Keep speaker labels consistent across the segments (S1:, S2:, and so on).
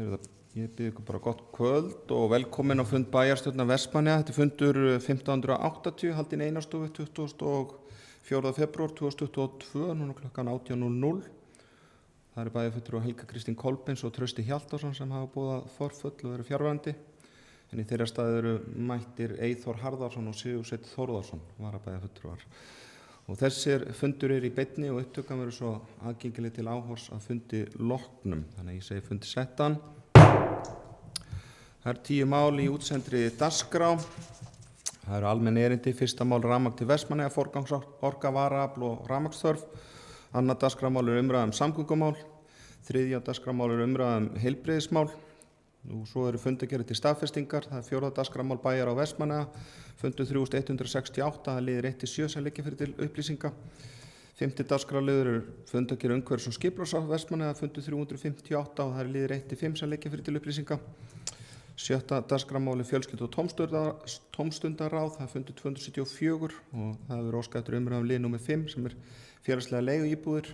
S1: Ég bið ykkur bara gott kvöld og velkomin á fund bæjarstjórnar Vestmannaeyja. Þetta er fundur 1580, haldinn í Einarsstofu 24. febrúar 2022, núna klukkan 18:00. Það eru bæjarfulltrúar Helga Kristín Kolbeins og Trausti Hjaltason sem hafa boðað forföll og eru fjarverandi. En í þeirra stað eru mættir Eyþór Harðarson og Sigursveinn Þórðarson, varabæjarfulltrúar. Og þessir fundur eru í beinni og upptökan verður svo aðgengileg til áhors að fundi loknum. Þannig að ég segi fundi settan. Það eru 10 mál í útsendri dagskrá. Það eru almenn erindi, fyrsta mál rafmagn til Vestmannaeyja, forgangsorka, varaafl og rafmagnsþörf. Annað dagskrármál er umræða samgöngumál. Þriðja dagskrármál er umræða heilbrigðismál. Og svo eru fundargerðir til staðfestingar. Það er fjórða dagskrármál bæjar á Vestmannaeyja. Fundur 3168, það liðir 1-7 sem liggja fyrir til upplýsinga. Fimmti dagskrárliður er fundargerð umhverfis- og skipulags á Vestmannaeyja, fundur 358 og það er liðir 1-5 sem liggja fyrir til upplýsinga. Sjötta dagskrármál er fjölskyldu- og tómstundaráð, það er fundur 274 og það hefur óskað eftir umræðum lið nr. 5 sem er félagslega leiguíbúðir.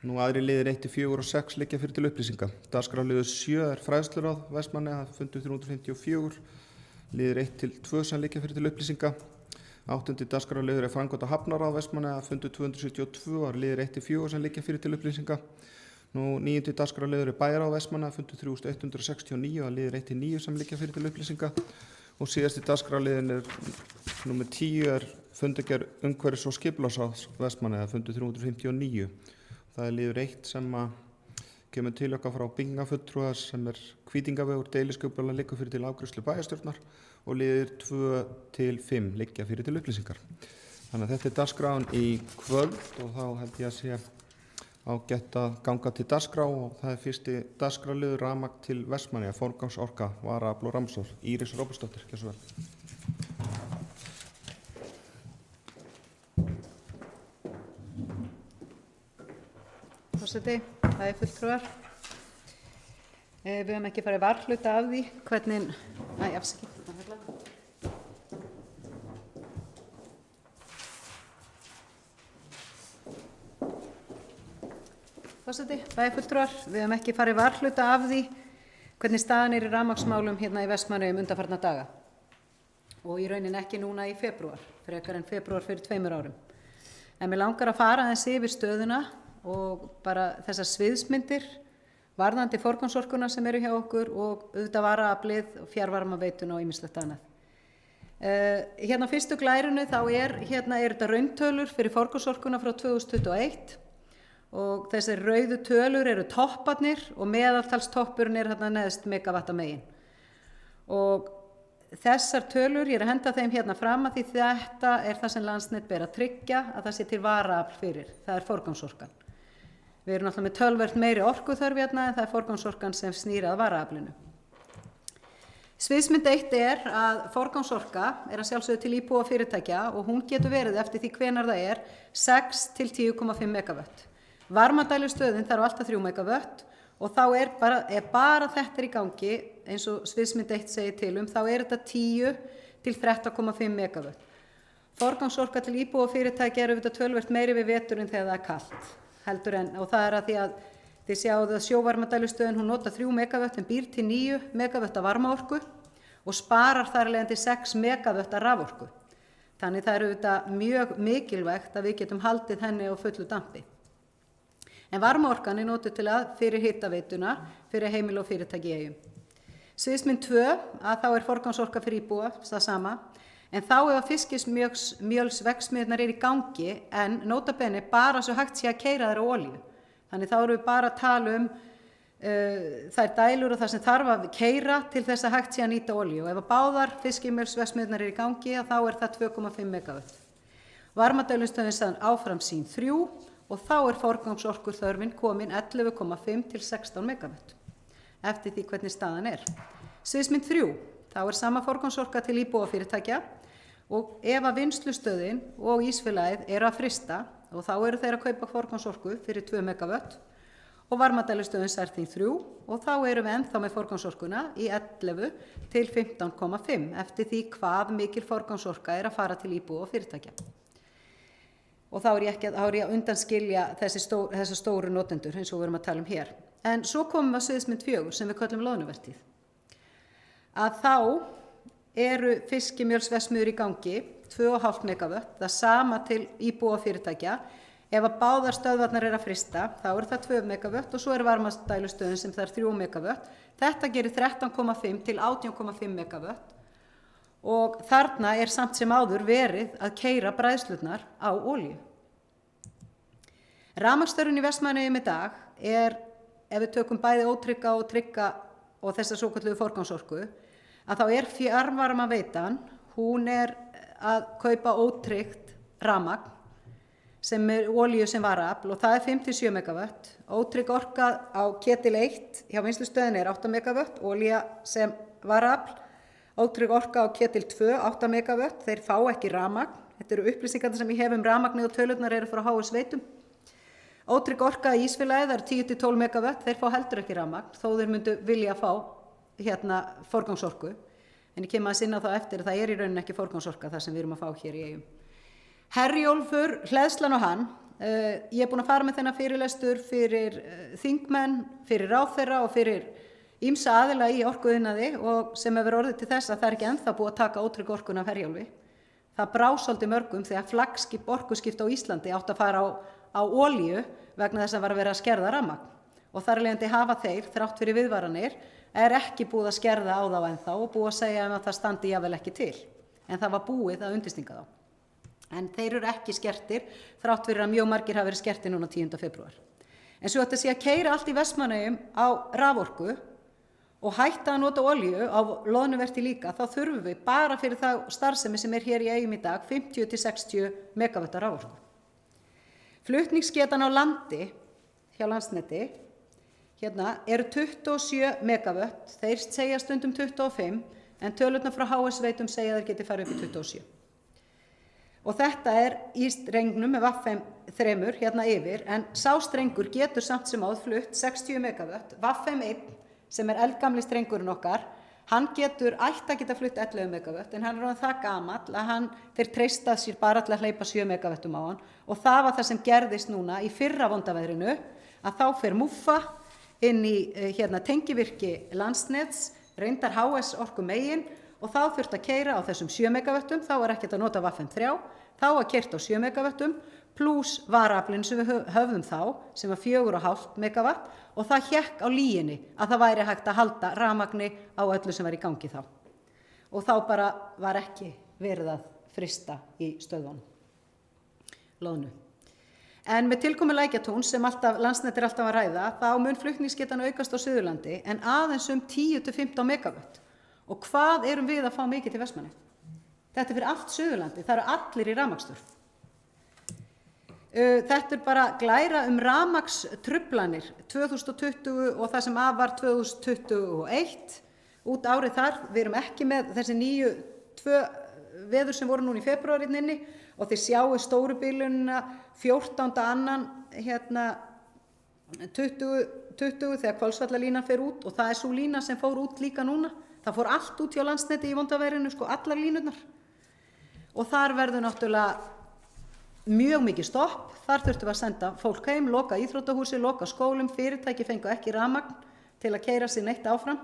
S1: Nú aðri liðir 1-4 og 6 liggja fyrir til upplýsinga. Dagskrárliður 7 er fræðsluráð Vestmannaeyja, fundur 354, liðir 1-2 sem liggja fyrir til upplýsinga. Áttundi dagskrárliður er framkvæmda hafnaráð Vestmannaeyja, fundur 272 og liðir 1-4 sem liggja fyrir til upplýsinga. Nú níundi dagskrárliður er bæjaráð Vestmannaeyja, fundur 3169 og liðir 1-9 sem liggja fyrir til upplýsinga. Og síðasti dagskrárliðin er nr. 10 er fundargerð umhverfis- og skipulagsráðs Vestmannaeyja, fundur 359. Það er liður 1 sem kemur til okkar frá byggingafulltrúa sem er Hvítingavegur, deiliskipulag liggur fyrir til afgreiðslu bæjarstjórnar og liður 2-5 liggja fyrir til upplýsingar. Þannig að þetta er dagskráin í kvöld og þá held ég að sé ágætt að ganga til dagskrá og það er fyrsti dagskrárliður rafmagn til Vestmannaeyja, forgangsorka, varaafl og rafmagnsþörf. Íris Róbertsdóttir, gjörðu svo vel.
S2: Forseti, það er fulltrúar. Við höfum ekki farið varhluta af því hvernig... afsakið. Forseti, það er fulltrúar. Við höfum ekki farið varhluta af því hvernig staðan er í rafmagnsmálum hérna í Vestmannaeyjum undanfarna daga. Og í rauninni ekki núna í febrúar, frekar en febrúar fyrir 2 árum. En mér langar að fara aðeins yfir stöðuna og bara þessar sviðsmyndir varðandi forgangsorkuna sem eru hjá okkur og auðvitað varaaflið og fjarvarmaveituna og ýmislegt annað. Hérna á fyrstu glærunni þá er þetta rauntölur fyrir forgangsorkuna frá 2021 og þessir rauðu tölur eru topparnir og meðaltalstoppurinn er hérna neðst megawatt að megin. Og þessar tölur, ég er að henda þeim hérna fram að því þetta er það sem Landsnet ber að tryggja að það sé til varaafl fyrir, það er forgangsorkan. Við erum náttúrulega með töluvert meiri orkuþörf hérna en það er forgangsorkan sem snýr að varaaflinu. Sviðsmynd 1 er að forgangsorka er að sjálfsögðu til íbúa fyrirtækja og hún getur verið eftir því hvenær það er 6-10,5 megawatt. Varmadælustöðin þarf alltaf 3 megawatt og þá er bara þetta í gangi, eins og sviðsmynd 1 segir til þá er þetta 10-13,5 megawatt. Forgangsorka til íbúa fyrirtækja er auðvitað töluvert meiri við veturinn þegar það er kalt. Og það er að því að þið sjáðu að sjóvarmadælustöðin hún nota 3 megawatt en býr til 9 megawatt af varmaorku og sparar þar leiðandi 6 megawatt af raforku. Þannig það er auðvitað mjög mikilvægt að við getum haldið henni á fullu dampi. En varmaorkan er notuð til að fyrir hitaveituna, fyrir heimili og fyrirtæki í Eyjum. Sviðsmynd 2 að þá er forgangsorka fyrir íbúa, það sama. En þá ef fiskimjölsverksmiðjurnar eru í gangi en nota bene bara svo hægt sé að keyra þær á olíu. Þannig þá erum við bara að tala þær dælur og það sem þarf að keyra til þess að hægt sé að nýta olíu. Og ef báðar fiskimjölsverksmiðjurnar eru í gangi þá er það 2,5 megawatt. Varmadælustöðin áfram sín 3 og þá er forgangsorkuþörfin komin 11,5-16 megawatt. Eftir því hvernig staðan er. Sviðsmynd 3. Þá er sama forgangsorka til íbúa fyrirtækja og ef að vinnslustöðin og ísfélagið eru að frysta og þá eru þeir að kaupa forgangsorku fyrir 2 megawatt og varmadælustöðin særþín 3 og þá erum við ennþá með forgangsorkuna í 11-15,5 eftir því hvað mikil forgangsorka er að fara til íbúa og fyrirtækja. Og þá er ég að undanskilja þessa stóru notendur eins og við erum að tala um hér. En svo komum við að sviðsmynd 4 sem við köllum loðnuvertíð. Að þá eru fiskimjölsverksmiðjur í gangi 2,5 megavött, það sama til íbúa fyrirtækja. Ef að báðar stöðvarnar að frysta, þá það 2 megavött og svo varmadælustöðin sem það 3 megavött. Þetta gerir 13,5 til 18,5 megavött og þarna samt sem áður verið að keyra bræðslurnar á olíu. Rafmagnsstörfin í Vestmannaeyjum í dag ef við tökum bæði ótrygga og trygga og þessa svokölluðu forgangsorku, að þá fjarvarmaveitan, hún að kaupa ótryggt rafmagn sem olíu sem varaafl og það 5-7 megavött. Ótrygg orka á ketil 1 hjá vinnslustöðinni 8 megavött, olía sem varaafl. Ótrygg orka á ketil 2, 8 megavött, þeir fá ekki rafmagn. Þetta eru upplýsingarnir sem ég hef rafmagnið og tölurnar frá HS Veitum. Ótrygg orka í Ísfélagið, það 10-12 megavött, þeir fá heldur ekki rafmagn, þó þeir myndu vilja fá forgangsorku. En ég kem að sinna þá eftir að það í rauninni ekki forgangsorka það sem við erum að fá hér í Eyjum. Herjólfur, hleðslan og hann, ég búin að fara með þennan fyrirlestur fyrir þingmenn, fyrir ráðherra og fyrir ýmsa aðila í orkuiðnaði og sem hefur orðið til þess að það ekki ennþá búið að taka ótrygg orkuna af Herjólfi. Það brá svolítið mörgum þegar flaggskip orkuskipta á Íslandi átt að fara á olíu vegna þess að var að vera að skerða rafmagn. Og þar af leiðandi hafa þeir, þrátt fyrir viðvaranir, ekki búið að skerða á þá ennþá og búið að segja að það standi jafnvel ekki til. En það var búið að undirstinga þá. En þeir eru ekki skertir, þrátt fyrir að mjög margir hafa verið skertir núna 10. febrúar. En svo þetta sé að keyra allt í Vestmannaeyjum á raforku og hætta að nota olíu á loðnuverti líka, þá þurfum við bara fyrir það starfsemi sem hér í Eyjum í dag 50-60 megavötta raforku. Flutningsgetan á landi hjá Landsneti hérna eru 27 megavött, þeir segja stundum 25 en tölurnar frá HS Veitum segja að þeir geti farið upp í 27. Og þetta í strengnum með Vaffem 3 hérna yfir, en sá strengur getur samt sem áður flutt 60 megavött. Vaffem 1, sem eldgamli strengurinn okkar, hann ætti að geta flutt 11 megavött, en hann orðinn það gamall að þeir treysta sér bara til að hleypa 7 megavöttum á hann. Og það var það sem gerðist núna í fyrra vondaveðrinu, að þá fer Muffa inn í tengivirki Landsnets, reyndar HS orku megin, og þá þurfti að keyra á þessum 7 megavöttum, þá var ekkert að nota Vaffem 3, þá var keyrt á 7 megavöttum, pluss varaaflinn sem við höfðum þá, sem var 4,5 megavatt, og það hékk á línunni að það væri hægt að halda rafmagni á öllu sem var í gangi þá. Og þá bara var ekki verið að frysta í stöðvunum, loðnu. En með tilkomu Lækjatúns sem Landsnet alltaf að ræða, þá mun flutningsgetan aukast á Suðurlandi, en aðeins 10-15 megavött. Og hvað erum við að fá mikið til Vestmannaeyja? Þetta fyrir allt Suðurlandi, það eru allir í rafmagnsstörf. Þetta bara glæra rafmagnstruflanir 2020 og það sem af var 2021. Út árið þar, við erum ekki með þessi 2 veður sem voru núna í febrúarinn inni og þið sjáu stóru bilunina 14.2. 2020 þegar Hvolsvallalínan fer út og það svo lína sem fór út líka núna. Það fór allt út hjá Landsneti í vondaveðrinu, allar línurnar. Og þar verður náttúrulega mjög mikið stopp. Þar þurftum við að senda fólk heim, loka íþróttahúsi, loka skólum, fyrirtæki fengu ekki rafmagn til að keyra sig neitt áfram.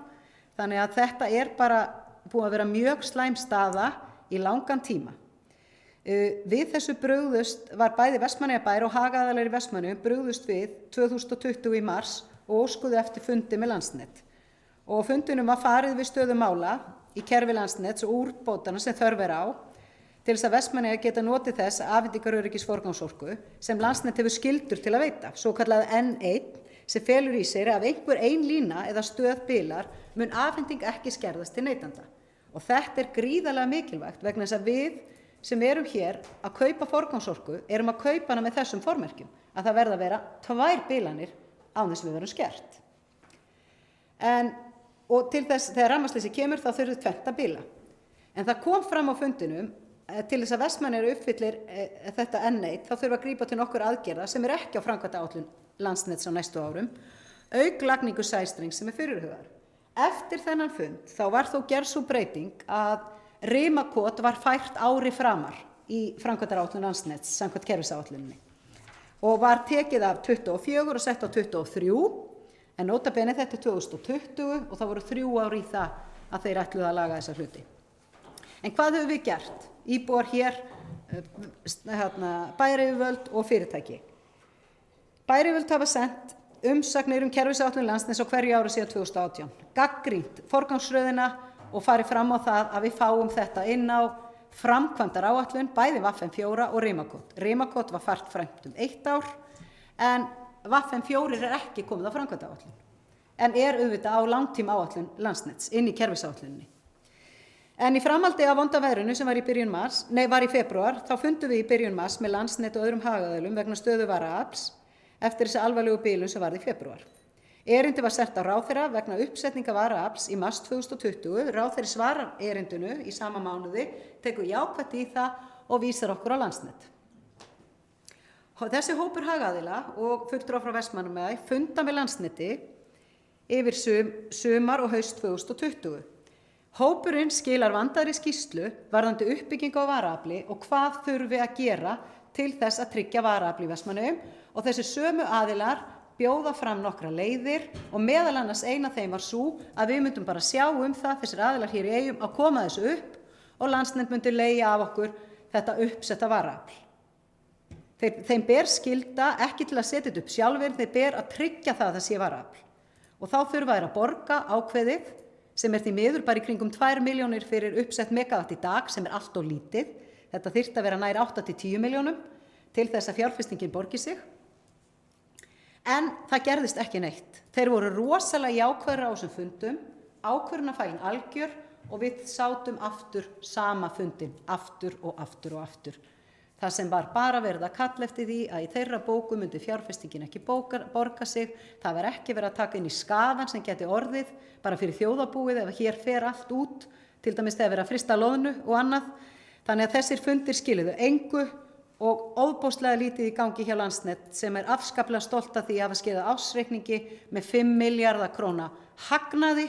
S2: Þannig að þetta bara búið að vera mjög slæm staða í langan tíma. Við þessu brugðust var bæði Vestmannaeyjabær og hagaðilar í Vestmannaeyjum brugðust við 2020 í mars og óskuðu eftir fundi með Landsnet. Og fundinum var farið við stöðu mála í kerfi Landsnets og úrbótana sem þörf á til þess að Vestmannaeyjar geta notið þess afhendingaröryggis forgangsorku sem Landsnet hefur skyldur til að veita, svokallað N1, sem felur í sér að ef ein lína eða stöð bilar mun afhending ekki skerðast til neytanda. Og þetta gríðarlega mikilvægt vegna þess að við sem erum hér að kaupa forgangsorku erum að kaupa hana með þessum formerkjum, að það verða að vera 2 bilanir án þess við verum skert. Og til þess þegar rafmagnsleysi kemur þá þurfum 2 bila. En það kom fram á fundinum til þess að Vestmannaeyjar uppfyllir þetta N1 þá þurfa að grípa til nokkur aðgerða sem ekki á framkvæmdaáætlun Landsnets á næstu árum, auk lagningu sæstrengs sem fyrirhugaður. Eftir þennan fund þá var þó gerð sú breyting að rimakot var fært ári framar í framkvæmdaáætlun Landsnets samkvæmt kerfisáætluninni og var tekið af 24 og sett á 23. En nota bene þetta 2020 og það voru 3 ár í það að þeir ætluðu að laga þessa hluti. En hvað höfum við gert? Íbúar hér, bæjaryfirvöld og fyrirtæki. Bæjaryfirvöld hafa sent umsagnir kerfisáætlun Landsnets á hverju ári síðan 2018. Gagnrýnt forgangsröðina og farið fram á það að við fáum þetta inn á framkvæmdar áætlun, bæði VFM4 og Rimakot. Rimakot var fært fræmt 1 ár, en VFM4 ekki komið á framkvæmdar áætlun, en auðvitað á langtíma áætlun Landsnets inn í kerfisáætlunni. En í framhaldi af vonda veðrinu sem var í febrúar, þá fundum við í byrjun mars með Landsnet og öðrum hagaðilum vegna stöðu varaafls eftir þessi alvarlegu bilun sem varð í febrúar. Erindi var sent á ráðherra vegna uppsetninga varaafls í mars 2020. Ráðherri svarar erindinu í sama mánuði, tekur jákvætt í það og vísar okkur á Landsnet. Þessi hópur hagaðila og fulltrúar frá Vestmannaeyjum funda með Landsneti yfir sumar og haust 2020. Hópurinn skilar vandaðri skýrslu varðandi uppbyggingu á varaafli og hvað þurfi að gera til þess að tryggja varaafl í Vestmannaeyjum, og þessi sömu aðilar bjóða fram nokkra leiðir og meðal annars ein af þeim var sú að við myndum bara sjá það, þessir aðilar hér í Eyjum, að koma þessu upp og Landsnet myndi leigja af okkur þetta uppsetta varaafl. Þeim ber skylda ekki til að setja þetta upp sjálfir, þeir ber að tryggja það að það sé varaafl. Og þá þurfa þeir að borga ákveðið sem því miður bara í kringum 2 milljónir fyrir uppsett megawatt í dag, sem allt of lítið. Þetta þyrfti að vera nær 8-10 milljónum til þess að fjárfestingin borgi sig. En það gerðist ekki neitt. Þeir voru rosalega jákvæðir á þessum fundum, ákvörðunarfælin algjör, og við sátum aftur sama fundin, aftur og aftur og aftur. Það sem var bara verið að kalla eftir því að í þeirra bókum myndi fjárfestingin ekki borga sig, það var ekki verið að taka inn í skaðan sem geti orðið bara fyrir þjóðarbúið ef hér fer allt út, til dæmis þegar verið að frysta loðnu og annað. Þannig að þessir fundir skiluðu engu og ofboðslega lítið í gangi hjá Landsnet, sem afskaplega stolt af því að hafa skeiðað ársreikningi með 5 milljarða króna hagnaði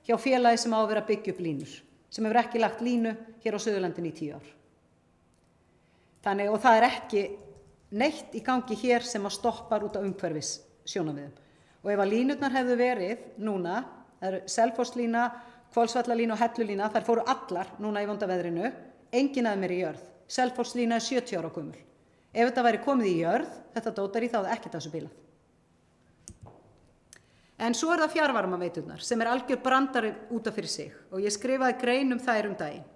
S2: hjá félagi sem á að vera að byggja upp línur, sem hefur ekki lagt línu hér á Suðurlandinu í 10 ár. Þannig, og það ekki neitt í gangi hér sem að stoppar út á umhverfis sjónarmiðum. Og ef að línurnar hefðu verið núna, það eru Selfosslína, Hvolsvallalína og Hellulína, þær fóru allar núna í vonda veðrinu, engin af þeim í jörð. Selfosslína 70 ára gömul. Ef þetta væri komið í jörð, þetta dótar í, þá það ekkert þessu bílað. En svo það fjarvarmaveiturnar sem algjör brandari út af fyrir sig, og ég skrifaði grein þær daginn.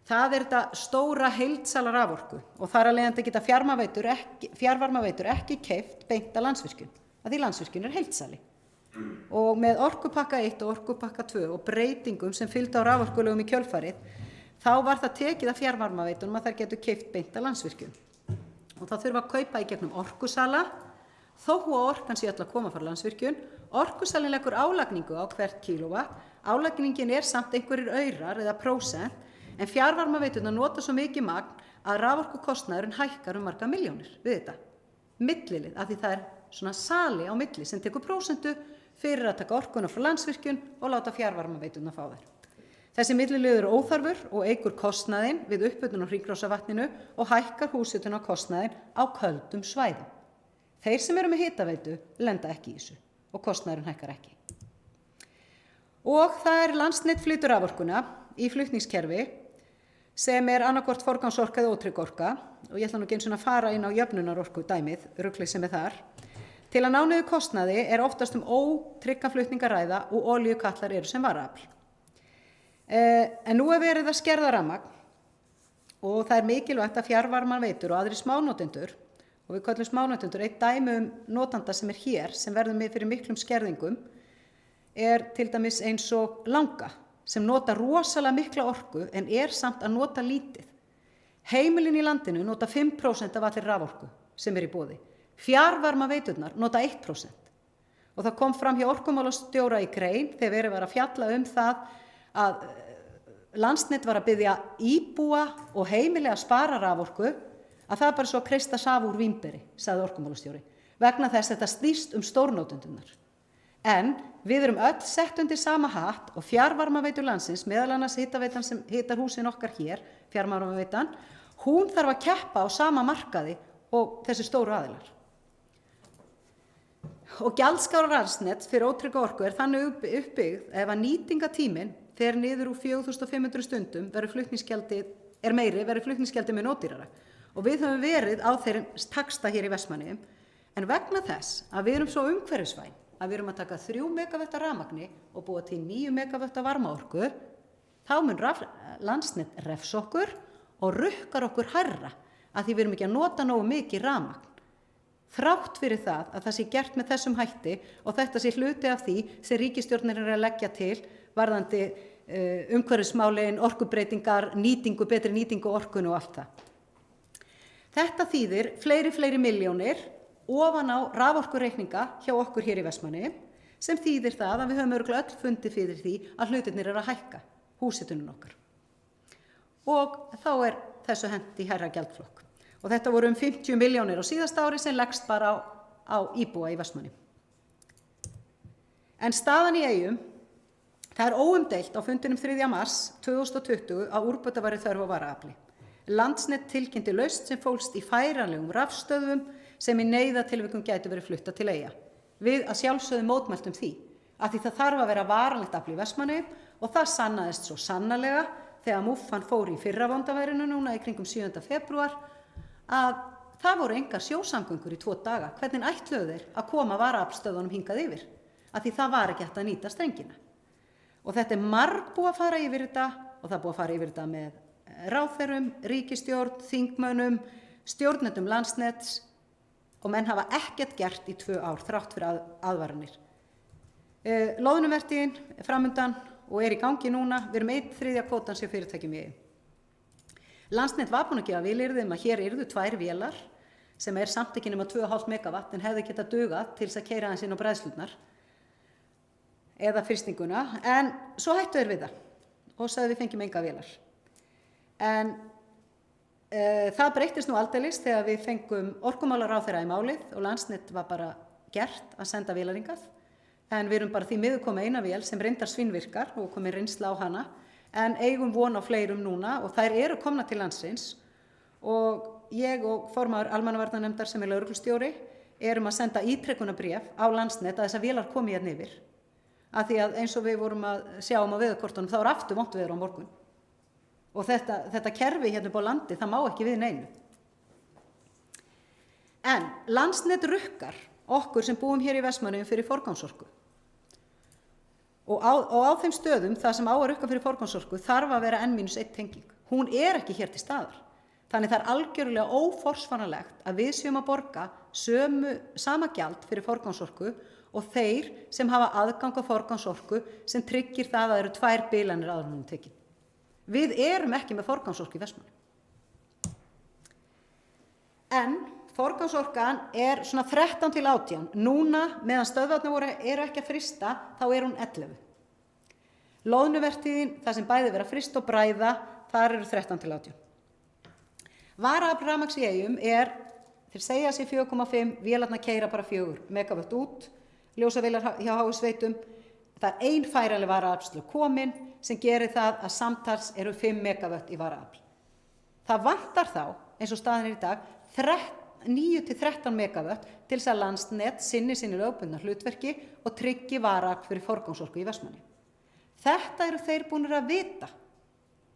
S2: Það þetta stóra heildsala raforku, og þar að leiðandi geta fjarvarmaveitur ekki keypt beint að Landsvirkjun, að því Landsvirkjun heildsali. Og með orkupakka 1 og orkupakka 2 og breytingum sem fylgdu á raforkulögum í kjölfarið, þá var það tekið að fjarvarmaveitunum að þær getur keypt beint að Landsvirkjun. Og það þurfa að kaupa í gegnum orkusala, þó að orkan sé öll að koma frá Landsvirkjun. Orkusalinn leggur álagningu á hvert kílóvatt, álagningin samt einhverjir aurar eða prósent, en fjarvarmaveiturnar nota svo mikið magn að raforkukostnaðurinn hækkar marga milljónir við þetta. Millilið, af því það svona sali á milli sem tekur prósentu fyrir að taka orkuna frá Landsvirkjun og láta fjarvarmaveiturnar fá þær. Þessi milliliður óþarfur og eykur kostnaðinn við upphitun á hringrásavatninu og hækkar húshitunarkostnaðinn á köldum svæðum. Þeir sem eru með hitaveitu lenda ekki í þessu og kostnaðurinn hækkar ekki. Og það Landsnet flytur raforkuna í flutningskerfi sem annaðhvort forgangsorka eða ótrygg orka, og ég ætla nú ekki einu sinni að fara inn á jöfnunarorku dæmið, ruglið sem þar. Til að ná niður kostnaði oftast ótryggan flutning að ræða og olíukatlar eru sem varaafl. En nú verið að skerða rafmagn og það mikilvægt að fjarvarmaveitur og aðrir smánotendur, og við köllum smánotendur eitt dæmi notanda sem hér, sem verður fyrir miklum skerðingum, til dæmis eins og Langa, sem nota rosalega mikla orku en samt að nota lítið. Heimilin í landinu nota 5% af allir raforku sem í boði. Fjarvarmaveiturnar nota 1%. Og það kom fram hjá orkumálastjóra í grein þegar verið var að fjalla það að Landsnet var að biðja íbúa og heimili að spara raforku, að það bara svo að kreista saf úr vínberi, sagði orkumálastjóri, vegna þess að þetta snýst stórnotendunar. En við erum öll sett undir sama hatt og fjarvarmaveitur landsins, meðal annars hitaveitan sem hitar húsin okkar hér, fjarvarmaveitan, hún þarf að keppa á sama markaði og þessi stóru aðilar. Og gjaldskrá Landsnets fyrir ótrygga orku þannig uppbyggð ef að nýtingatíminn fer niður úr 4.500 stundum verður flutningsgjaldið með ódýrara. Og við höfum verið á þeirri taxta hér í Vestmannaeyjum, en vegna þess að við erum svo umhverfisvæn að við erum að taka 3 megavött af rafmagni og búa til 9 megavött af varmaorku, þá mun Landsnet refsa okkur og rukkar okkur hærra að því við erum ekki að nota nógu mikið rafmagn. Þrátt fyrir það að það sé gert með þessum hætti og þetta sé hluti af því sem ríkisstjórnin er að leggja til varðandi umhverfismálin, orkubreytingar, betri nýtingu orkun og allt það. Þetta þýðir fleiri milljónir ofan á raforkureikninga hjá okkur hér í Vestmannaeyjum, sem þýðir það að við höfum örugglega öll fundið fyrir því að hlutirnir eru að hækka, húshitunin okkar. Og þá er þessu hent í hærra gjaldflokk. Og þetta voru 50 milljónir á síðasta ári sem leggst bara á íbúa í Vestmannaeyjum. En staðan í Eyjum, það er óumdeilt á fundinum 3. mars 2020 að úrbóta væri þörf á varaafli. Landsnet tilkynnti lausn sem fólst í færanlegum rafstöðvum sem í neyðartilvikum gætu verið flutta til Eyja. Við að sjálfsögðu mótmæltum því, að því það þarf að vera varanlegt afl í Vestmannaeyjum og það sannaðist svo sannarlega þegar múffan fór í fyrra vondaveðrinu núna í kringum 7. febrúar að það voru engar sjósamgöngur í 2 daga. Hvernig ætluðu þeir að koma varaaflstöðunum hingað yfir? Að því það var ekki hægt að nýta strengina. Og þetta er margbúið að fara yfir þetta og það er búið að fara yfir þetta með ráðherrum, ríkisstjórn, þingmönnum, stjórnendum Landsnets og menn hafa ekkert gert í 2 ár þrátt fyrir aðvaranir. Loðnuvertíðin er framundan og er í gangi núna. Við erum 1/3 kvótans hjá fyrirtækjum í Eyjum. Landsnet var búin að gefa vilyrði að hér yrðu 2 vélar sem er samt ekki nema 2,5 megawatt en hefði getað dugað til þess að keyra aðeins inn á bræðslurnar eða frystinguna, en svo hættu þeir við það og sagði við fengjum enga vélar. En það breyttist nú aldeilis þegar við fengum orkumálaráðherra í málið og Landsnet var bara gert að senda vélar hingað, en við erum bara því miður komið eina vél sem reyndar svinnvirkar og komið reynsla á hana, en eigum von á fleirum núna og þær eru komna til landsins og ég og formaður almannavarnanefndar sem er lögreglustjóri erum að senda ítrekunarbréf á Landsnet að þessar vélar komi hérna yfir. Af því að eins og við vorum að sjá á veðurkortunum þá er aftur vont veður á morgun. Og þetta kerfi hérna upp á landi, það má ekki við neinu. En Landsnet rukkar okkur sem búum hér í Vestmannaeyjum fyrir forgangsorku. Og á þeim stöðum það sem á að rukka fyrir forgangsorku þarf að vera N-1 tenging. Hún er ekki hér til staðar. Þannig það er algjörlega óforsvaranlegt að við séum að borga sama gjald fyrir forgangsorku og þeir sem hafa aðgang á forgangsorku sem tryggir það að það eru 2 bilanir áður en hún er tekin. Við erum ekki með forgangsorku í Vestmannaeyjum. En forgangsorkan er svona 13 til 18. Núna, meðan stöðvarnar eru ekki að frysta, þá er hún 11. Loðnuvertíðin, það sem bæði vera fryst og bræða, þar eru 13 til 18. Varaafl rafmagns í Eyjum er, þeir segja sér 4,5, vélarnar keyra bara 4 megawatt út, ljósavélar hjá HSveitum. Það er ein færanleg varaafl komin sem gerir það að samtals eru 5 megawatt í varaafl. Það vantar þá, eins og staðan er í dag, 9 til 13 megawatt til þess að Landsnet sinni lögbundna hlutverki og tryggi varaafl fyrir forgangsorku í Vestmannaeyjum. Þetta eru þeir búnir að vita.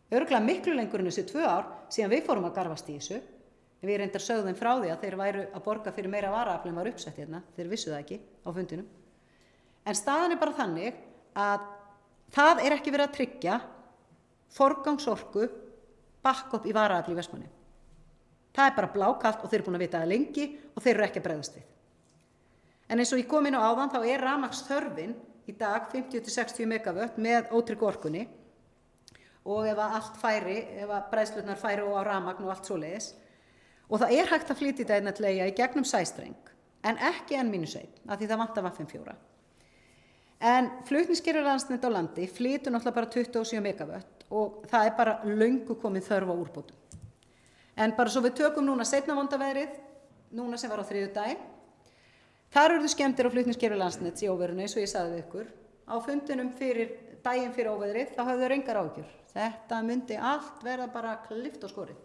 S2: Örugglega miklu lengur en þessi 2 ár síðan við fórum að garfast í þessu. Við reyndar sögðum frá því að þeir væru að borga fyrir meira varaafl en var uppsett hérna. Þeir vissu það ekki á fundinum. En staðan er bara þannig að það er ekki verið að tryggja forgangsorku backup í varaafl í Vestmannaeyjum. Það er bara blákalt og þeir eru búin að vita það lengi og þeir eru ekki að bregðast við. En eins og ég kom inn á áðan þá er rafmagnsþörfin í dag 50 til 60 megawatt með ótryggu orkunni og ef allt færi, ef bræðslurnar færi og á rafmagn og allt svoleiðis. Og það er hægt að flytja þetta til Eyja í gegnum sæstreng en ekki N-1 af því það vantar Vatn-4. En flutningskerfi Landsnet á landi flytur náttúrulega bara 27 megawatt og það er bara löngu komið þörf á úrbótum. En bara svo við tökum núna seinna vondaveðrið, núna sem var á þriðjudaginn, þar urðu skemmdir á flutningskerfi Landsnets í óveðrinu eins og ég sagði við ykkur. Á fundinum daginn fyrir óveðrið þá höfðu þeir engar áhyggjur. Þetta myndi allt verða bara klippt og skorið.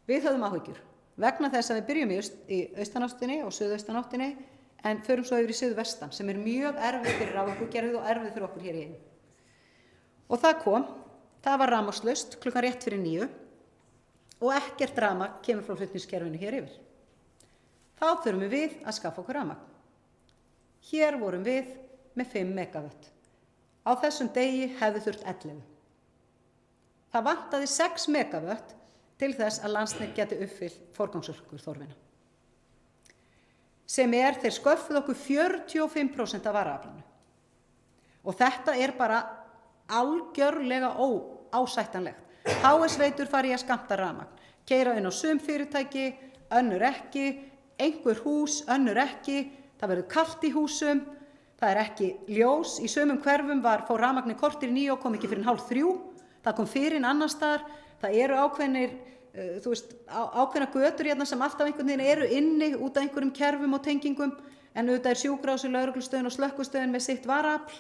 S2: Við höfðum áhyggjur vegna þess að við byrjum í austanáttinni og suðaustanáttinni en förum svo yfir í suðvestan sem mjög erfið fyrir raforkukerfið og erfið fyrir okkur hér í Eyjum. Og það var rafmagnslaust klukkan rétt fyrir 9 og ekkert rafmagn kemur frá flutningskerfinu hér yfir. Þá þurfum við að skaffa okkur rafmagn. Hér vorum við með 5 megawatt. Á þessum degi hefði þurft 11. Það vantaði 6 megawatt til þess að Landsnet geti uppfyllt forgangsorkuþörfina. Sem þeir sköffuðu okkur 45% af varaaflinu. Og þetta bara algjörlega óásættanlegt. HS-veitur fari að skammta rafmagn, keyra inn á sum fyrirtæki, önnur ekki, einhver hús, önnur ekki, það verður kalt í húsum, það ekki ljós, í sumum hverfum fór rafmagnið korter í 9 og kom ekki fyrir 2:30, það kom fyrir annars staðar, það eru ákveðna götur hérna sem alltaf einhvern veginn eru inni út af einhverjum kerfum og tengingum, en auðvitað sjúkrahúsið, lögreglustöðin og slökkvistöðin með sitt varaafl.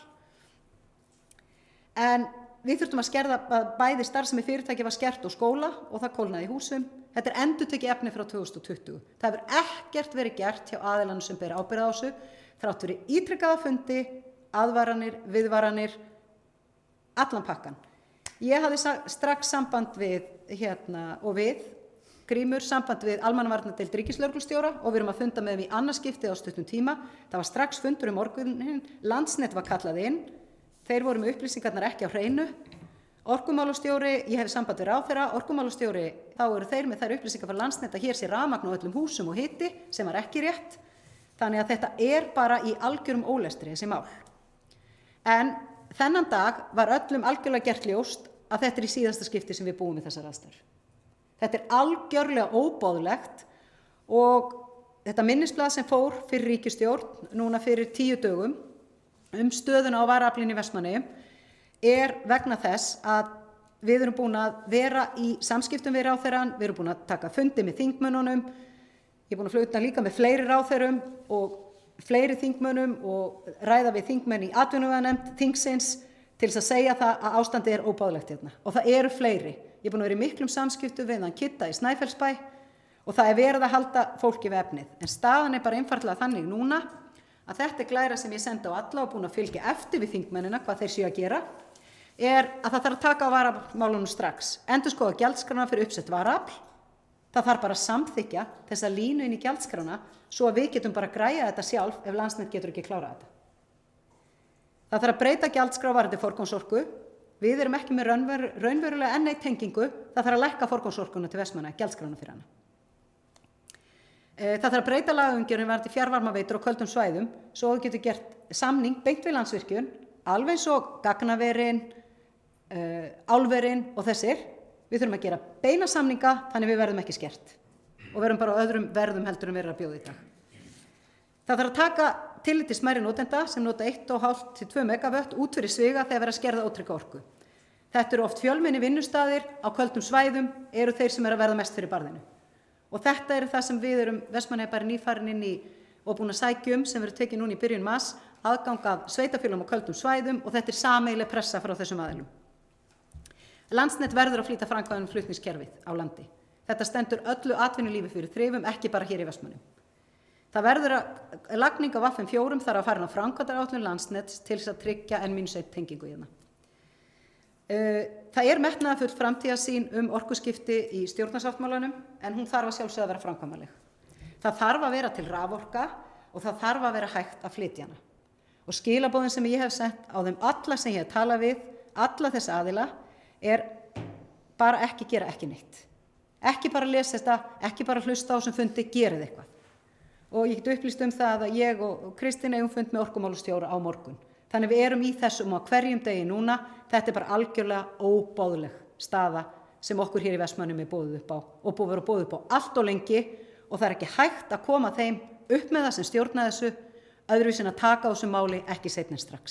S2: En við þurftum að skerða að bæði starfsemi fyrirtæki var skert og skóla og það kólnaði í húsum. Þetta endurtekið efni frá 2020. Það hefur ekkert verið gert hjá aðilanum sem ber ábyrgð á þessu, þrátt fyrir ítrekaða fundi, aðvaranir, viðvaranir, allan pakkan. Ég hafði strax samband við Grímur, samband við almannavarnadeild ríkislögreglustjóra og við erum að funda með þeim í annað skiptið á stuttum tíma. Það var strax fundur morguninn, Landsnet var kallað inn. Þeir voru með upplýsingarnar ekki á hreinu. Orkumálastjóri, ég hef samband við ráðherra, orkumálastjóri, þá eru þeir með þær upplýsingar frá Landsnet að hér sé rafmagn á öllum húsum og hiti, sem var ekki rétt. Þannig að þetta bara í algjörum ólestri, þessi mál. En þennan dag var öllum algjörlega gert ljóst að þetta í síðasta skipti sem við búum við þessar aðstæður. Þetta algjörlega óboðlegt og þetta minnisblað sem fór fyrir ríkisstjórn núna fyrir 10 dögum stöðuna á varaaflinu í Vestmannaeyjum vegna þess að við erum búin að vera í samskiptum við ráðherrann, við erum búin að taka fundi með þingmönnunum, ég er búin að flutna líka með fleiri ráðherrum og fleiri þingmönnum og ræða við þingmenn í atvinnuveganefnd þingsins til þess að segja það að ástandið óboðlegt hérna. Og það eru fleiri. Ég er búin að vera í miklum samskiptum við hann Kitta í Snæfellsbæ og það verið að halda fólki við efnið. En staðan bara einfaldlega þannig núna að þetta glæra sem ég sendi á alla og búin að fylgja eftir við þingmennina hvað þeir séu að gera að það þarf að taka á varafmálunum strax. Endurskoða gjaldskrána fyrir uppsett varaafl. Það þarf bara að samþykkja þessa línu inn í gjaldskrána svo að við getum bara græja þetta sjálf ef Landsnet getur ekki klárað þetta. Það þarf að breyta gjaldskrá varðandi forgangsorku. Við erum ekki með raunverulega enn eitt tengingu. Það þarf að lækka forgangsorkuna til Vestmannaeyja, gjaldskrána fyrir hana. Það þarf að breyta lagaumgjörðin varðandi fjarvarmaveitur á köldum svæðum svo að við getum gert samning beint við Landsvirkjun, alveg eins og gagnaverin, álverin og þessir. Við þurfum að gera beina samninga þannig við verðum ekki skert og verðum bara á öðrum verðum heldur en við erum að bjóða í dag. Það þarf að taka tillit til smærri notenda sem nota 1,5 til 2 megawatt út fyrir sviga þegar verið að skerða ótrygga orku. Þetta eru oft fjölmenni vinnustaðir á köldum svæðum eru þeir sem eru að verða mest fyrir barðinu. Og þetta það sem við erum Vestmannaeyjabær nýfarin inn í og búin að sækja sem verður tekið núna í byrjun mars, aðgang af sveitarfélögum á köldum svæðum og þetta sameiginleg pressa frá þessum aðilum. Landsnet verður að flýta framkvæmdum flutningskerfið á landi. Þetta stendur öllu atvinnulífi fyrir þrifum, ekki bara hér í Vestmannaeyjum. Það verður að lagning af FM4 þarf að fara á framkvæmdaáætlun Landsnets til þess að tryggja N-1 tengingu hérna. Það metnaðarfull framtíðarsýn orkuskipti í stjórnarsáttmálanum en hún þarf að sjálfsögðu að vera framkvæmanleg. Það þarf að vera til raforka og það þarf að vera hægt að flytja hana. Og skilaboðin sem ég hef sent á þeim alla sem ég hef talað við, alla þessa aðila, bara ekki gera ekki neitt. Ekki bara lesa þetta, ekki bara hlusta á sem fundi, gerið eitthvað. Og ég get upplýst það að ég og Kristín eigum fund með orkumálastjóra á morgun. Þannig við erum í þessum á hverjum degi núna. Þetta bara algjörlega óboðleg staða sem okkur hér í Vestmannaeyjum boðið upp á og búið að boðið upp á allt og lengi og það ekki hægt að koma þeim upp með það sem stjórna þessu öðruvísi en að taka á þessu máli ekki seinna en strax.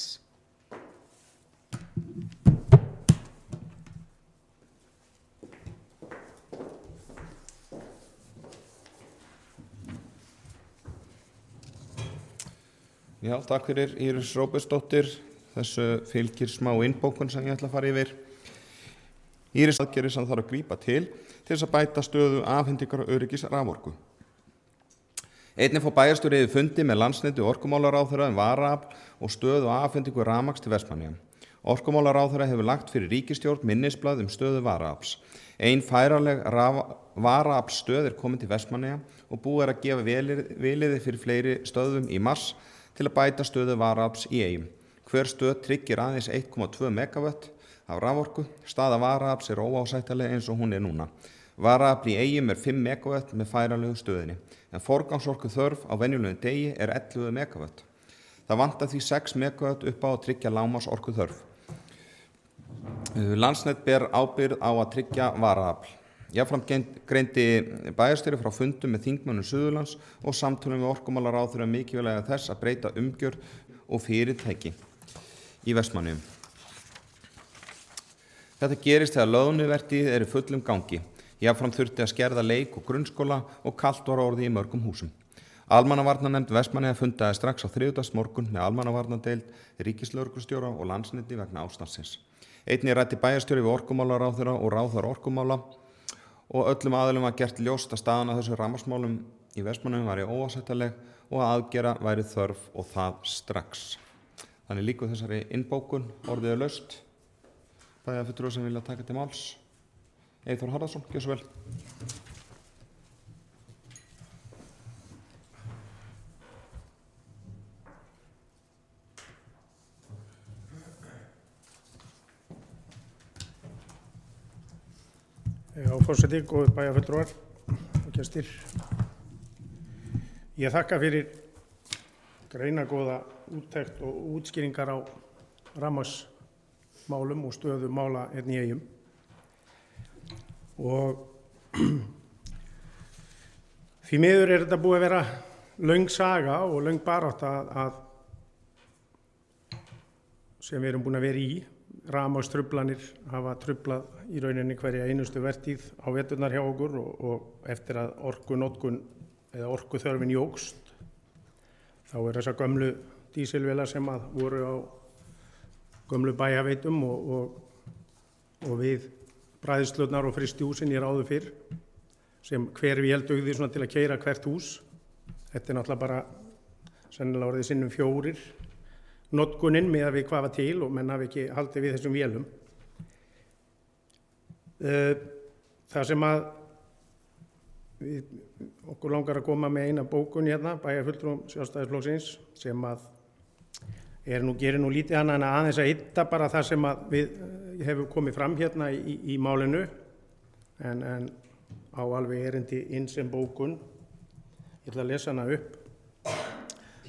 S1: Já, takk fyrir Íris Róbertsdóttir. Þessu fylgir smá innbókun sem ég ætla að fara yfir. Íris aðgerðir sem þarf að grípa til þess að bæta stöðu afhendingar og öryggis raforku. Einnig fór bæjarstjóri yfir fundi með Landsneti og orkumálaráðherra varaafl og stöðu og afhendingu rafmagns til Vestmannaeyja. Orkumálaráðherra hefur lagt fyrir ríkisstjórn minnisblað stöðu varaafls. Ein færanleg varaaflsstöð komin til Vestmannaeyja og búið að gefa vilyrði fyrir fleiri stöðvum í mars til að bæta stöðu varaafls í Eyjum. Hver stöð tryggir aðeins 1,2 megawatt af raforku. Staða varaafls óásættanleg eins og hún núna. Varaafl í Eyjum 5 megawatt með færanlegu stöðinni, en forgangsorku þörf á venjulegum degi 11 megawatt. Það vantar því 6 megawatt upp á að tryggja lágmarksorku þörf. Landsnet ber ábyrgð á að tryggja varaafl. Jafnframt greindi bæjarstjóri frá fundum með þingmönnum Suðurlands og samtölum við orkumálaráðherra mikilvægi þess að breyta umgjörð og fyrirtæki í Vestmannaeyjum. Þetta gerist þegar loðnuvertíð í fullum gangi. Jafnframt þurfti að skerða leik og grunnskóla og kalt var orðið í mörgum húsum. Almannavarnanefnd Vestmannaeyja fundaði strax á þriðjudagsmorgun með almannavarnadeild, ríkislögreglustjóra og Landsneti vegna ástandsins. Einnig ræddi bæjarstjóri við orkumálaráðherra og ráðherra orkumála og öllum aðilum var gert ljóst að staðan að þessu rafmagnsmálum í Vestmannaeyjum væri óásættanleg og að aðgera væri þörf og það strax. Þannig lýkur þessari innbókun, orðið laust. Bæjarfulltrúar sem vilja taka til máls. Eyþór Harðarson, gjörðu svo vel.
S3: Já, forseti, góðir bæjarfulltrúar og gestir. Ég þakka fyrir greinagóða úttekt og útskýringar á rafmagnsmálum og stöðu mála í Eyjum. Og því miður þetta búið að vera löng saga og löng barátta sem við erum búin að vera í. Rafmagnstruflanir hafa truflað í rauninni hverja einustu vertíð á veturnar hjá okkur og eftir að orkunotkun eða orkuþörfin jókst þá þessar gömlu dísilvélar sem voru á gömlu bæjarveitum og við bræðslurnar og frystihúsin ég ráðu fyrr sem hver vél dugði svona til að keyra hvert hús. Þetta náttúrulega bara sennilega orðið sinnum 4 notkunin með að við hvað var til og menn hafi ekki haldið við þessum vélum. Það sem að okkur langar að koma með eina bókun hérna, bæjarfulltrúum Sjálfstæðisflokksins, sem að gerir nú lítið annað en aðeins að ytta bara það sem að við hefur komið fram hérna í málinu en á alveg erindi inn sem bókun. Ég ætla að lesa hana upp.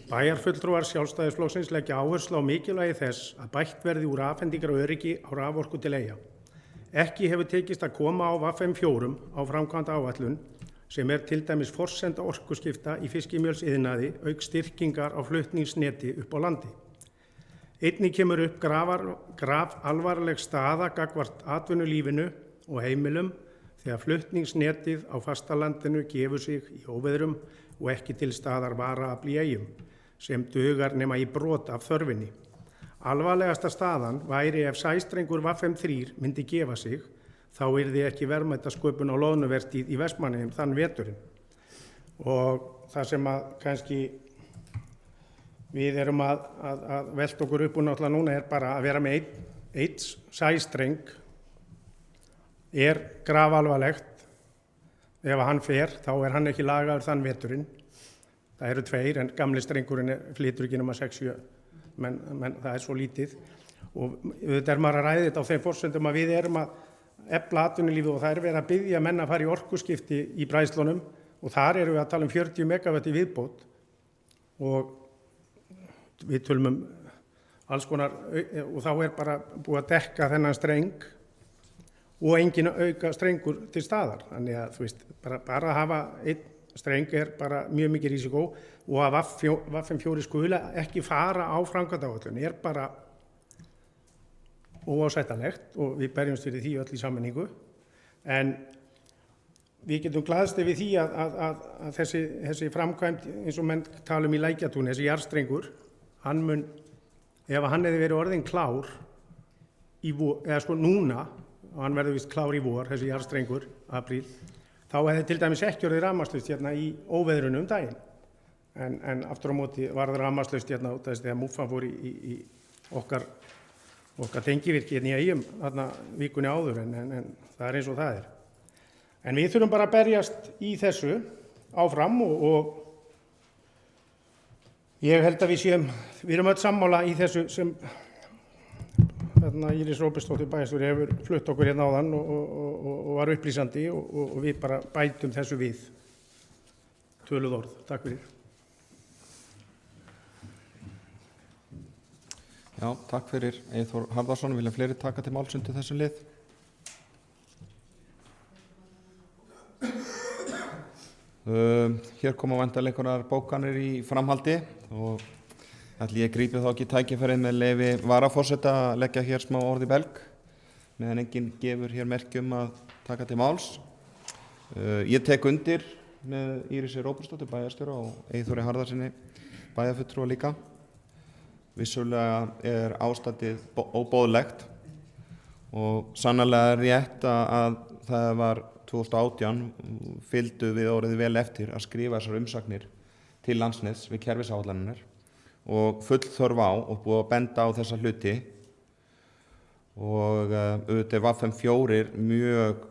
S3: Bæjarfulltrúar Sjálfstæðisflokksins leggja áherslu á mikilvægi þess að bætt verði úr afhendingaröryggi á raforku til Eyja. Ekki hefur tekist að koma á FM4 á framkvæmdaáætlun sem til dæmis forsenda orkuskipta í fiskimjölsiðnaði auk styrkingar á flutningsneti upp á landi. Einnig kemur upp grafalvarleg staða gagnvart atvinnulífinu og heimilum þegar flutningsnetið á fastalandinu gefur sig í óveðrum og ekki til staðar varaafl í Eyjum sem dugar nema í brot af þörfinni. Alvarlegasta staðan væri ef sæstrengur FM3 myndi gefa sig, þá yrði ekki verðmætasköpun á loðnuvertíð í Vestmannaeyjum þann veturinn. Og það sem að kannski við erum að velta okkur upp úr náttúrulega núna bara að vera með einn sæstreng grafalvarlegt. Ef hann fer, þá hann ekki lagaður þann veturinn. Það eru 2 en gamli strengurinn flytur ekki nema 6-7, menn það svo lítið. Og þetta maður að ræða þetta á þeim forsendum að við erum að efla atvinnulífið og það verið að biðja menn að fara í orkuskipti í bræðslunum og þar erum við að tala 40 megawatt í viðbót og við tölum alls konar og þá bara búið að dekka þennan streng og engin auka strengur til staðar. Þannig að þú veist, bara að hafa einn streng bara mjög mikið rísikó og að FM4 skuli ekki fara á framkvæmdaáætlun bara óásættanlegt og við berjumst fyrir því öll í sammenningu. En við getum glaðst við því að þessi framkvæmd eins og menn tala í Lækjatúni, þessi jarðstrengur, ef hann hefði verið orðinn klár eða sko núna, og hann verður vist klár í vor, þessi jarðstrengur, apríl, þá hefði til dæmis ekki orðið rafmagnslaust hérna í óveðrunum daginn. En aftur á móti var það rafmagnslaust hérna út af þess þegar múffan fór í okkar tengivirki hérna í Eyjum þarna vikunni áður en það er eins og það er. En við þurfum bara að berjast í þessu áfram og ég held að við erum öll sammála í þessu sem Íris Róbertsdóttir bæjarstjóri hefur flutt okkur hérna áðan og var upplýsandi og við bara bætum þessu við. Töluð orð. Takk fyrir.
S1: Já, takk fyrir Eyþór Harðarson. Vilja fleiri taka til máls undir þessum lið? Hér koma væntanlega einhverjar bókanir í framhaldi og ætli ég grípi þá ekki tækifærið með leyfi varaforseta að leggja hér smá orð í belg meðan enginn gefur hér merki að taka til máls. Ég tek undir með Írisi Róbertsdóttur bæjarstjóra og Eyþóri Harðarsyni bæjarfulltrúa líka. Vissulega er ástandið óboðlegt og sannarlega rétt að það var 2018 fylgdu við orðið vel eftir að skrifa þessar umsagnir til Landsnets við kerfisáætlanirnar og full þörf á og búið að benda á þessa hluti og auðvitað er VFM4 mjög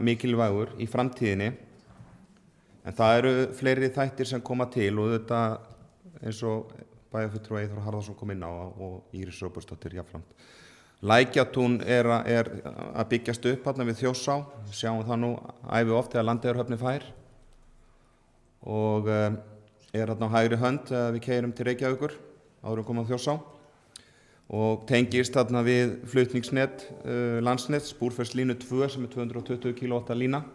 S1: mikilvægur í framtíðinni en það eru fleiri þættir sem koma til og auðvitað eins og bæjarfulltrúi Eyþór Harðarson kom inn á og Íris Róbertsdóttir jafnframt. Lækjatún er að byggjast upp hérna við Þjórsá, sjáum það nú ævi oft þegar Landeyjahöfn er fær og er hérna á hægri hönd þegar við keyrum til Reykjavíkur áður en komum á Þjórsá og tengist þarna við flutningsnet Landsnets, Búrfellslínu 2 sem er 220 kV lína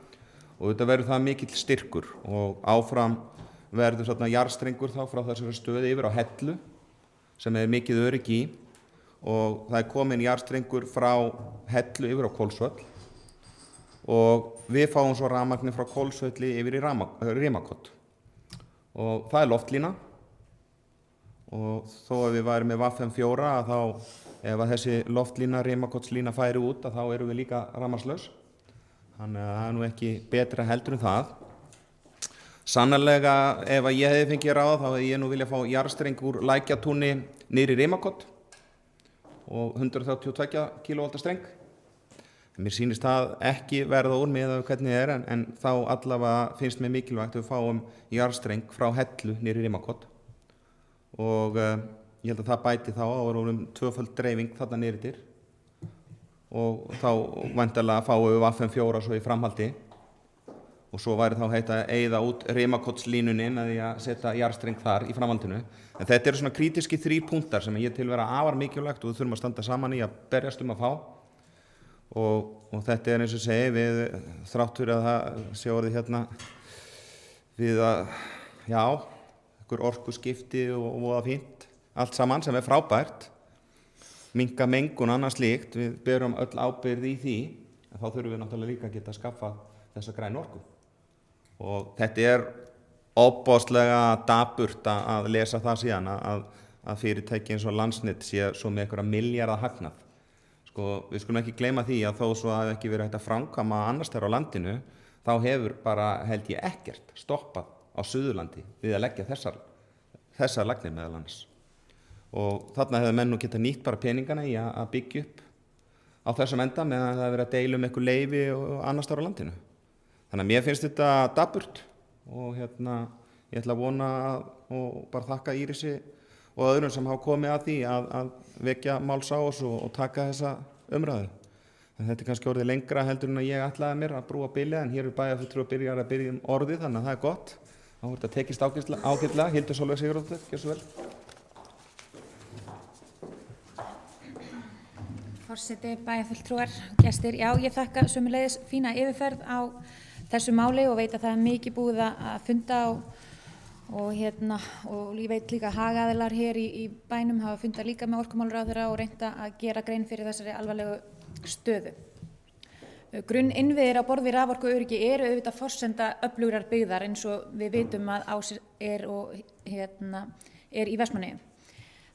S1: og þetta verður það mikill styrkur og áfram verður þarna jarðstrengur þá frá þessari stöði yfir á Hellu sem er mikið öryggi í og það er komin jarðstrengur frá Hellu yfir á Hvolsvöll og við fáum svo rafmagni frá Hvolsvölli yfir í Rimakot og það er loftlína og þó að við værum með VFM4 að þá ef að þessi loftlína, Rimakotslína færi út að þá erum við líka rafmagnslaus þannig að það er nú ekki betra heldur en það. Sannarlega ef að ég hefði fengið ráð þá hefði ég nú viljað fá jarðstreng úr Lækjatúni niður í Rimakot og 132 kV streng. Mér sýnist það ekki verða úr með hvernig það en þá allavega finnst mér mikilvægt að við fáum jarðstreng frá Hellu niður í Rimakot og ég held að það bæti þá að vorum tvöföld dreifing þarna niður yfir og þá væntanlega fáum við VFM4 svo í framhaldi og svo væri þá hægt að eyða út Rimakotslínunni með því að setja jarðstreng þar í framhaldinu. En þetta eru svona krítiski 3 punktar sem ég til vera afar mikilvægt og við þurfum að standa saman í að berjast að fá. Og þetta er eins og segi við þrátt fyrir að það sé orðið hérna við að, já, einhver orkuskipti og voða fínt, allt saman sem er frábært, minnka mengun annað slíkt, við berum öll ábyrgð í því, en þá þurfum við náttúrulega líka að geta að skaffa þessa grænu orku. Og þetta er ofboðslega dapurt að lesa það síðan að fyrirtæki eins og Landsnet sé svo með einhverja milljarða hagnað. Sko, við skulum ekki gleyma því að þó svo að ekki verið hægt að framkvæma annars þar á landinu, þá hefur bara held ég ekkert stoppað á Suðurlandi við að leggja þessar lagnir meðal annars. Og þarna hefur menn nú getað nýtt bara peningana í að byggja upp á þessum enda meðan það er verið að deila eitthvað leyfi og annars þar á landinu. Þannig að mér finnst þetta dapurt og ég ætla að vona og bara þakka Írisi og öðrum sem hafa komið að því að vekja máls á oss og taka þessa umræðu. En þetta er kannski orðið lengra heldur en að ég ætlaði mér að brúa bilið en hér er bæjarfulltrúi að byrja orðið þannig að það er gott. Þá er þetta tekist ágætlega. Hildur Sólveig Sigurðardóttir, gjörðu svo vel.
S4: Forseti, bæjarfulltrúar, gestir, já ég þakka sömuleiðis fína yfirferð á þessu máli og veit að það er mikið búið að funda og ég veit líka að hagaðilar hér í bænum hafa fundað líka með orkumálaráðherra og reynda að gera grein fyrir þessari alvarlegu stöðu. Grunninnviðir á borð við raforkuöryggi eru auðvitað forsenda öflugrar byggðar eins og við vitum að Ásir er í Vestmannaeyjum.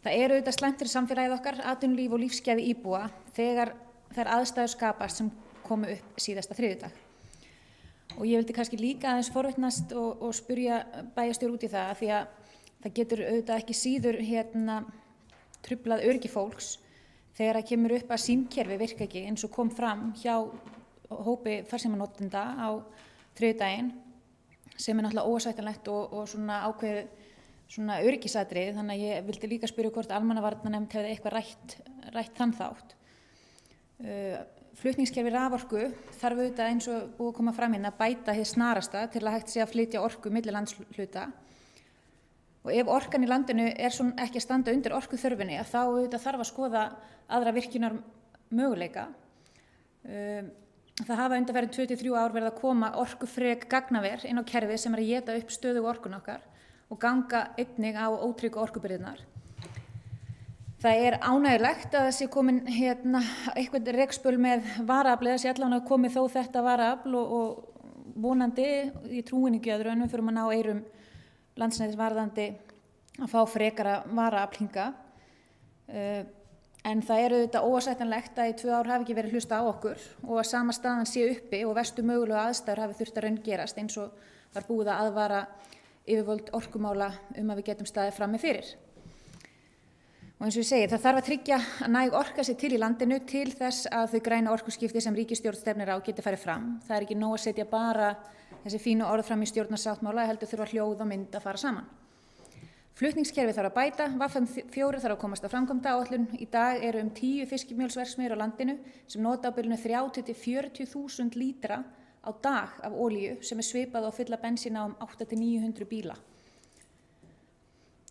S4: Það er auðvitað slæmt fyrir samfélagið okkar, atvinnulíf og lífsgæði íbúa þegar þær aðstæður skapast sem komu upp síðasta þriðjudag. Og ég vildi kannski líka aðeins forvitnast og spyrja bæjarstjóra út í það, því að það getur auðvitað ekki síður truflað öryggi fólks þegar það kemur upp að símkerfi virka ekki eins og kom fram hjá hópi farsímanotenda á þriðjudaginn, sem náttúrulega óásættanlegt og svona ákveðið svona öryggisatriði, þannig að ég vildi líka spyrja hvort almannavarnanefnd hefði eitthvað rætt þann þátt. Flutningskerfi raforku þarf auðvitað eins og búið að koma fram inn að bæta hið snarasta til að hægt sé að flytja orku milli landshluta. Og ef orkan í landinu svona ekki að standa undir orkuþörfinni, þá auðvitað þarf að skoða aðra virkjunar möguleika. Það hafa undanfarin 23 ár verið að koma orkufrek gagnaver inn á kerfið sem að éta upp stöðugu orkun okkar og ganga einnig á ótryggu orkubirgðirnar. Það ánægjulegt að það sé komin eitthvað rekspöl með varaafl, eða sé allavega komið þó þetta varaafl og vonandi í trúinni ekki öðru en við förum að ná eyrum Landsnets varðandi að fá frekara varaafl hingað. En það auðvitað óásættanlegt að í 2 ár hafi ekki verið hlusta á okkur og að sama staðan sé uppi og verstu mögulegu aðstæður hafi þurft að raungerast eins og var búið að aðvara yfirvöld orkumála að við getum staðið frammi fyrir. Og eins og ég segi, það þarf að tryggja að næg orka sé til í landinu til þess að þau grænu orkuskipti sem ríkisstjórn stefnir á geti farið fram. Það ekki nóg að setja bara þessi fínu orð fram í stjórnarsáttmála, heldur þurfa hljóð og mynd að fara saman. Flutningskerfi þarf að bæta, VF4 þarf að komast að framkvæmdaáætlun. Í dag eru 10 fiskimjölsverksmiðjur á landinu sem nota á bilinu 30–40.000 lítra á dag af olíu sem svipað á að fylla bensína 800–900 bíla.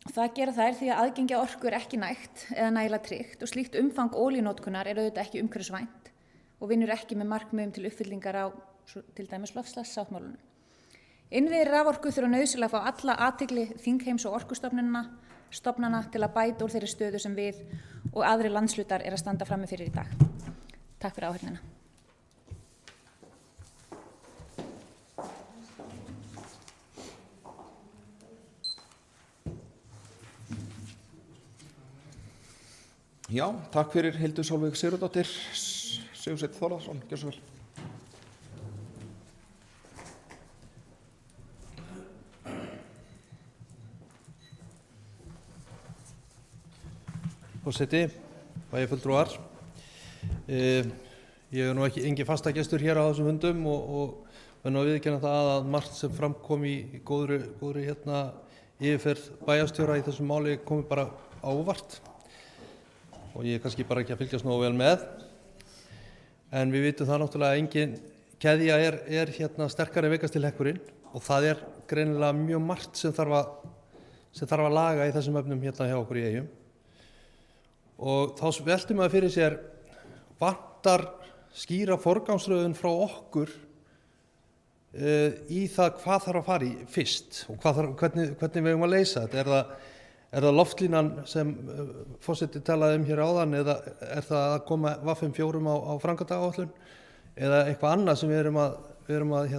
S4: Það gera þær því að aðgengi að orku ekki nægt eða nægilega tryggt og slíkt umfang olíunotkunar auðvitað ekki umhverfisvænt og vinnur ekki með markmiðum til uppfyllingar á til dæmis loftslagssáttmálunum. Innviðir raforku þurfa nauðsynlega að fá alla athygli þingheims og orkustofnana til að bæta úr þeirri stöðu sem við og aðrir landshlutar að standa frammi fyrir í dag. Takk fyrir áheyrnina.
S1: Já, takk fyrir Hildur Sólveig Sigurðardóttir. Sigursveinn Þórðarson, gjörðu svo vel.
S5: Forseti, bæjarfulltrúar. Ég nú engin fastagestur hér á þessum fundum og verð nú að viðurkenna það að margt sem fram kom í góðri yfirferð bæjarstjóra í þessum máli komi bara á óvart. Og ég kannski bara ekki að fylgjast nógu vel með. En við vitum það náttúrulega að engin keðja er sterkari en veikasti hlekkurinn og það greinilega mjög margt sem þarf að laga í þessum efnum hjá okkur í Eyjum. Og þá veltir maður fyrir sér, vantar skýra forgangsröðun frá okkur í það hvað þarf að fara í fyrst og hvernig við eigum að leysa þetta. Er það loftlínan sem forseti talaði hér áðan eða er það að koma VF4 á framkvæmdaáætlun eða eitthvað annað sem við erum að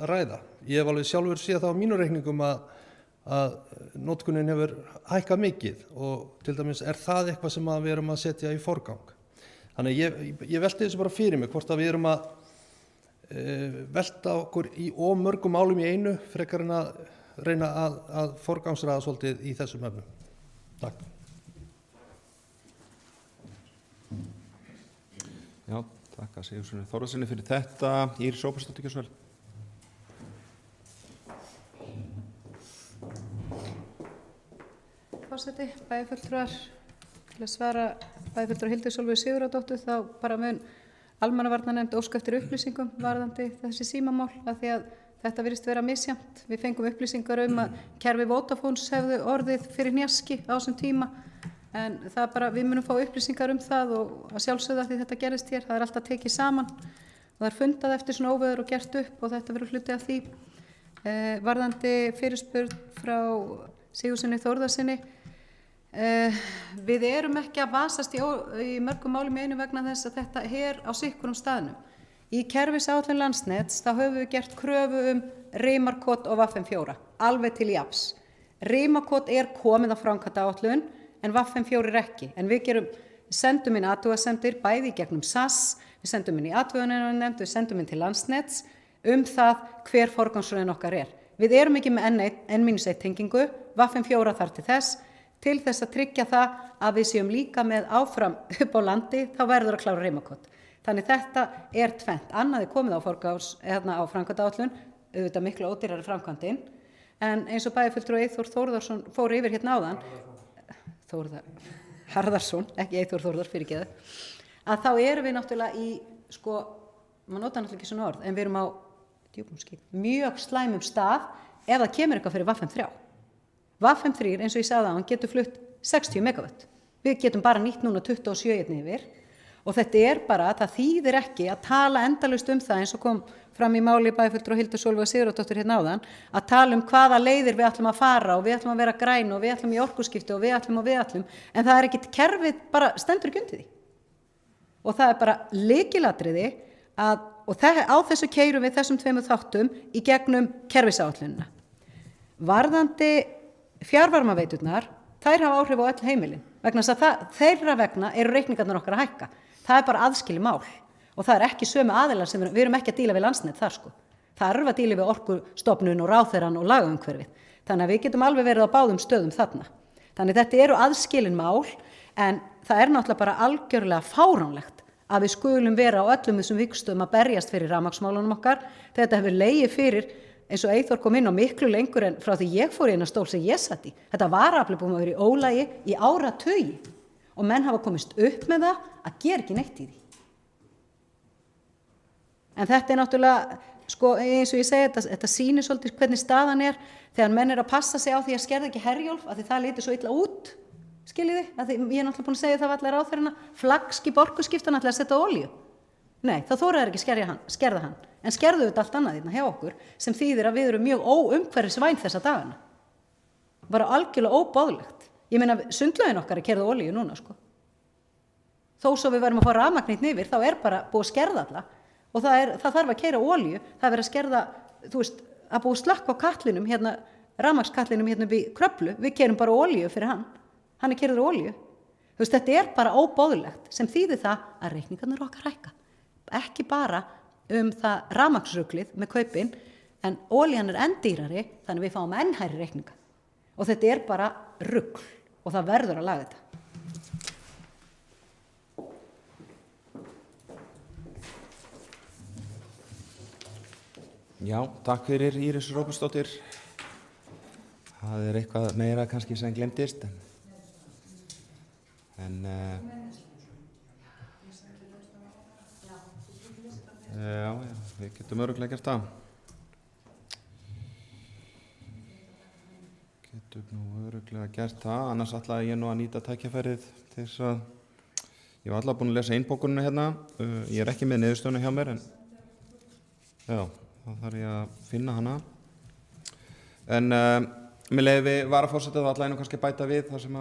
S5: ræða? Ég hef alveg sjálfur séð það á mínu reikningum að notkunin hefur hækkað mikið og til dæmis það eitthvað sem við erum að setja í forgang. Þannig ég velti þessu bara fyrir mig hvort að við erum að velta okkur í mörgum málum í einu frekar en að reyna að forgangsraða svolítið í þessum efnum. Takk.
S1: Já, takk að Sigurðssyni Þórðarsyni fyrir þetta. Íris Róbersdóttir, gjörðu svo vel.
S2: Forseti, bæjarfulltrúar, til að svara bæjarfulltrúar Hildur Sólveig Sigurðardóttur þá bara mun almannavarnanefnd óska eftir upplýsingum varðandi þessi símamál af því að þetta virðist vera misjafnt. Við fengum upplýsingar að kerfi Vodafones hefðu orðið fyrir hnjaski á þessum tíma en við munum fá upplýsingar það og að sjálfsögða því þetta gerist hér. Það alltaf tekið saman og það fundað eftir svona óveður og gert upp og þetta verður hluti af því. Varðandi fyrirspurn frá Sigurðssyni Þórðarsyni. Við erum ekki að vasast í mörgum málum í einu vegna þess að þetta á sikkurum staðnum. Í kerfisáætlun Landsnets þá höfum við gert kröfu rimarkot og VF4, alveg til jafns. Rimarkot komið á framkvæmdaáætlun en VF4 ekki. En við sendum inn athugasemdir bæði í gegnum SAS, við sendum inn í athugunarnefnd, við sendum inn til Landsnets. það hver forgangsröðin okkar er. Við erum ekki með N-1 tengingu, VAFM4 þarf til þess að tryggja það að við séum líka með áfram upp á landi, þá verður að klára Rimakot. Þannig þetta er tvennt. Annað er komið á á framkvæmdaáætlun, auðvitað miklu ódýrari framkvæmdin, en eins og bæjarfulltrúi Eyþór Þórðarsson fór yfir hérna áðan, Harðarsson, ekki Eyþór Þórðar, fyrirgeðu, að þá erum við náttúrulega í, maður nota náttúrulega ekki svona orð, en við erum á mjög slæmum stað ef það kemur eitthvað fyrir VAFM3. VAFM3, eins og ég sagði á hann, getur flutt 60 megawatt. Við getum bara nýtt núna 27 yfir og þetta bara, það þýðir ekki að tala endalaust það eins og kom fram í máli bæjarfulltrúa Hildur Sólveig Sigurðardóttur hérna áðan, að tala hvaða leiðir við ætlum að fara og við ætlum að vera græn og við ætlum í orkuskipti og við ætlum, en það ekki kerfið bara stendur ekki undir því. Og það bara lykilatriði og á þessu keyrum við þessum tveimur þáttum í gegnum kerfisáætlunina. Varðandi fjarvarmaveiturnar, þær hafa áhrif á öll heimilin, vegna þess að þeirra vegna eru reikningarnar okkar að hækka. Það bara aðskilið mál og það ekki sömu aðilar sem við erum ekki að díla við Landsnet þar Það erum við að díla við Orkustofnun og ráðherrann og lagaumhverfið. Þannig að við getum alveg verið á báðum stöðum þarna. Þannig þetta eru aðskilin mál en það náttúrulega bara algjörlega fáránlegt að við skulum vera á öllum þessum vikstöðum að berjast fyrir rafmagnsmálunum okkar. Þetta hefur legið fyrir, eins og Eyþór kom inn á miklu lengur en frá því ég fór í eina stól sem ég satt í. Þetta varafli búin að vera í ólagi í áratugi og menn hafa komist upp með það að gera ekki neitt í því. En þetta náttúrulega, eins og ég segi, þetta sýnir svolítið hvernig staðan þegar menn að passa sig á því að skerða ekki Herjólf, af því það litur svo illa út, skiljiði, af því ég náttúrulega búin að segja það allar ráðherrana, flaggskip orkuskipta náttúrulega að setja olíu. Nei, þá þorir ekki skerða hann, en skerðu þetta allt annað hérna hjá okkur, sem þýðir að við erum mjög óumhverfisvæn þessa dagana. Bara algjörlega óboðlegt. Ég meina, sundlaugin okkar keyrð á olíu núna, Þó svo við verðum að fá rafmagnið yfir, þá bara búið að skerða alla. Og það þarf að keyra olíu, það verið að skerða, að búið slökk á katlinum, rafmagnskatlinum upp í Kröflu, við keyrum bara olíu fyrir hann keyrður olíu. Þetta bara óboðlegt, sem þýðir það að reikningarnir okkar hækka. Ekki bara það rafmagnsruglið með kaupin, en olían enn dýrari, þannig við fáum enn hærri reikninga. Og þetta bara rugl og það verður að laga þetta.
S1: Já, takk fyrir Íris Róbertsdóttir. Það eitthvað meira kannski sem glemdist. Já, við getum örugglega gert það. Annars ætlaði ég að nýta tækifærið til þess að ég var alltaf búin að lesa innbókunina hérna. Ég ekki með niðurstöðuna hjá mér, en já. Þá þarf ég að finna hana. En með leyfi varaforseta þá ætla ég kannski að bæta við það sem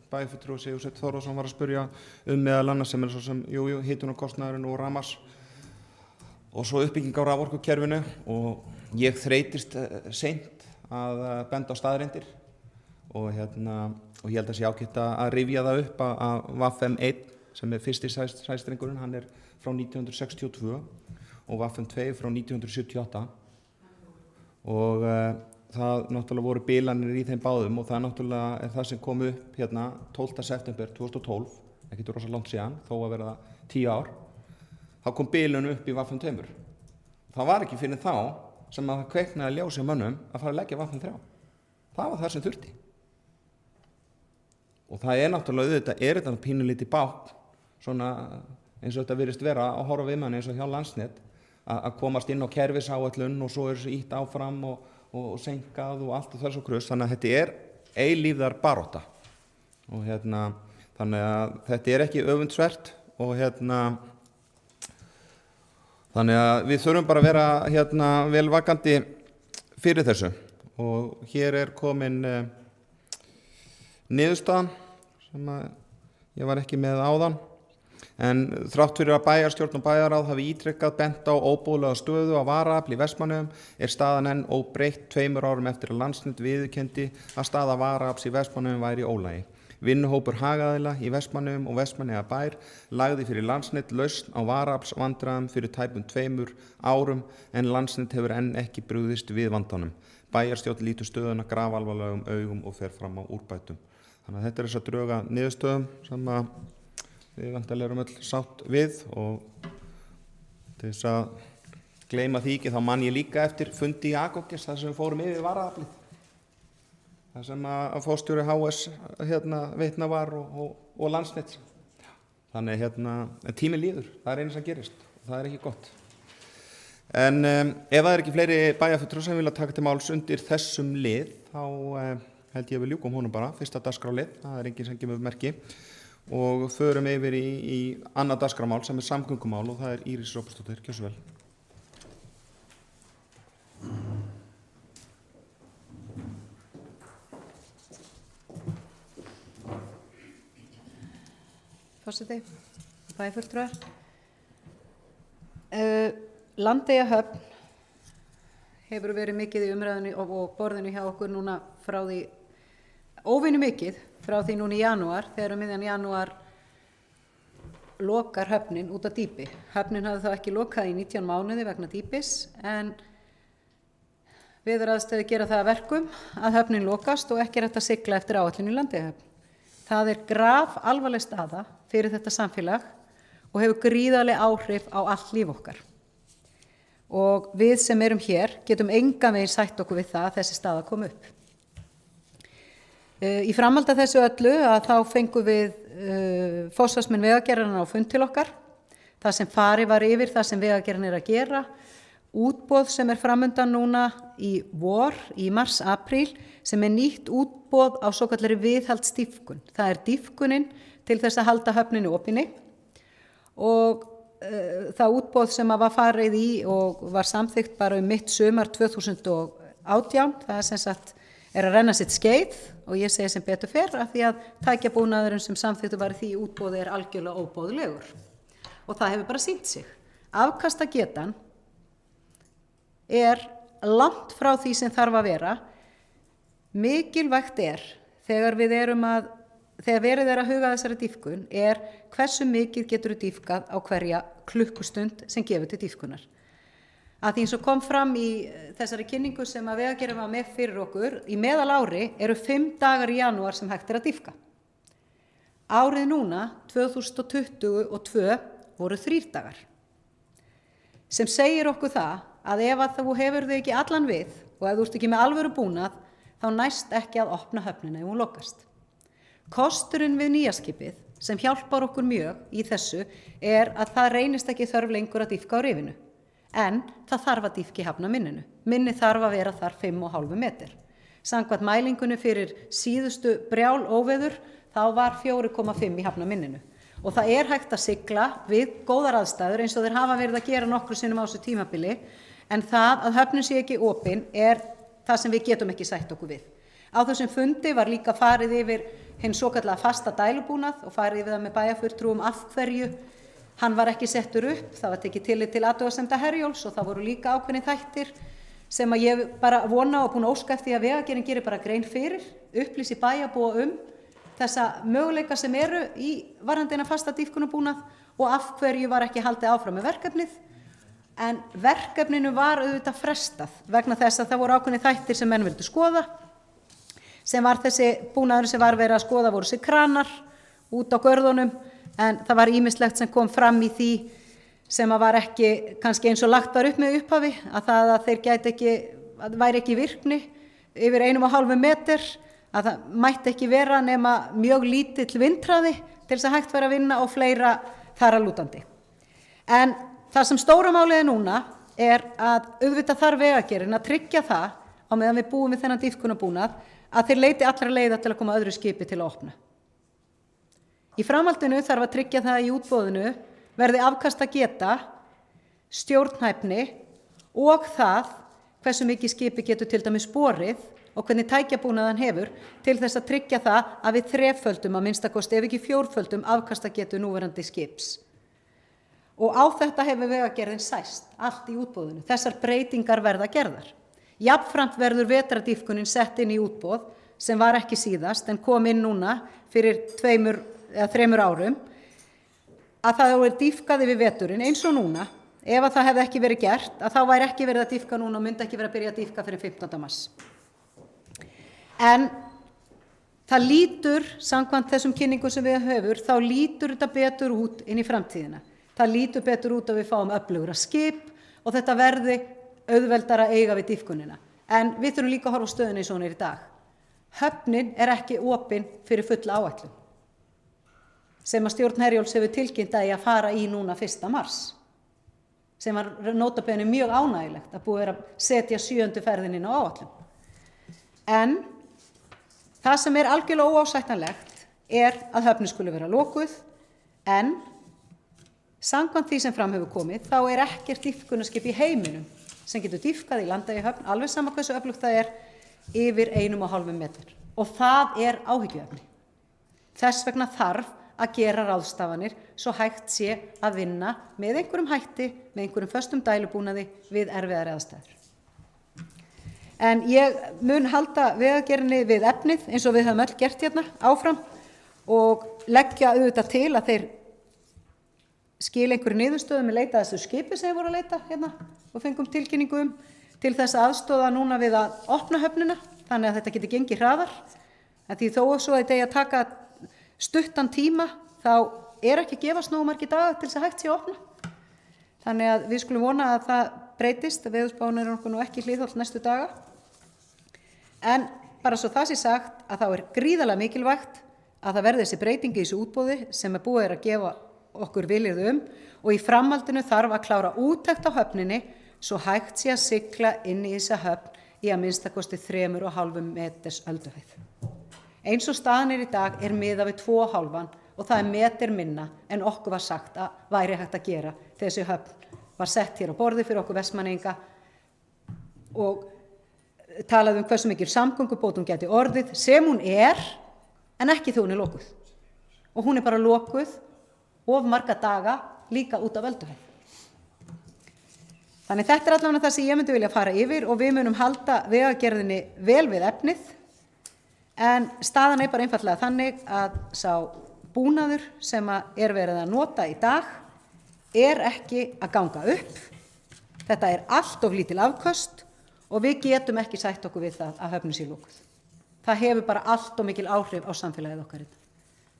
S1: bæjarfulltrúi Sigursteinn Þórðarson var að spyrja meðal annars sem svo sem hitunarkostnaðurinn og rafmagns og svo uppbygging á raforkukerfinu og ég þreytist seint að benda á staðreyndir og ég held að sé ágætt að rifja það upp að VAFM1 sem fyrsti sæstrengurinn, hann frá 1962 og VAFM2 frá 1978 og það náttúrulega voru bilanir í þeim báðum og það náttúrulega það sem kom upp 12. september 2012, ekki rosa langt síðan, þó að vera 10 ár, þá kom bilun upp í VAFM2. Það var ekki fyrir þá sem að það kveiknaði ljós hjá mönnum að fara að leggja VAFM3. Það var það sem þurfti. Og það náttúrulega þetta pínulítið bátt, svona eins og þetta virðist vera að horfa við manni eins og hjá Landsnet, að komast inn á kerfisáætlun og svo þessu ítt áfram og senkað og allt og þessu krus, þannig að þetta eilífðar barátta og þannig að þetta ekki öfundsvert og þannig að við þurfum bara að vera vel vakandi fyrir þessu og hér komin niðurstaðan sem ég var ekki með áðan. En þrátt fyrir að bæjarstjórn og bæjarráð hafi ítrekkað bent á óboðlega stöðu á varaafli í Vestmannaeyjum staðan enn óbreytt 2 árum eftir að Landsnet viðurkenndi að staða varaafls í Vestmannaeyjum væri í ólagi. Vinnuhópur hagaðila í Vestmannaeyjum og Vestmannaeyjabær lagði fyrir Landsnet lausn á varaaflsvandræðum fyrir tæpum 2 árum en Landsnet hefur enn ekki brugðist við vandanum. Bæjarstjórn lítur stöðuna grafalvarlegum augum og fer fram á úrbætum. Þannig að þetta er þess að dröga niðurstöðum sem að við vantarlega erum öll sátt við og til þess að gleyma því ekki þá man ég líka eftir fundi í Agogis þar sem við fórum yfir varaaflið. Það sem að forstjóri HS veitna var og Landsnet. Þannig tíminn líður, það er einu sem gerist og það er ekki gott. En ef það er ekki fleiri bæjarfulltrúar sem vilja taka til máls undir þessum lið, þá held ég að við ljúkum honum bara, fyrsta dagskrárlið, það er enginn sem gefur merki, og förum yfir í annað dagskrármál sem er samgöngumál og það er Íris Róbertsdóttir, gjörðu svo vel.
S2: Forseti, bæjarfulltrúar. Landeyjahöfn hefur verið mikið í umræðinu og borðinu hjá okkur núna frá því, óvenju mikið, frá því núna í janúar, þegar miðjan janúar lokar höfnin út af dýpi. Höfnin hafði þá ekki lokað í 19 mánuði vegna dýpis, en veðuraðstæður gera það að verkum að höfnin lokast og ekki er hægt að sigla eftir áætlun í Landeyjahöfn. Það er grafalvarleg staða fyrir þetta samfélag og hefur gríðarleg áhrif á allt líf okkar. Og við sem erum hér getum engan veginn sætt okkur við það að þessi staða kom upp. Í framhaldi af þessu öllu að þá fengum við forsvarsmenn Vegagerðarinnar á fund til okkar, það sem farið var yfir það sem Vegagerðin er að gera, útboð sem er framundan núna í vor, í mars-apríl, sem er nýtt útboð á svokallari viðhaldsdýpkun. Það er dýpkunin til þess að halda höfninu opinni og það útboð sem var farið í og var samþykkt bara mitt sumar 2018, það er sem sagt að renna sitt skeið og ég segi sem betur fer af því að tækjabúnaðurinn sem samþykktu var í því útboði er algjörlega óboðlegur og það hefur bara sýnt sig. Afkastagetan er langt frá því sem þarf að vera. Mikilvægt er þegar verið er að huga þessari dýpkun er hversu mikið getur dýpkað á hverja klukkustund sem gefur til dýpkunar. Að því eins og kom fram í þessari kynningu sem að Vegagerðin var með fyrir okkur, í meðalári eru 5 dagar í janúar sem hægt er að dýpka. Árið núna, 2022, voru 3 dagar. Sem segir okkur það að ef að þú hefur þau ekki allan við og ef þú ert ekki með alvöru búnað, þá næst ekki að opna höfnina ef hún lokast. Kosturinn við nýjaskipið sem hjálpar okkur mjög í þessu er að það reynist ekki þörf lengur að dýpka á rifinu. En það þarf að dýpka í hafnaminninu. Minni þarf að vera þar 5,5 meter. Samkvæmt mælingunni fyrir síðustu brjál óveður þá var 4,5 í hafnaminninu. Og það er hægt að sigla við góðar aðstæður eins og þeir hafa verið að gera nokkru sinnum á þessu tímabili, en það að höfnin sé ekki opin er það sem við getum ekki sætt okkur við. Á þessum fundi var líka farið yfir hinn svokallaða fasta dælubúnað og farið yfir það með bæjarfulltrúum af hverju hann var ekki settur upp. Það var tekið tillit til athugasemda Herjólfs og það voru líka ákveðnir þættir sem að ég bara vona og búin að óska eftir að Vegagerðin gerir bara grein fyrir, upplýsi bæjarbúa þessa möguleika sem eru í varðandi fasta dýpkunarbúnað og af hverju var ekki haldið áfram með verkefnið. En verkefninu var auðvitað frestað vegna þess að það voru ákveðnir þættir sem menn vildu skoða, sem var þessi búnaður sem var verið að skoða voru þessi kranar út á görðunum, en það var ýmislegt sem kom fram í því sem að var ekki kannski eins og lagt var upp með upphafi, að það að þeir gæti ekki, að væri ekki virkni yfir 1,5 meter, að það mætti ekki vera nema mjög lítill vindhraði til þess að hægt væri að vinna og fleira þar að lútandi. En það sem stóra málið núna er að auðvitað þarf Vegagerðin að tryggja það á meðan við búum við þennan dýpkunarbúnað að þeir leiti allra leiða til að koma öðru skipi til að opna. Í framhaldinu þarf að tryggja það í útboðinu verði afkastageta, stjórnhæfni og það hversu mikið skipi getur til dæmis borið og hvernig tækjabúnaðan hefur til þess að tryggja það að við 3-földum að minnstakosti ef ekki 4-földum afkastagetu núverandi skips. Og á þetta hefur Vegagerðin sæst allt í útboðinu. Þessar breytingar verða gerðar. Jafnframt verður vetrardýpkunin sett inn í útboð sem var ekki síðast en kom inn núna fyrir 2 eða 3 árum, að það er dýpkað yfir veturinn eins og núna. Ef að það hefði ekki verið gert, að þá væri ekki verið að dýpka núna og myndi ekki verið að byrja að dýpka fyrir 15. mars. En það lítur, samkvæmt þessum kynningum sem við höfum, þá lítur þetta betur út inn í framtíðina. Það lítur betur út að við fáum öflugra skip og þetta verði auðveldara að eiga við dýpkunina. En við þurfum líka að horfa á stöðuna eins og hún er í dag. Höfnin er ekki opin fyrir fulla áætlun, sem að stjórn Herjólfs hefur tilkynnt að fara í núna 1. mars, sem var nótabene mjög ánægilegt að búið að setja 7. ferðin inn á áætlun. En það sem er algjörlega óásættanlegt er að höfnin skuli vera lokuð, en samkvæmt því sem fram hefur komið, þá er ekkert dýpkunarskip í heiminum sem getur dýpkað í Landeyjahöfn, alveg sama hversu öflugt það er, yfir 1,5 metr. Og það er áhyggjuefni. Þess vegna þarf að gera ráðstafanir svo hægt sé að vinna með einhverjum hætti, með einhverjum föstum dælubúnaði við erfiðar aðstæður. En ég mun halda Vegagerðinni við efnið eins og við höfum öll gert hérna áfram og leggja auðvitað til að þeir skila einhverju niðurstöðu með leita þessu skipi sem þeir voru að leita hérna og fengum tilkynningu til þess aðstoða núna við að opna höfnina þannig að þetta geti gengið hraðar. En því þó svo að þetta eigi að taka stuttan tíma þá er ekki að gefast nógu margir dagar til þess að hægt sé að opna. Þannig að við skulum vona að það breytist, að veðurspáin er okkur nú ekki hliðholt næstu daga. En bara svo það sé sagt að þá er gríðarlega mikilvægt að það verði þessi breytingi í þessu útboði sem er búið að gefa okkur vilyrði og í framhaldinu þarf að klára úttekt á höfninni svo hægt sé að sigla inn í þessa höfn í að minnstakosti 3,5 meters ölduhæð. Eins og staðan er í dag er miðað við 2,5 og það er meter minna en okkur var sagt að væri hægt að gera þegar þessi höfn var sett hér á borði fyrir okkur Vestmannaeyinga og talaði hversu mikil samgöngubót hún gæti orðið sem hún er en ekki þegar hún er lokuð. Og hún er bara lokuð of marga daga líka út af ölduhæð. Þannig þetta er allavega það sem ég myndi vilja fara yfir og við munum halda Vegagerðinni vel við efnið. En staðan er bara einfaldlega þannig að sá búnaður sem er verið að nota í dag er ekki að ganga upp. Þetta er allt of lítil afköst og við getum ekki sætt okkur við það að höfnin sé lokuð. Það hefur bara allt of mikil áhrif á samfélagið okkar.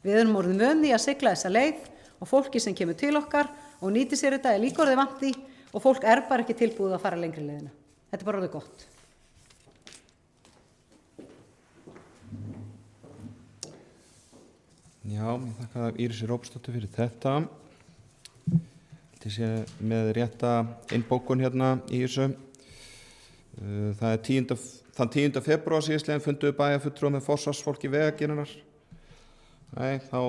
S2: Við erum orðin vön því að sigla þessa leið og fólki sem kemur til okkar og nýtir sér þetta er líka orðið vant því og fólk er bara ekki tilbúið að fara lengri leiðina. Þetta er bara orðið gott.
S1: Já, ég þakka Írisi Rópsdóttur fyrir þetta. Þetta sé með rétta innbókun hérna í þessu. Það er þann 10. febrúar síðastliðinn funduðu bæjarfulltrúar með forsvarsfólki Vegagerðarinnar. Nei, þá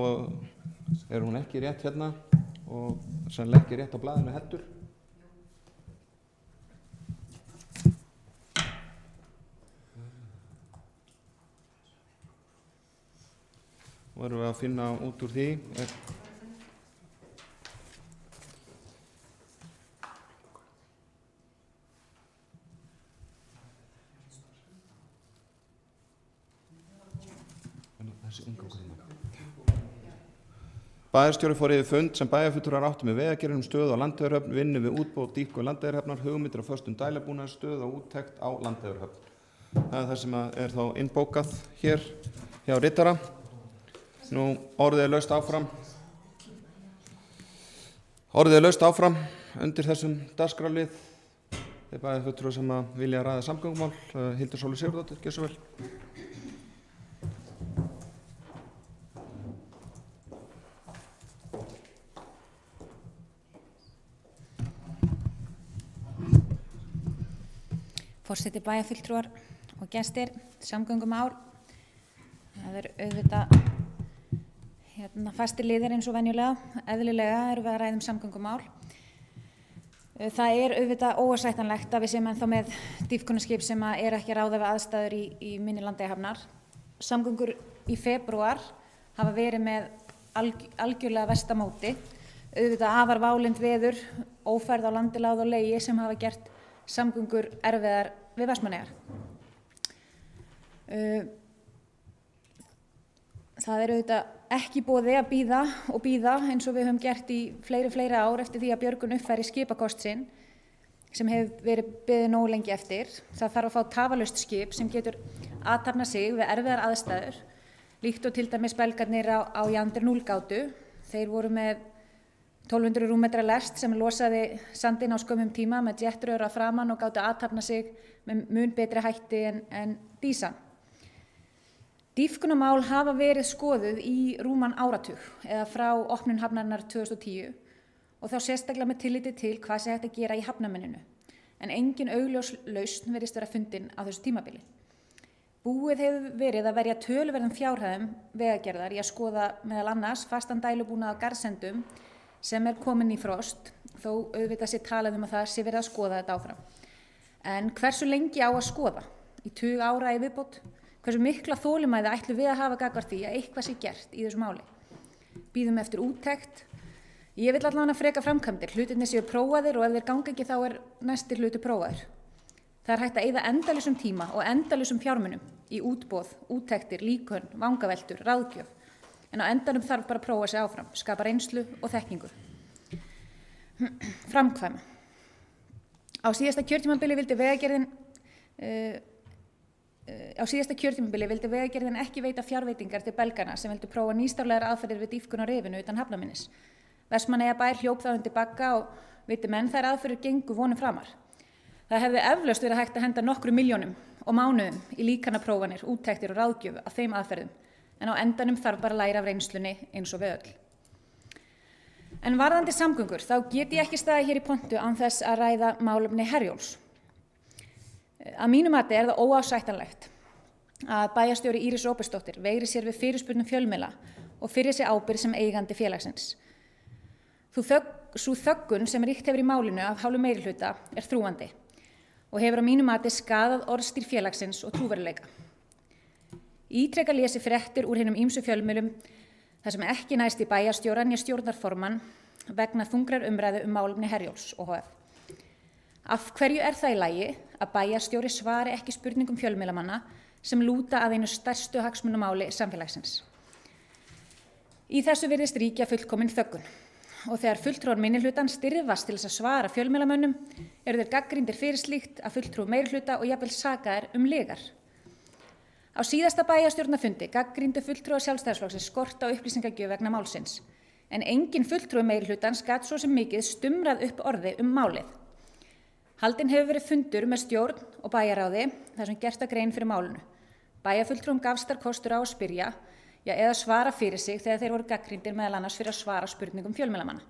S1: er hún ekki rétt hérna og sennilega ekki rétt á blaðinu heldur. Og erum við að finna út úr því. Bæjarstjóri fór yfir fund sem bæjarfulltrúar áttu með Vegagerðinni stöðu á Landeyjahöfn, vinnu við útboð og dýpkun Landeyjahafnar, hugmyndir á föstum dælubúnaði, stöðu og úttekt á Landeyjahöfn. Það er það sem er þá innbókað hér hjá ritara. Nú, orðið er laust áfram. Orðið er laust áfram undir þessum dagskrárlið. Þeir bæjarfulltrúar sem vilja ræða samgöngumál. Hildur Sóley Sigurðardóttir, gjörðu svo vel.
S4: Forseti, bæjarfulltrúar og gestir, samgöngumál. Það er auðvitað fastir liðir eins og venjulega. Eðlilega erum við að ræða samgöngumál. Það er auðvitað óásættanlegt að við séum ennþá með dýpkunarskip sem er ekki að ráða við aðstæður í mynni Landeyjahafnar. Samgöngur í febrúar hafa verið með algjörlega versta móti. Auðvitað afar válynd veður, ófærð á landi, láð og legi sem hafa gert samgöngur erfiðar við Vestmannaeyjar. Það er auðvitað ekki boði að bíða eins og við höfum gert í fleiri ár eftir því að Björgun uppfæri skipakost sinn sem hefur verið beðið nógu lengi eftir. Það þarf að fá tafarlaust skip sem getur athafnað sig við erfiðar aðstæður, líkt og til dæmis belgarnir á Jandir 0 gátu. Þeir voru með 1200 rúmmetra lest sem losaði sandinn á skömmum tíma með jetrör að framan og gátu athafnað sig með mun betri hætti en dísan. Dýpkunarmál hafa verið skoðuð í rúman áratug eða frá opnun hafnarinnar 2010 og þá sérstaklega með tilliti til hvað sé hægt að gera í hafnarmenninu, en engin augljós lausn virðist vera fundin á þessu tímabili. Búið hefur verið að verja töluverðum fjárhæðum vegagerðar í að skoða meðal annars fastan dælubúnað á garðsendum sem er komin í frost, þó auðvitað sé talað um að það sé verið að skoða þetta áfram. En hversu lengi á að skoða? Í 20 ára í viðbót? Hversu mikla þolinmæði ætlum við að hafa gagnvart því að eitthvað sé gert í þessu máli? Bíðum eftir úttekt. Ég vil allavega freka framkvæmdir, hlutirnir séu prófaðir og ef þeir ganga ekki þá er næsti hluti prófaður. Það er hægt að eyða endalausum tíma og endalausum fjármunum í útboð, úttektir, líkön, vangaveltur, ráðgjöf. En á endanum þarf bara að prófa sig áfram, skapa reynslu og þekkingu. Framkvæma. Á síðasta kjörtímabili vildi Vegagerðin ekki veita fjárveitingar til belgana sem vildu prófa nýstárlegar aðferðir við dýpkun á rifinu utan hafnarminnis. Vestmannaeyjabær hljóp þá undir bagga og viti menn þær aðferðir gengu vonum framar. Það hefði eflaust verið hægt að henda nokkrum milljónum og mánuðum í líkanaprófanir, úttektir og ráðgjöf af þeim aðferðum, en á endanum þarf bara að læra af reynslunni eins og við öll. En varðandi samgöngur, þá get ég ekki staðið hér í pontu án þess að ræða málefni Herjólfs. Að mínu mati er það óásættanlegt að bæjarstjóri Íris Róbertsdóttir veigri sér við fyrirspurnum fjölmiðla og fyrir sig ábyrgð sem eigandi félagsins. Sú þöggun sem ríkt hefur í málinu af hálfu meirihluta er þrúgandi og hefur að mínu mati skaðað orðstír félagsins og trúverðugleika. Ítrekað lesi fréttir úr hinum ýmsu fjölmiðlum þar sem ekki næst í bæjarstjóra né stjórnarformann vegna þungrar umræðu málefni Herjólfs ohf. Af hverju er það í lagi að bæjarstjóri svari ekki spurningum fjölmiðlamanna sem lúta að einu stærstu hagsmunamáli samfélagsins? Í þessu virðist ríkja fullkomin þöggun og þegar fulltrúar minnihlutans dirfast til þess að svara fjölmiðlamönnum eru þeir gagnrýndir fyrir slíkt að fulltrúi meirihluta og jafnvel sakaðir lygar. Á síðasta bæjarstjórnarfundi gagnrýndu fulltrúar Sjálfstæðisflokksins skort á upplýsingagjöf vegna málsins, en engin fulltrúi meirihlutans gat svo sem mikið stumrað upp orði málið. Haldinn hefur verið fundur með stjórn og bæjarráði þar sem gert grein fyrir málinu. Bæjarfulltrúum gafst þar kostur á að spyrja, eða svara fyrir sig þegar þeir voru gagnrýndir meðal annars fyrir að svara spurningum fjölmiðlamanna.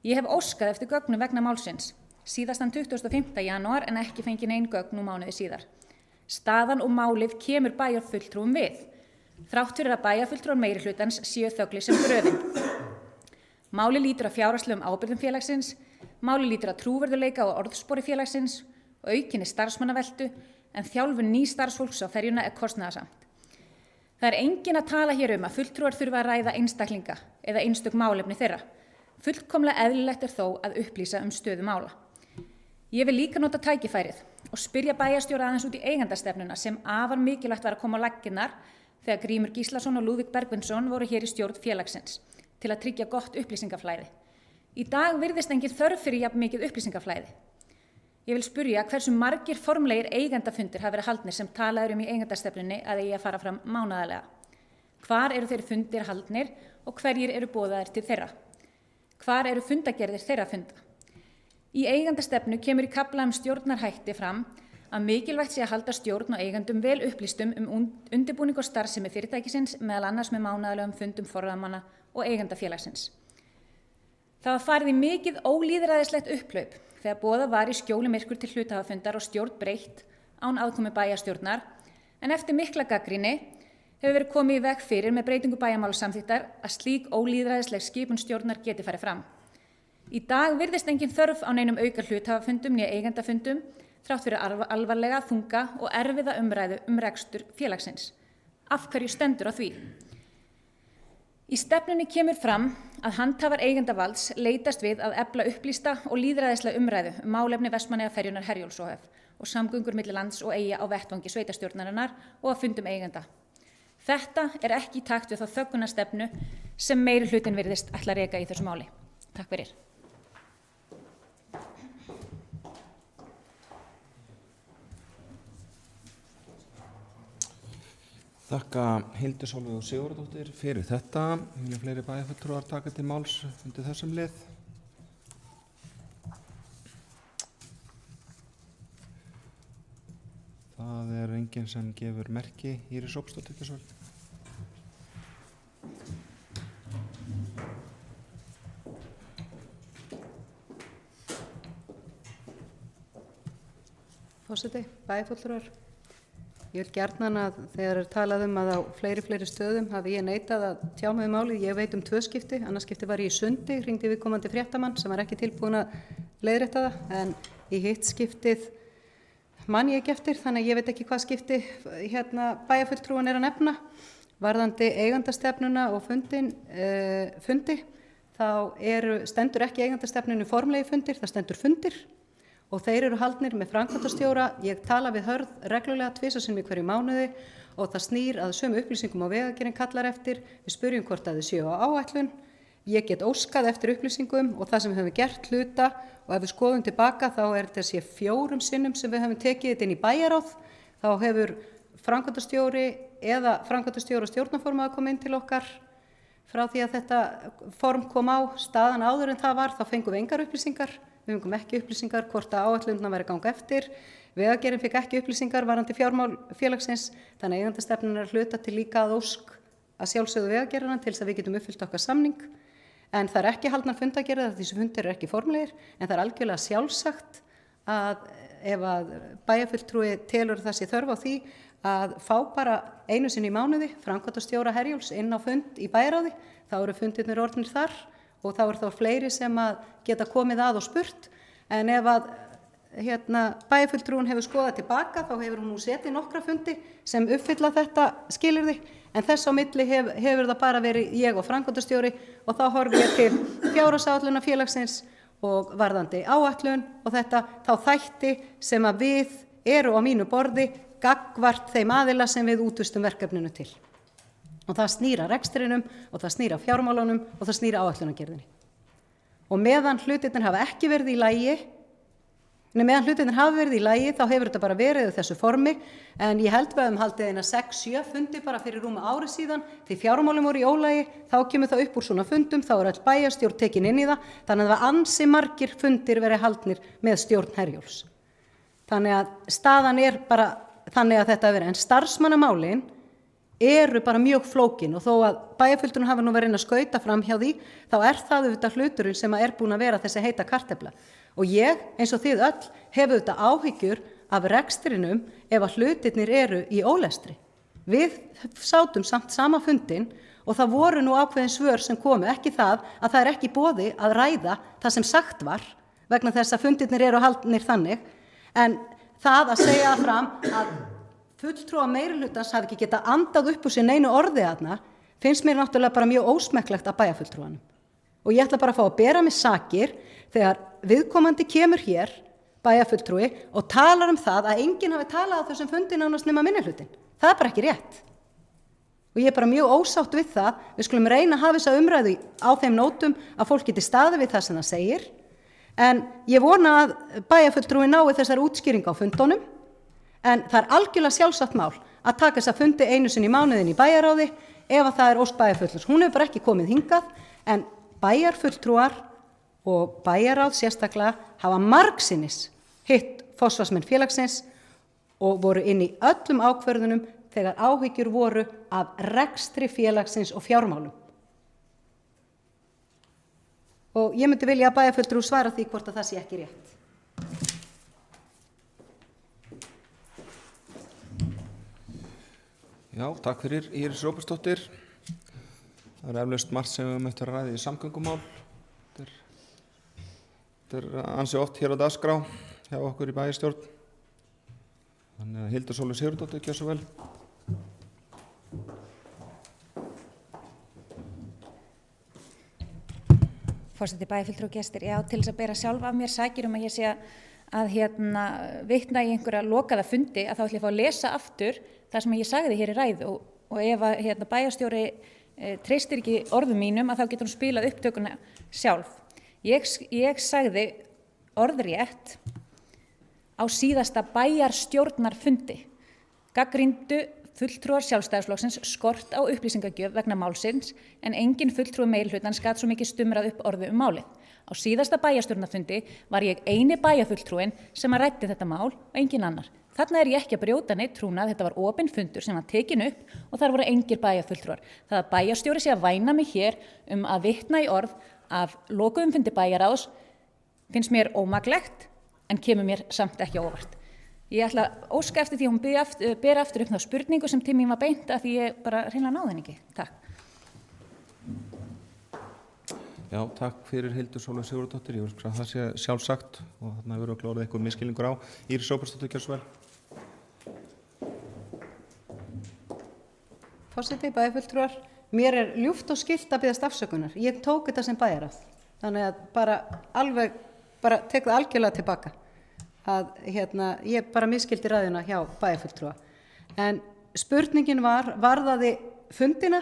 S4: Ég hef óskað eftir gögnum vegna málsins, síðast þann 25. janúar en ekki fengið nein gögn mánuði síðar. Staðan og málið kemur bæjarfulltrúum við, þrátt fyrir að bæjarfulltrúar meirihlutans séu þöglir sem gröfin. Málið lýtur að fjárhagslegum ábyrgðum félagsins, málið lýtur að trúverðugleika og orðspori félagsins og aukinni starfsmannaveltu, en þjálfun ný starfsfólks á ferjuna er kostnaðarsamt. Það er enginn að tala hér að fulltrúar þurfa að ræða einstaklinga eða einstök málefni þeirra. Fullkomlega eðlilegt er þó að upplýsa stöðu mála. Ég vil líka nota tækifærið og spyrja bæjarstjóra aðeins út í eigandastefnuna sem afar mikilvægt var að koma á laggirnar þegar Grímur Gíslason og Lúðvík Bergvinsson voru hér í stjórn félagsins til að tryggja gott upplýsingaflæði. Í dag virðist engin þörf fyrir jafn mikið upplýsingaflæði. Ég vil spyrja hversu margir formlegir eigendafundir hafa verið haldnir sem talað í eigendastefnunni að eigi að fara fram mánaðarlega. Hvar eru þeir fundir haldnir og hverjir eru boðaðir til þeirra? Hvar eru fundagerðir þeirra funda? Í eigendastefnu kemur í kafla stjórnarhætti fram að mikilvægt sé að halda stjórn og eigendum vel upplýstum undirbúning og starfsemi fyrirtækisins meðal annars með mánaðarlegum fundum forráðamanna og eigendafélagsins. Það var farið í mikið ólýðræðislegt upphlaup þegar boðað var í skjóli myrkur til hluthafafundar og stjórn breytt án aðkomu bæjarstjórnar, en eftir mikla gagnrýni hefur verið komið í veg fyrir með breytingu bæjarmálasamþykktar að slík ólýðræðisleg skipun stjórnar geti farið fram. Í dag virðist engin þörf á neinum auka hluthafafundum né eigendafundum þrátt fyrir alvarlega, þunga og erfiða umræðu rekstur félagsins. Af hverju stendur á því? Í stefnunni kemur fram að handhafar eigendavalds leitast við að efla upplýsta og lýðræðislega umræðu málefni Vestmannaeyjaferjunnar Herjólfs ohf. Og samgöngur milli lands og eyja á vettvangi sveitarstjórnarinnar og að fundum eigenda. Þetta er ekki í takt við þá þöggunarstefnu sem meiri hlutin virðist ætla að reka í þessu máli. Takk fyrir.
S1: Þakka Hildi Sólveig Sigurðardóttur fyrir þetta. Vilja fleiri bæjarfulltrúar taka til máls undir þessum lið? Það er enginn sem gefur merki. Íris Ópsdóttir, ekki svo vel.
S2: Forseti, bæjarfulltrúar. Ég vil gjarnan að þegar er talað að á fleiri stöðum hafi ég neitað að tjá mig málið. Ég veit 2 skipti, annars skipti var ég í Sundi, hringdi viðkomandi fréttamann sem var ekki tilbúin að leiðrétta það, en í hitt skiptið man ég ekki eftir, þannig að ég veit ekki hvað skipti bæjarfulltrúan er að nefna. Varðandi eigandastefnuna og fundi, þá stendur ekki eigandastefnunni formlegi fundir, það stendur fundir. Og þeir eru haldnir með framkvæmdastjóra. Ég tala við Hörð reglulega 2 sinnum í hverju mánuði og það snýr að sömu upplýsingum á Vegagerðin kallar eftir. Við spurjum hvort að þau séu á áætlun. Ég get óskað eftir upplýsingum og það sem við höfum gert hluta, og ef við skoðum tilbaka þá er þessi 4 sinnum sem við höfum tekið þetta inn í bæjarráð. Þá hefur framkvæmdastjóri eða framkvæmdastjóri og stjórnarformaður komið inn til okkar frá því að þetta form kom á. Staðan áður en það var, þá fengum við engar upplýsingar. Við fengum ekki upplýsingar hvort að áætlunina væri að ganga eftir. Vegagerðin fikk ekki upplýsingar varðandi fjármál félagsins, þannig að eigendastefnan er að hluta til líka að ósk að sjálfsögðu Vegagerðina til þess að við getum uppfyllt okkar samning. En það er ekki haldnar fundagerðir, þessi fundir eru ekki formlegir, en það er algjörlega sjálfsagt að ef að bæjarfulltrúi telur þessi þörf á því að fá bara 1 sinni í mánuði framkvæmdastjóra Herjólfs inn á fund í bæjarráði, þá eru fundirnir orðnir þar. Og þá er þá fleiri sem að geta komið að og spurt, en ef að bæjarfulltrúin hefur skoðað tilbaka, þá hefur hún nú setið nokkra fundi sem uppfylla þetta skilyrði, en þess á milli hefur það bara verið ég og framkvæmdastjóri, og þá horfi ég til fjárhagsáætlunar félagsins og varðandi áætlun og þetta þá þætti sem að við eru á mínu borði gagnvart þeim aðila sem við útvistum verkefninu til. Og það snýra rekstrinum og það snýra fjármálunum og það snýra áætlunargerðinni. Og meðan hlutirnir hafa ekki verið í lagi, þá hefur þetta bara verið í þessu formi, en ég held við höfum haldið eina 6-7 fundi bara fyrir rúma ári síðan, því fjármálum voru í ólagi, þá kemur það upp úr svona fundum, þá er öll bæjarstjórn tekin inn í það, þannig að það var ansi margir fundir verið haldnir með stjórn Herjólfs. Þannig að staðan er bara þannig að þetta verið, en starfsmannamálin eru bara mjög flókin, og þó að bæjarfulltrúin hafa nú verið að skauta fram hjá því, þá er það auðvitað hluturinn sem er búin að vera þessi heita kartefla. Og ég, eins og þið öll, hef auðvitað áhyggjur af rekstrinum ef að hlutirnir eru í ólestri. Við sátum samt sama fundin og það voru nú ákveðin svör sem komu, ekki það að það er ekki boði að ræða það sem sagt var, vegna þess að fundirnir eru haldnir þannig, en það að segja fram að fulltrúa meirihlutans hafi ekki getað andað upp úr sér neinu orði þarna, finnst mér náttúrulega bara mjög ósmekklegt af bæjarfulltrúanum. Og ég ætla bara að fá að bera mig sakir þegar viðkomandi kemur hér, bæjarfulltrúi, og talar það að enginn hafi talað á þessum fundi nánast nema minnihlutin. Það er bara ekki rétt. Og ég er bara mjög ósátt við það. Við skulum reyna að hafa þessa umræðu á þeim nótum að fólk geti staðið við það sem það segir. En ég vona að bæjarfulltrúi nái þessar útskýring á fundunum. En það er algjörlega sjálfsagt mál að taka þessa fundi 1 sinni í mánuðin í bæjarráði ef að það er ósk bæjarfulltrúans. Hún hefur bara ekki komið hingað, en bæjarfulltrúar og bæjarráð sérstaklega hafa margsinnis hitt forsvarsmenn félagsins og voru inn í öllum ákvörðunum þegar áhyggjur voru af rekstri félagsins og fjármálum. Og ég myndi vilja að bæjarfulltrúi svara því hvort að það sé ekki rétt.
S1: Já, takk fyrir Íris Róbertsdóttir. Það er eflaust margt sem við höfum eftir að ræða í samgöngumál. Þetta er ansi oft hér á dagskrá hjá okkur í bæjarstjórn. Þannig að Hildur Sólveig Sigurðardóttir, gjörðu svo vel.
S4: Forseti, bæjarfulltrúar og gestir, já, til þess að bera sjálf af mér sakir að ég sé að vitna í einhverja lokaða fundi, að þá ætla ég að fá að lesa aftur það sem ég sagði hér í ræðu, og og ef að bæjarstjóri treystir ekki orðum mínum að þá getur hún spilað upptökuna sjálf. Ég sagði orðrétt á síðasta bæjarstjórnarfundi gagnrýndu fulltrúar Sjálfstæðisflokksins skort á upplýsingagjöf vegna málsins en engin fulltrúi meirihlutans gat svo mikið stumrað upp orðu málið. Á síðasta bæjarstjórnarfundi var ég eini bæjarfulltrúin sem að ræddi þetta mál og engin annar. Þarna ég ekki að brjóta neitt trúnað, þetta var opinn fundur sem var tekin upp og þar voru engir bæjarfulltrúar. Það að bæjarstjóri sé að væna mig hér að vitna í orð af lokuðum fundi bæjarráðs finnst mér ómaklegt en kemur mér samt ekki á óvart. Ég ætla að óska eftir því að hún ber aftur upp þá spurningu sem til mín var beint að því ég bara hreinlega náði henni ekki. Takk.
S1: Já, takk fyrir Hildur Sólveig Sigurðardóttir. Ég vil að það sé sjálfsagt og þarna hefur örugglega orðið einhver misskilningur á. Íris Róbertsdóttir, gjörðu svo vel.
S2: Forseti, bæjarfulltrúar, mér ljúft og skylt að biðjast afsökunar. Ég tók þetta sem bæjarráð. Þannig að bara tek það algjörlega tilbaka. Ég bara misskildi ræðuna hjá bæjarfulltrúa. En spurningin varðaði fundina,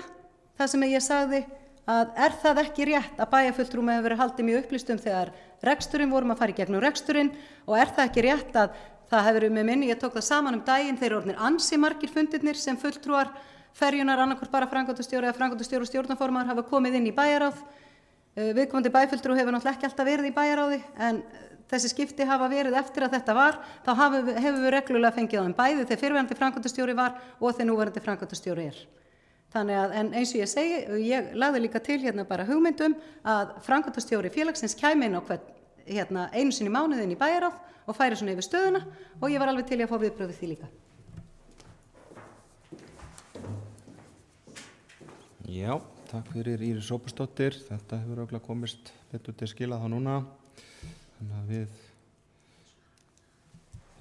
S2: það sem ég sagði að það ekki rétt að bæjarfulltrúum hefur verið haldið mjög upplýstum þegar reksturinn vorum að fara í gegnum reksturinn og það ekki rétt að það hefur verið með minni, ég tók það saman daginn, þeir eru orðnir ansi margir fundirnir sem fulltrúar ferjunar annarkvort bara framkvæmdastjóri eða framkvæmdastjóri og stjórnarformaður hafa komið inn í bæjarráð. Viðkomandi bæjarfulltrúi hefur náttúrulega ekki alltaf verið í bæjarráði en þessi skipti hafa verið eftir að þetta var, þá hefur við reglulega fengið á þeim bæði þegar fyrrverandi framkvæmdastjóri var og þegar núverandi framkvæmdastjóri Þannig að, en eins og ég segi, ég lagði líka til bara hugmyndum að framkvæmdastjóri félagsins kæmi inn á einu sinni í mánuði inn í bæjarráð og færi svona yfir stöðuna og ég var alveg til að fá viðbrögð við því líka.
S1: Já, takk fyrir Íris Róbertsdóttir. Þetta hefur örugglega komist betur til skila þá núna.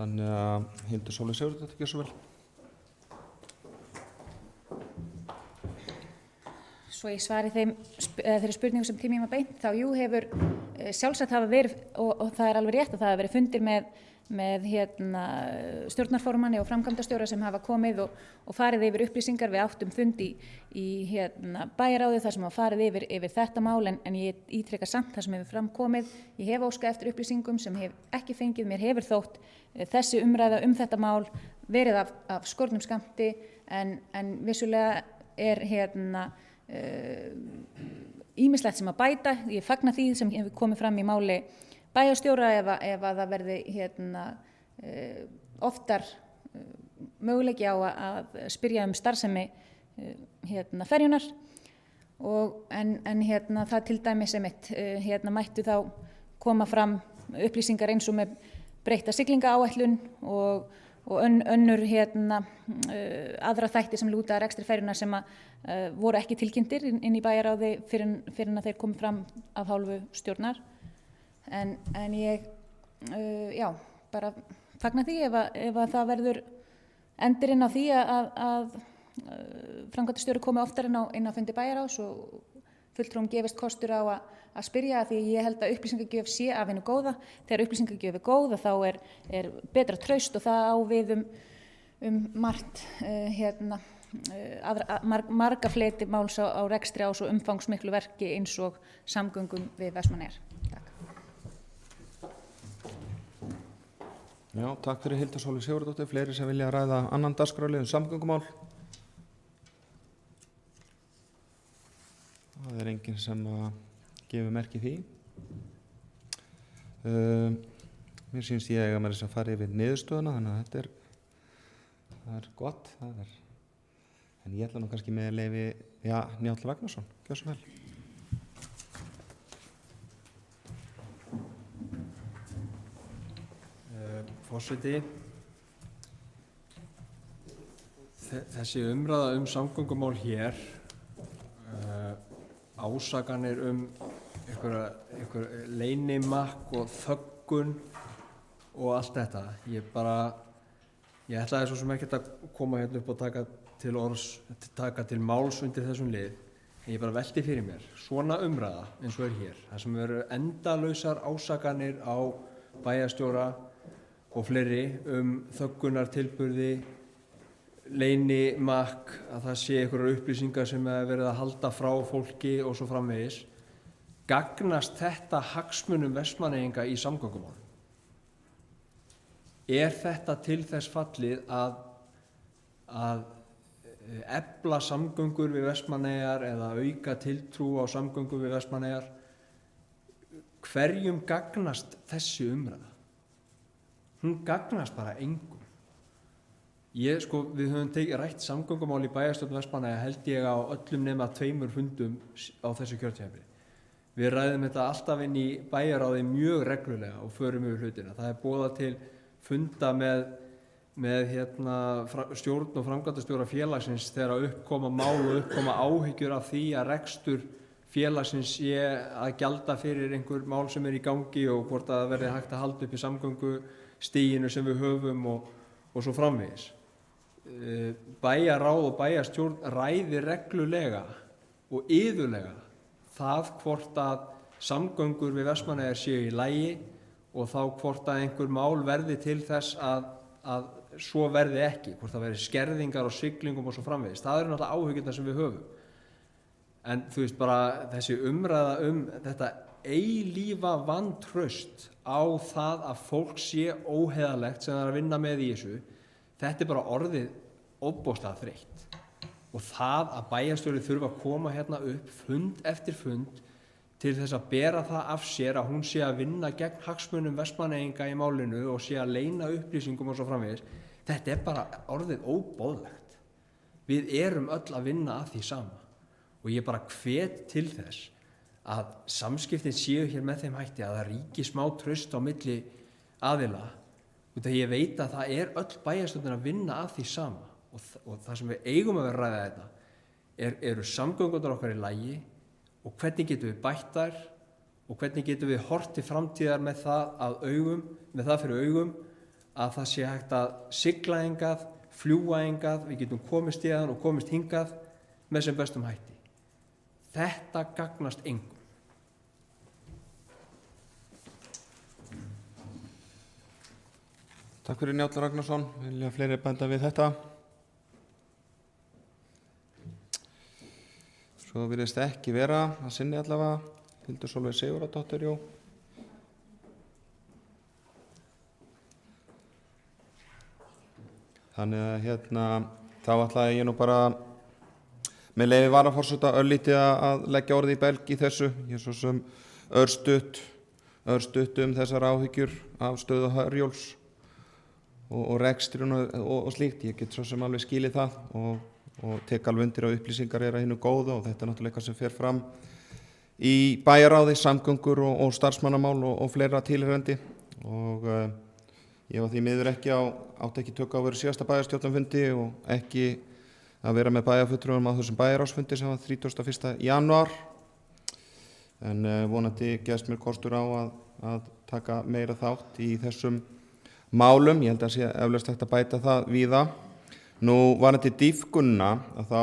S1: Þannig að Hildur Sólveig Sigurðardóttir, gjörðu svo vel.
S4: Svo ég svari þeirri spurningu sem til mín var beint, þá hefur sjálfsagt hafa verið, og það alveg rétt að það hafa verið fundir með stjórnarformanni og framkvæmdastjóra sem hafa komið og farið yfir upplýsingar. Við áttum fundi í bæjarráði þar sem hafa farið yfir þetta mál en ég ítreka samt það sem hefur framkomið. Ég hef óskað eftir upplýsingum sem hef ekki fengið. Mér hefur þótt þessi umræða þetta mál verið af skornum skammti en vissulega ýmislegt sem að bæta. Ég fagna því sem hefur komið fram í máli bæjarstjóra ef að það verði oftar möguleiki á að spyrja starfsemi ferjunar en það til dæmis mættu þá koma fram upplýsingar eins og með breytta siglingaáætlun og önnur aðra þætti sem lúta að rekstri ferjunar sem voru ekki tilkynntir inn í bæjarráði fyrr en að þeir komu fram af hálfu stjórnar. En ég bara fagna því ef að það verður endurinn á því að framkvæmdastjóri komi oftar inn á fundi bæjarráðs og fulltrúum gefist kostur á að spyrja því ég held að upplýsingagjöf sé af hinu góða. Þegar upplýsingagjöf góð þá er betra traust og það á við margt marga fleiti máls á rekstri á svo umfangsmiklu verki eins og samgöngum við Vestmannaeyjar. Takk.
S1: Já, takk fyrir Hildur Sólveig Sigurðardóttir. Fleiri sem vilja ræða annan dagskrárlið samgöngumál? Það enginn sem gefur merki því. Mér sýnst ég að maður þess að fara yfir niðurstöðuna, þannig að það er gott. En ég ætla nú kannski með leyfi Njáll Ragnarsson. Gjörðu svo vel.
S6: Forseti, þessi umræða samgöngumál hér, ásakanir einhver leynimakk og þöggun og allt þetta. Ég ætlaði svo sem ekkert að koma hérna upp og taka til máls undir þessum lið. Ég bara velti fyrir mér, svona umræða eins og hér, þar sem eru endalausar ásakanir á bæjarstjóra og fleiri þöggunartilburði, leynimakk, að það sé einhverjar upplýsingar sem er verið að halda frá fólki og svo framvegis. Gagnast þetta hagsmunum Vestmannaeyinga í samgöngumálum? Er þetta til þess fallið að efla samgöngur við Vestmannaeyjar eða auka tiltrú á samgöngur við Vestmannaeyjar? Hverjum gagnast þessi umræða? Hún gagnast bara engum. Við höfum rætt samgöngumál í bæjarstjórn Vestmannaeyja held ég á öllum nema 2 fundum á þessu kjörtímabili. Við ræðum þetta alltaf inn í bæjarráði mjög reglulega og förum yfir hlutina. Það boðað til funda með stjórn og framkvæmdastjóra félagsins þegar uppkoma mál og uppkoma áhyggjur af því að rekstur félagsins sé að gjalda fyrir einhver mál sem í gangi og hvort að það verði hægt að halda upp í samgöngustiginu sem við höfum og svo framvegis. Bæjarráð og bæjarstjórn ræðir reglulega og iðulega það hvort að samgöngur við Vestmannaeyjar séu í lagi og þá hvort að einhver mál verði til þess að svo verði ekki, hvort það verði skerðingar og siglingum og svo framvegis. Það eru náttúrulega áhyggjurnar sem við höfum. En þú veist bara þessi umræða þetta eilífa vantraust á það að fólk sé óheiðarlegt sem það er að vinna með í þessu, þetta bara orðið ofboðslega þreytt. Og það að bæjarstjóri þurfa að koma hérna upp fund eftir fund til þess að bera það af sér að hún sé að vinna gegn hagsmunum Vestmannaeyinga í málinu og sé að leyna upplýsingum og svo framvegis, þetta bara orðið óboðlegt. Við erum öll að vinna að því sama og ég bara hvet til þess að samskiptin séu hér með þeim hætti að það ríki smá traust á milli aðila. Ég veit að það öll bæjarstjórnin að vinna að því sama og það sem við eigum að vera að ræða þetta eru samgöngunar okkar í lagi og hvernig getum við bætt þær og hvernig getum við horft til framtíðar með það fyrir augum að það sé hægt að sigla hingað, fljúga hingað, við getum komist héðan og komist hingað með sem bestum hætti. Þetta gagnast engum.
S1: Takk fyrir Njáll Ragnarsson. Vilja fleiri benda við þetta? Svo virðist ekki vera að sinni allavega. Hildur Sólveig Sigurðardóttir, jú. Þannig að þá ætlaði ég nú bara með leyfi varaforseta örlítið að leggja orðið í belg í þessu. Ég svo sem örstutt þessar áhyggjur af stöðu Herjólfs og rekstrun og slíkt. Ég get svo sem alveg skilið það og tek alveg undir að upplýsingar að hinu góða og þetta náttúrulega eitthvað sem fer fram í bæjarráði, samgöngur og starfsmannamál og fleira tilheyrandi og ég var því miður átti ekki tök á að vera síðasta bæjarstjórnarfundi og ekki að vera með bæjarfulltrúum á þessum bæjarráðsfundi sem var 31. janúar en vonandi gefst mér kostur á að taka meira þátt í þessum málum. Ég held að sé eflaust hægt að bæta það víða. Nú varðandi dýpkunna þá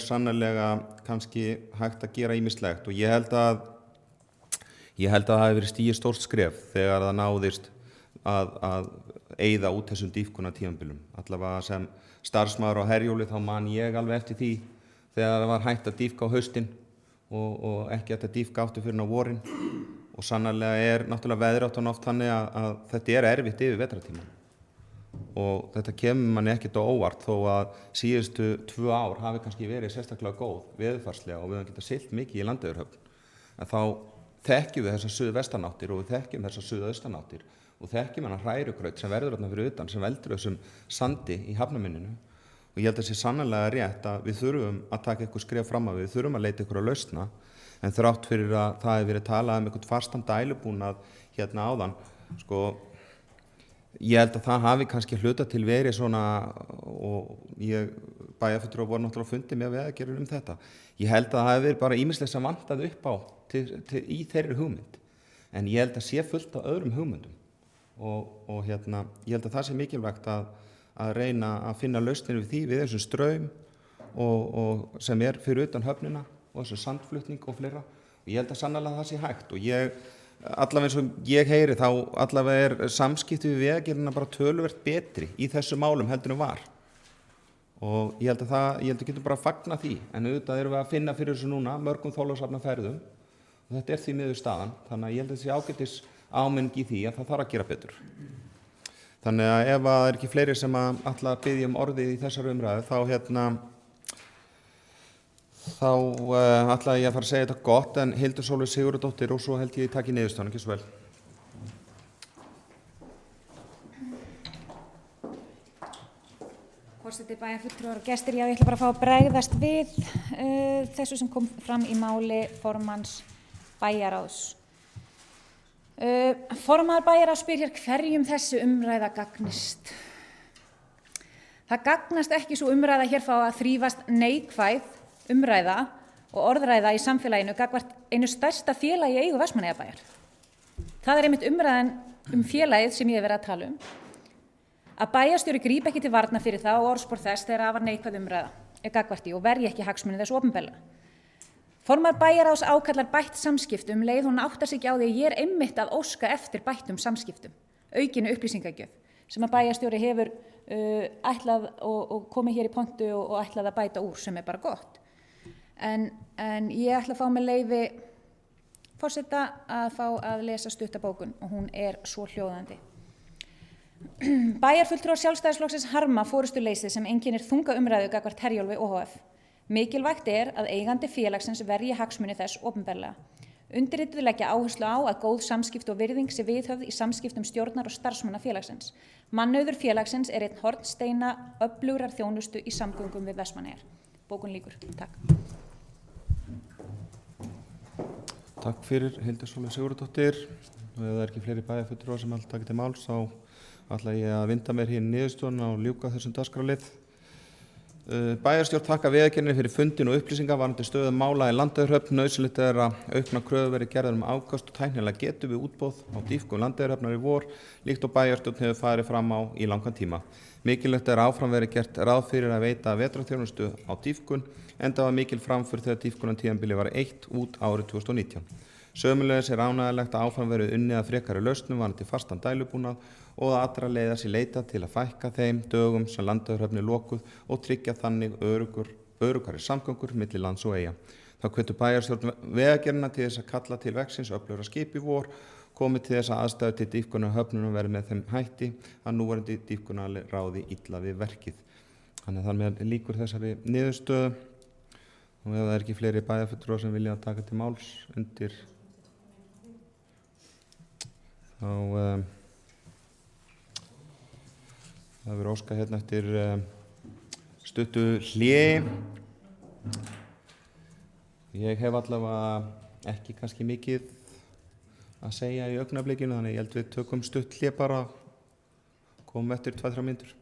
S1: sannarlega kannski hægt að gera ýmislegt og ég held að það hafi verið stigið stórt skref þegar það náðist að eyða út þessum dýpkunnatímabilum. Allavega sem starfsmaður á Herjólfi þá man ég alveg eftir því þegar það var hægt að dýpka á haustin og ekki að dýpka aftur fyrir á vorin og sannarlega náttúrulega veðráttan oft þannig að þetta erfitt yfir vetrartímann. Og þetta kemur manni ekkert á óvart þó að síðustu 2 ár hafi kannski verið sérstaklega góð veðurfarslega og við höfum getað siglt mikið í Landeyjahöfn. En þá þekkjum við þessar suðvestanáttir og við þekkjum þessar suðaustanáttir og þekkjum hana hrærugraut sem verður þarna fyrir utan sem veldur þessum sandi í hafnarmynninu. Og ég held að sé sannarlega rétt að við þurfum að taka eitthvað skref fram að við þurfum að leita ykkur að lausna en þrátt fyrir að það hefur verið talað eitthvað fastan dælubúnað hérna áðan, ég held að það hafi kannski hluta til verið svona og bæjarfulltrúar voru náttúrulega á fundi með Vegagerðinni þetta. Ég held að það hafi verið bara ýmislegt sem vantaði upp á í þeirri hugmynd en ég held að sé fullt af öðrum hugmyndum og ég held að það sé mikilvægt að reyna að finna lausnir við þessum straum og sem fyrir utan höfnina og þessum sandflutning og fleira og ég held að sannarlega það sé hægt og ég allavega eins og ég heyri þá allavega er samskipti við Vegagerðina bara töluvert betri í þessu málum heldur en var. Og ég held að getum bara að fagna því, en auðvitað erum við að finna fyrir þessu núna, mörgum Þorlákshafnarferðum, og þetta er því miður staðan, þannig að ég held að þessi ágætis áminning í því að það þarf að gera betur. Þannig að ef það er ekki fleiri sem að ætla að biðja orðið í þessari umræðu, þá ætla ég að fara að segja þetta gott, en Hildur Sólveig Sigurðardóttir og svo held ég taki niðurstaðan, ekki svo vel.
S4: Forseti, bæjarfulltrúar og gestir, já, ég ætla bara að fá að bregðast við þessu sem kom fram í máli formanns bæjarráðs. Formaður bæjarráðs spyr hér hverjum þessi umræða gagnist. Það gagnast ekki svo umræða hér fá að þrífast neikvæð umræða og orðræða í samfélaginu gagnvart einu stærsta félagi í eigu Vestmannaeyjabæjar. Það er einmitt umræðan félagið sem ég hef verið að tala að bæjarstjóri grípi ekki til varna fyrir það og orðspor þess þegar afar neikvæð umræða er gagnvart í og verji ekki hagsmuni þess opinberlega. Formaður bæjarráðs ákallar bætt samskiptum leið hún áttar sig ekki á því að ég er einmitt að óska eftir bættum samskiptum, aukinu upplýsingagjöf sem að bæjarstjóri hefur ætlað og komið hér í pontu og ætlað að bæta úr sem er bara gott. En ég ætla að fá með leyfi forseta að fá að lesa stuttabókun og hún er svo hljóðandi. Bæjarfulltrúar Sjálfstæðisflokksins harma forystuleysið sem einkennir þunga umræðu gagnvart Herjólfi ohf. Mikilvægt er að eigandi félagsins verji hagsmuni þess opinberlega. Undirrituð leggja áherslu á að góð samskipti og virðing sé viðhöfð í samskiptum stjórnar og starfsmanna félagsins. Mannauður félagsins er einn hornsteina öflugrar þjónustu í samgöngum við Vestmannaeyjar. Bókun lýkur. Takk.
S1: Takk fyrir Hildur Sólveig Sigurðardóttir. Ef það er ekki fleiri bæjarfulltrúar sem ætla að taka til máls, þá ætla ég að vinda mér hér niðurstöðuna og ljúka þessum dagskrárlið. Bæjarstjórn þakkar Vegagerðinni fyrir fundin og upplýsingar varðandi stöðu mála í Landeyjahöfn. Nauðsynlegt er að aukna kröfur verði gerðar afköst og tæknilega getu við útboð á dýpkun Landeyjahafnar í vor, líkt og bæjarstjórn hefur farið fram á í langan tíma. Mikilvægt er áfram verið gert ráð fyrir að veita vetrarþjónustu á dýpkun, enda var mikil framför þegar dýpkunartímabili var 1 út árið 2019. Sömuleiðis er ánægjulegt að áfram verið unnið að frekari lausnum varðandi fastan dælubúnað og að allra leiða sé leitað til að fækka þeim dögum sem Landeyjahöfn er lokuð og tryggja þannig öruggari samgöngur milli lands og eyja. Þá hvetur bæjarstjórn Vegagerðina til þess að kalla til verksins öflugra skip í vor, komið til þess að aðstæður til dýpkunar höfnunum verði með þeim hætti að núverandi dýpkunar ráði illa við verkið. Þannig að þar með lýkur þessari niðurstöðu og ef það er ekki fleiri bæjarfulltrúar sem vilja taka til máls undir þá það verður óskað hérna eftir stuttu hléi. Ég hef allavega ekki kannski mikið að segja í augnablikinu, þannig ég held við tökum stutt hlé bara, komum eftir 2-3 mínútur.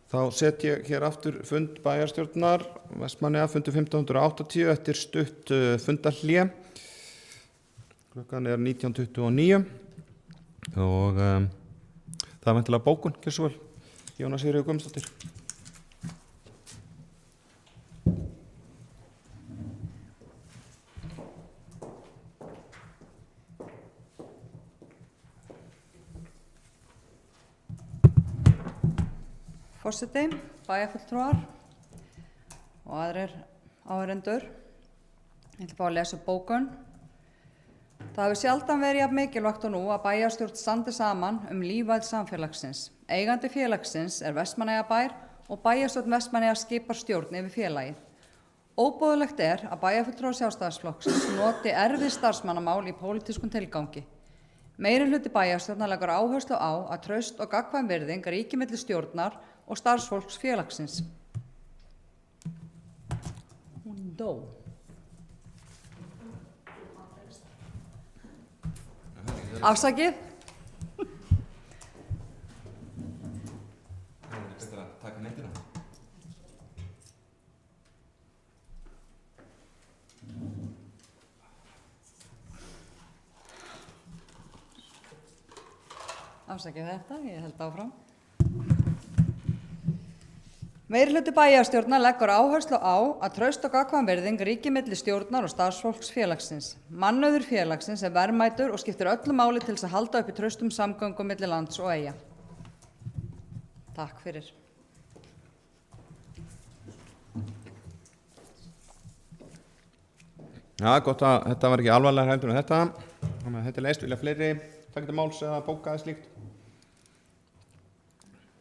S1: Þá set ég hér aftur fund bæjarstjórnar Vestmannaeyja fundur 1580 eftir stutt fundarhlé. Klukkan 19:29 og það er væntanlega bókun, gjörðu svo vel. Jóna Sigríður Guðmundsdóttir.
S7: Forseti, bæjarfulltrúar og aðrir áheyrendur. Ég ætla að fá að lesa upp bókun. Það hefur sjaldan verið jafn mikilvægt og nú að bæjarstjórn standi saman lífæð samfélagsins. Eigandi félagsins er Vestmannaeyjabær og bæjarstjórn Vestmannaeyja skipar stjórn yfir félagið. Óboðlegt er að bæjarfulltrúar Sjálfstæðisflokksins noti erfið starfsmannamál í pólitískum tilgangi. Meirihluti bæjarstjórnar leggur áherslu á að traust og gagnkvæm virðing ríki milli stjórnar og starfsfólks félagsins. Hún dó. Afsakið. Afsakið þetta, ég held áfram. Meirihluti bæjarstjórnar leggur áherslu á að traust og gagnkvæm virðing ríki milli stjórnar og starfsfólks félagsins. Mannauður félagsins er verðmætur og skiptir öllu máli til þess að halda uppi traustum samgöngum milli lands og eyja. Takk fyrir.
S1: Já, gott að þetta var ekki alvarlega heldur en þetta. Þannig að þetta er leist, vilja fleiri taka til máls eða bóka eða slíkt.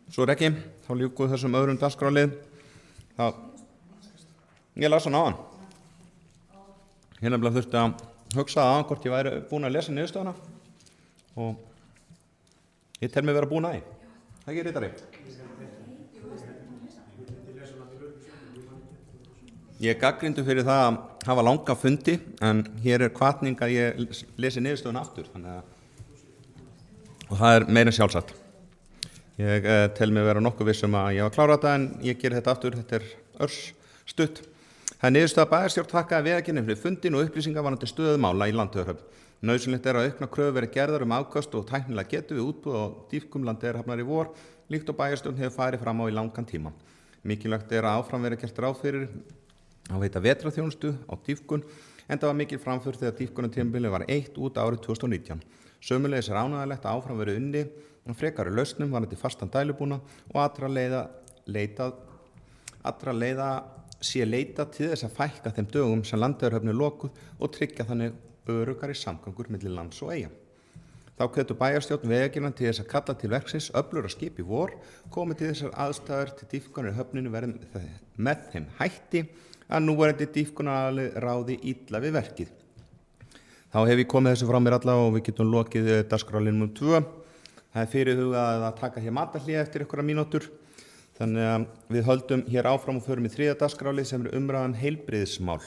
S1: Svo er ekki, þá ljúkum þessum öðrum dagskrárlið. Ég las hann á hann. Ég nefnilega þurfti að hugsa á hann hvort ég væri búin að lesa niðurstöðuna og ég tel mig vera búin að því. Það ekki ritari. Ég er gagnrýndur fyrir það að hafa langa fundi en hér er hvatning að ég lesi niðurstöðuna aftur. Og það er meira en sjálfsagt. Ég tel mig vera nokkuð viss að ég var klárað þetta en ég ger þetta aftur, þetta er örstutt. Það er niðurstaða bæjarstjórn þakkaði Vegagerðinni fyrir fundinn og upplýsingar varðandi stöðu mála í Landeyjahöfn. Nauðsynlegt er að auknar kröfur verði gerðar afköst og tæknilega getu við útboð á dýpkum Landeyjahafnar í vor, líkt og bæjarstjórn hefur farið fram á í langan tíma. Mikilvægt er að áfram verði gert ráð fyrir að veita vetrarþjónustu á dýpkun, enda var mikil framför þegar dýpkunartímabilið var eitt út árið 2019. Sömuleiðis er ánægjulegt að áfram verði unnið frekari lausnum varðandi fastan dælubúna og allra leiða sé leitað til þess að fækka þeim dögum sem Landeyjahöfn er lokuð og tryggja þannig öruggari samgöngur milli lands og eyja. Þá hvetur bæjarstjórn Vegagerðarinnar til þess að kalla til verksins öflugra skip í vor, komi til þessar aðstæður til dýpkunar í höfninu verði með þeim hætti að núverandi dýpkunaraðili ráði illa við verkið. Þá hef ég komið þessu frá mér alla og við getum lokið dagskrárliðnum 2. Það er fyrirhugað að taka hér matarhlé eftir einhverjar mínútur. Þannig að við höldum hér áfram og förum í 3. dagskrárlið sem er umræðan heilbrigðismál.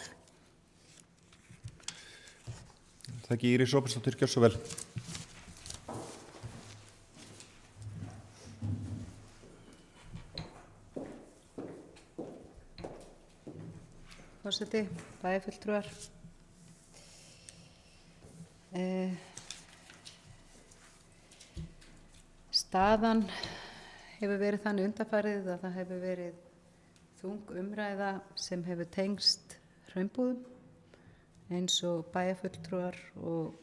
S1: Takk Íris Róbertsdóttir, gjörðu svo vel.
S2: Forseti, bæjarfulltrúar. Staðan hefur verið þannig undanfarið að það hefur verið þung umræða sem hefur tengst hraunbúðum eins og bæjarfulltrúar og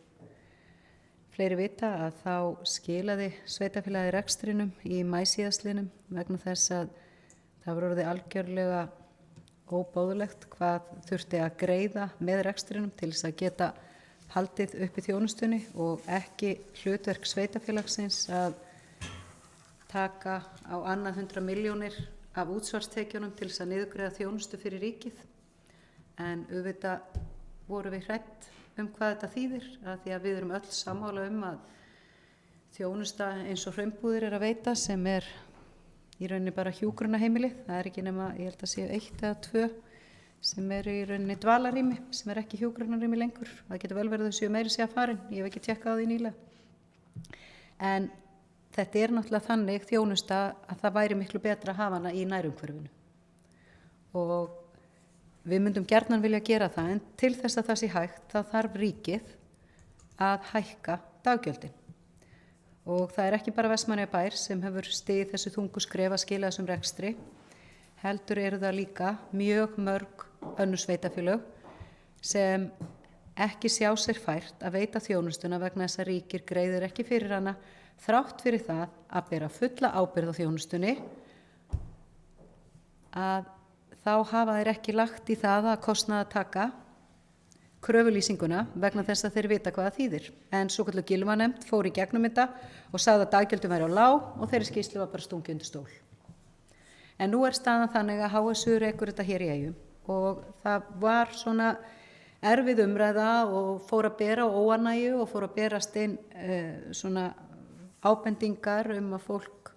S2: fleiri vita að þá skilaði sveitarfélagið rekstrinum í maí síðastliðnum vegna þess að það var orðið algjörlega óbóðlegt hvað þurfti að greiða með rekstrinum til þess að geta haldið upp í þjónustunni og ekki hlutverk sveitarfélagsins að taka á annað 100 milljónir af útsvarstekjunum til þess að niðurgreiða þjónustu fyrir ríkið. En auðvitað vorum við hrædd hvað þetta þýðir, að því að við erum öll sammála að þjónusta eins og hraunbúðir er að veita sem er í rauninni bara hjúkrunarheimili. Það er ekki nema, ég held að séu 1 eða 2 sem eru í rauninni dvalarrými, sem er ekki hjúkrunarrými lengur. Það getur vel verið þau séu meiri segja farin, ég hef ekki tjekkað á því nýlega. En þetta er náttúrulega þannig þjónusta að það væri miklu betra að hafa hana í nærumhverfinu. Og við myndum gjarnan vilja gera það, en til þess að það sé hægt þá þarf ríkið að hækka daggjöldin. Og það er ekki bara Vestmannaeyjabær sem hefur stigið þessu þungu skref að skila þessum rekstri, heldur eru það líka mjög mörg önnur sveitarfélög sem ekki sjá sér fært að veita þjónustuna vegna þess að ríkið greiðir ekki fyrir hana, þrátt fyrir það að bera fulla ábyrgð á þjónustunni, að þá hafa þeir ekki lagt í það að kostnaði að taka kröfulýsinguna vegna þess að þeir vita hvað það þýðir. En svokölluð Gylfanefnd fór í gegnum þetta og sagði að daggjöldin væri á lág og þeirri skýrslu var bara stungið undir stól. En nú er staðan þannig að HSU rekur þetta hér í Eyjum og það var svona erfið umræða og fór að bera óánægju og fór að berast inn svona ábendingar að fólk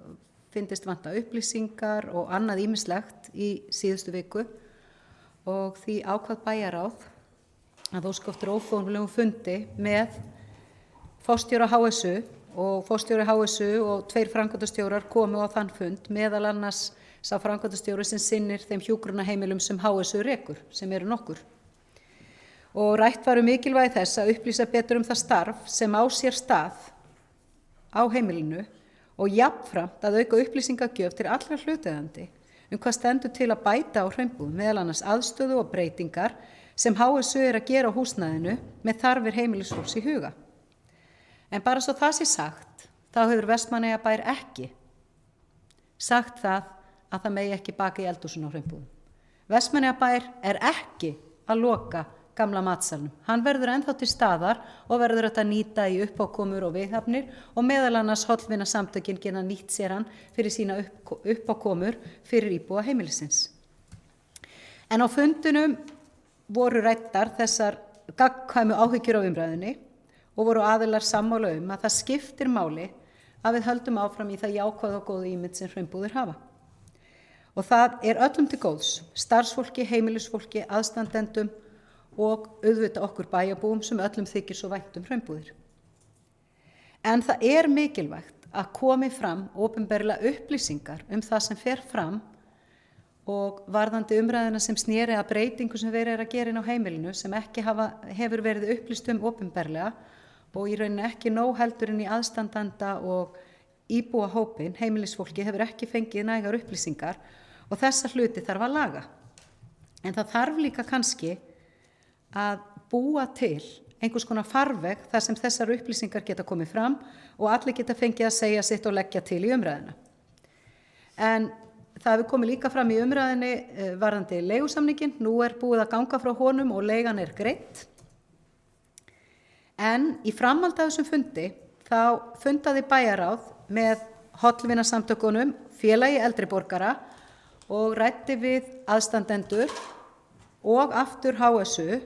S2: fyndist vanta upplýsingar og annað ýmislegt í síðustu viku og því ákvað bæjarráð að óska eftir óformlegum fundi með forstjóra HSU og forstjóri HSU og 2 framkvæmdastjórar komu á þann fund, meðal annars sá framkvæmdastjóri sem sinnir þeim hjúkrunarheimilum sem HSU rekur, sem eru nokkur. Og rætt var mikilvægi þess að upplýsa betur það starf sem á sér stað á heimilinu og jafnframt að auka upplýsingagjöf til allra hlutaðeigandi hvað stendur til að bæta á Hraunbúðum, meðal annars aðstöðu og breytingar sem HSU er að gera á húsnæðinu með þarfir heimilisfólks í huga. En bara svo það sé sagt, þá hefur Vestmannaeyjabær ekki sagt það að það megi ekki baka í eldhúsinu á Hraunbúðum. Vestmannaeyjabær er ekki að loka gamla matsalnum. Hann verður ennþá til staðar og verður þetta nýta í uppákomur og viðhafnir og meðal annars hollvinasamtökin geta nýtt sér hann fyrir sína uppákomur fyrir íbúa heimilisins. En á fundunum voru ræddar þessar gagnkvæmu áhyggjur á umræðunni og voru aðilar sammála að það skiptir máli að við höldum áfram í það jákvæða og góða ímynd sem Hraunbúðir hafa. Og það er öllum til góðs, starfsfólki, heimilisfólki, aðstandendum og auðvitað okkur bæjarbúum sem öllum þykir svo vænt Hraunbúðir. En það er mikilvægt að komi fram opinberlega upplýsingar það sem fer fram og varðandi umræðina sem sneri að breytingu sem verið er að gera inn á heimilinu sem ekki hefur verið upplýst opinberlega og í rauninni ekki nóg heldur inn í aðstandanda og íbúa hópin, heimilisfólki hefur ekki fengið nægar upplýsingar og þessa hluti þarf að laga. En það þarf líka kannski að búa til einhvers konar farveg þar sem þessar upplýsingar geta komið fram og allir geta fengið að segja sitt og leggja til í umræðina. En það hefur komið líka fram í umræðinni varðandi leigusamningin, nú er búið að ganga frá honum og leigan er greidd. En í framhald af þessum fundi þá fundaði bæjarráð með hollvinasamtökunum, félagi eldri borgara og ræddi við aðstandendur og aftur HSU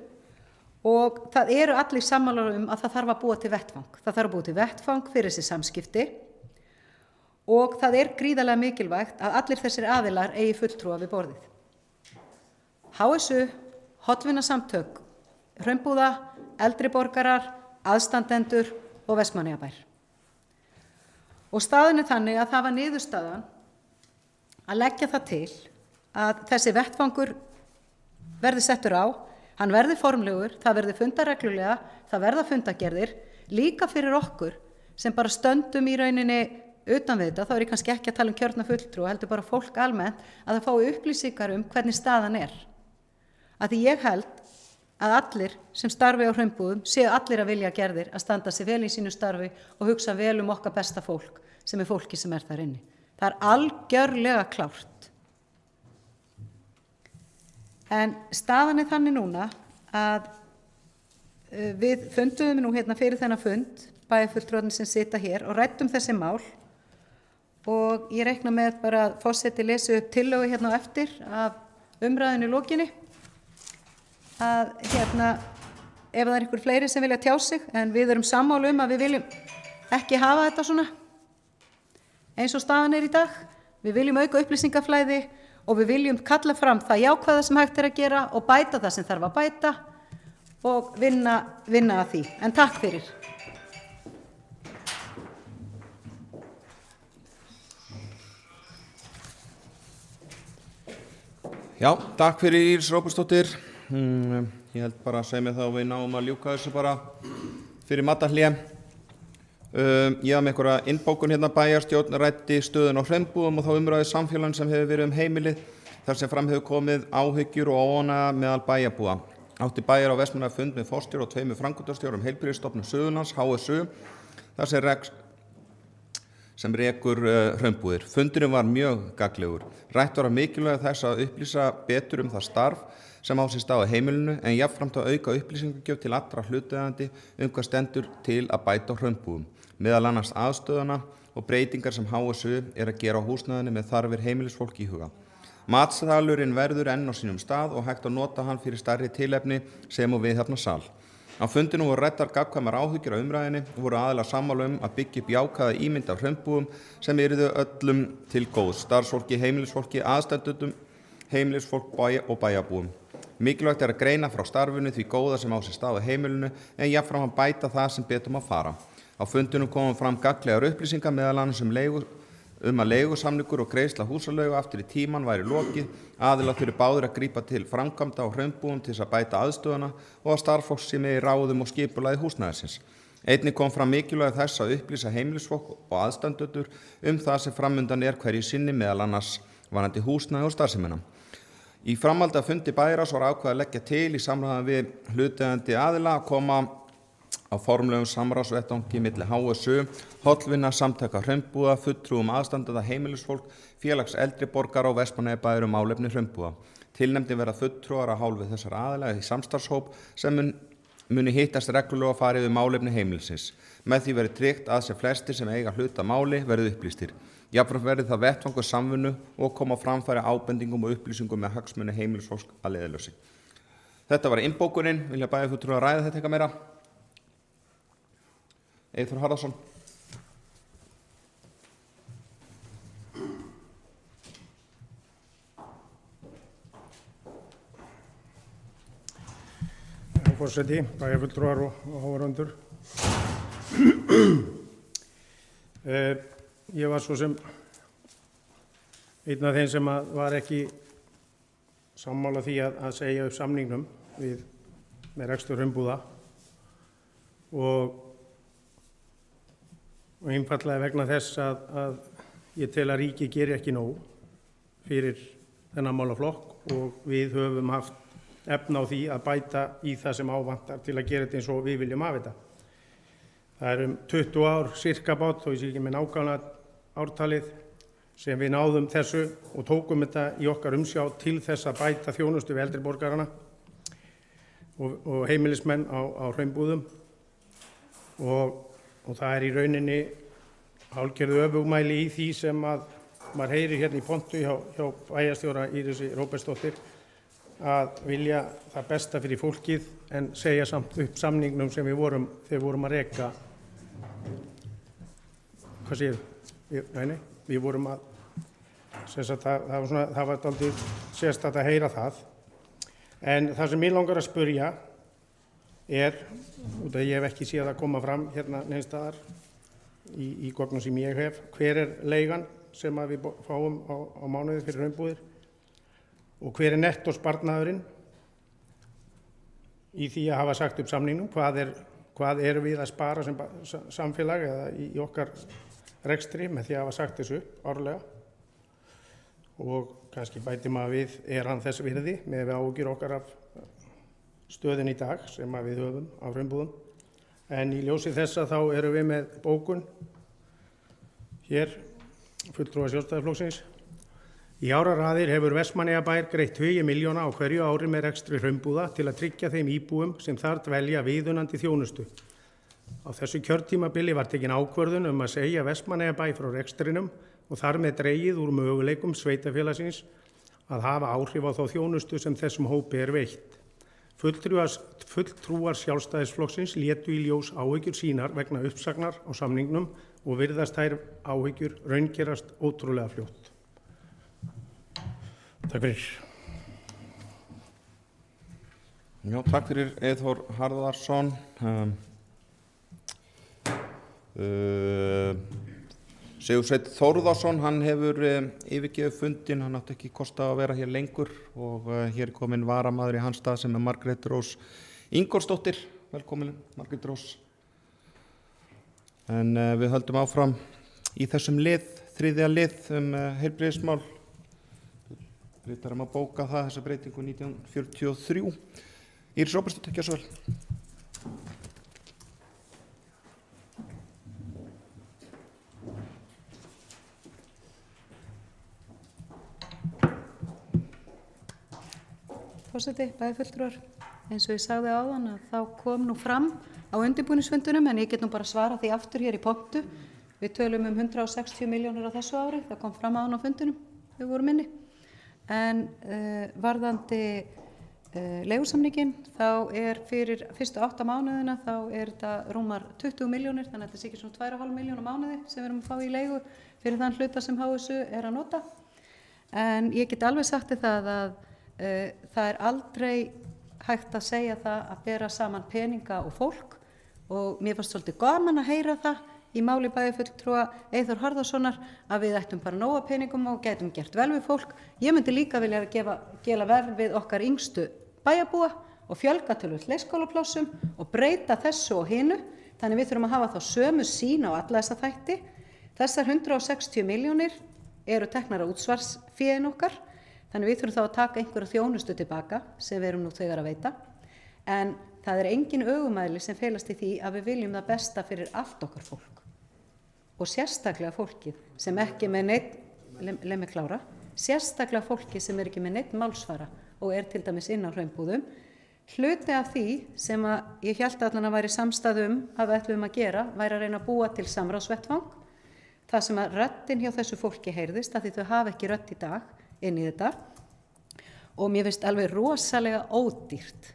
S2: og það eru allir sammála að það þarf að búa til vettvang. Það þarf að búa til vettvang fyrir þessi samskipti og það er gríðarlega mikilvægt að allir þessir aðilar eigi fulltrúa við borðið. HSU, hollvinasamtök, Hraunbúða, eldri borgarar, aðstandendur og Vestmannaeyjabær. Og staðan er þannig að það var niðurstaðan að leggja það til að þessi vettvangur verði settur á, hann verði formlegur, það verði fundað reglulega, það verða fundagerðir, líka fyrir okkur sem bara stöndum í rauninni utan við þetta, þá er ég kannski ekki að tala kjörna fulltrúa, heldur bara fólk almennt, að það fái upplýsingar hvernig staðan er. Að því ég held að allir sem starfi á Hraunbúðum séu allir að vilja gerðir að standa sig vel í sínu starfi og hugsa vel okkar besta fólk, sem er fólki sem er þar inni. Það er algjörlega klárt. En staðan er þannig núna að við funduðum nú hérna fyrir þennan fund, bæjarfulltrúarnir sem sita hér og ræddum þessi mál og ég reikna með bara að forseti lesi upp tillögu hérna á eftir af umræðinu í lokinni að hérna ef það er einhver fleiri sem vilja tjá sig en við erum sammála að við viljum ekki hafa þetta svona eins og staðan er í dag. Við viljum auka upplýsingaflæði og við viljum kalla fram það jákvæða sem hægt er að gera og bæta það sem þarf að bæta og vinna að því. En takk fyrir.
S1: Já, takk fyrir Íris Róbertsdóttir. Ég held bara að segja mig það og við náum að ljúka þessu bara fyrir matarhlé. Ég haf með einhverja innbókun hérna bæjarstjórn ræddi stöðun á Hraunbúum og þá umræðu samfélagin sem hefur verið heimilið þar sem fram hefur komið áhyggjur og óánægja meðal bæjarbúa. Átti bæjar á Vestmannaeyjum fund með forstjóra og 2 framkvæmdastjórum Heilbrigðisstofnunar Suðurlands, HSU, þar sem rekur Hraunbúðir. Fundurinn var mjög gagnlegur. Rætt var að mikilvægi þess að upplýsa betur það starf sem á sér stað á heimilinu en jafnframt að auka upplýsingagjöf til allra hlutaðeigandi hvað stendur til að bæta á Hraunbúðum, meðal annars aðstöðuna og breytingar sem HSU að gera á húsnæðinu með þarfir heimilisfólk í huga. Matsalurinn verður enn á sínum stað og hægt að nota hann fyrir stærri tilefni sem og viðhafnarsal. Á fundinu voru ræddar gagnkvæmar áhyggjur á umræðinni og voru aðilar sammála að byggja upp jákvæða ímynd af Hraunbúum sem yrðu öllum til góðs, starfsfólki, heimilisfólki, aðstandendum, heimilisfólk og bæjarbúum. Mikilvægt að greina frá starfinu því góða sem á sér stað á heimilinu en jafnfram að bæta það sem betur má fara. Á fundinu komum fram gagnlegar upplýsingar meðal annars að leigusamningur og greiðsla húsaleigu aftur í tíman væri lokið, aðilar þurfi báðir að grípa til framkvæmda á Hraunbúum til þess að bæta aðstöðuna og að starfsfólk sé með í ráðum og skipulagi húsnæðisins. Einnig kom fram mikilvægi þess að upplýsa heimilisfólk og aðstandendur það sem framundan hverju sinni meðal annars varðandi húsnæði og starfsemina. Í framhaldi af fundi bæjarráðs var ákveðið að leggja til í samráði við hlutaðeigandi aðila að koma á formlegum samráðsvettvangi milli HSU, Hollvina, Samtaka Hraunbúa, fulltrúum aðstandenda heimilisfólk, félags eldri borgara og Vestmannaeyjabæjar málefni Hraunbúa. Tilnefndir verða fulltrúar af hálfu þessara aðila í samstarfshóp sem muni hittast reglulega og fara yfir málefni heimilisins. Með því verði tryggt að sem flestir sem eiga hluta máli verði upplýstir. Jafnframt verði það vettvangur samvinnu og koma á framfæri ábendingum og upplýsingum með hagsmuni heimilisfólks að leiðarljósi. Þetta var innbókunin. Vilja bæjarfulltrúar ræða þetta eitthvað meira? Eyþór Harðarson.
S3: Forseti, bæjarfulltrúar og áhorfendur. Ég var svo sem einn af þeim sem var ekki sammála því að segja upp samningnum með rekstur Hraunbúða og einfaldlega vegna þess að ég tel að ríkið geri ekki nóg fyrir þennan málaflokk og við höfum haft efni á því að bæta í það sem ávantar til að gera þetta eins og við viljum hafa þetta. Það er 20 ár sirka bát, og ég sé ekki með nákvæmlega ártalið, sem við náðum þessu og tókum þetta í okkar umsjá til þess að bæta þjónustu við eldri borgarana og heimilismenn á Hraunbúðum og það er í rauninni hálfgerðu öfugmæli í því sem að maður heyrir hérna í pontu hjá bæjarstjóra Írisi Róbertsdóttur að vilja það besta fyrir fólkið en segja samt upp samningnum sem við vorum að reka. Hvað séu? Nei, við vorum að það var dálítið sérstakt að heyra það. En það sem ég langar að spyrja út af ég hef ekki séð að koma fram hérna neins staðar í gögnum sem ég hef, hver leigan sem að við fáum á mánuði fyrir Hraunbúðir og hver nettósparnaðurinn í því að hafa sagt upp samningnum, hvað erum við að spara sem samfélag eða í okkar rekstri með því að hafa sagt þessu upp árlega og kannski bæti maður við hann þess virði með við áhyggjur okkar af stöðin í dag sem að við höfum á Hraunbúðum. En í ljósi þessa þá erum við með bókun hér, fulltrúar Sjálfstæðisflokksins. Í áraraðir hefur Vestmannaeyjabær greitt tugi milljóna á hverju ári með rekstri Hraunbúða til að tryggja þeim íbúum sem þar dvelja viðunandi þjónustu. Á þessu kjörtímabili var tekin ákvörðun að segja Vestmannaeyjabæ frá rekstrinum og þar með dregið úr möguleikum sveitarfélagsins að hafa áhrif á þá þjónustu sem þessum hópi veitt. Fulltrúar Sjálfstæðisflokksins létu í ljós áhyggjur sínar vegna uppsagnar á samningnum og virðast þær áhyggjur raungerast ótrúlega fljótt. Takk fyrir.
S1: Já, takk fyrir Eyþór Harðarson. Sigursveinn Þórðarsson, hann hefur yfirgefið fundinn, hann átti ekki kosta að vera hér lengur og hér er komin varamaður í hans stað sem er Margrét Rós Ingólfsdóttir. Velkomin Margrét Rós. En við höldum áfram í þessum þriðja lið heilbrigðismál. Ritarum að bóka það, þessa breytingu 1943. Íris Róbertsdóttir, gjörðu svo vel.
S2: Forseti, bæjarfulltrúar, eins og ég sagði áðan að þá kom nú fram á undirbúningsfundunum, en ég get nú bara svara því aftur hér í pontu. Við tölum 160 milljónir á þessu ári, það kom fram áðan á fundunum, við vorum inni. En varðandi leigusamningin, þá er fyrir fyrstu 8 mánuðina, þá er þetta rúmar 20 milljónir, þannig að þetta sé ekki svona 2,5 milljón á mánuði sem við erum að fá í leigu fyrir þann hluta sem HSU er að nota. En ég get alveg sagt það að það er aldrei hægt að segja það að bera saman peninga og fólk, og mér fannst svolítið gaman að heyra það í máli bæjarfulltrúa Eyþór Harðarsonar að við ættum bara nóga peningum og getum gert vel við fólk. Ég myndi líka vilja gera vel við okkar yngstu bæjarbúa og fjölga töluvert leikskólaplássum og breyta þessu og hinu, þannig við þurfum að hafa þá sömu sýn á alla þessa þætti. Þessar 160 milljónir eru teknar á útsvarsféin okkar, þannig við þurfum þá að taka einhverja þjónustu tilbaka sem við erum nú þegar að veita, en það er engin ögumæli sem felast í því að við viljum það besta fyrir allt okkar fólk og sérstaklega fólkið sem ekki með neitt, sérstaklega fólkið sem er ekki með neitt málsvara og er til dæmis inn á hraunbúðum. Hluti af því sem að ég hélt allan að væri samstæðum að við ætlum að gera væri að reyna að búa til samráðsvettvang, það sem að röddin hjá þessu fólki heyrðist, að því þau hafa ekki rödd í dag inn í þetta, og mér finnst alveg rosalega ódýrt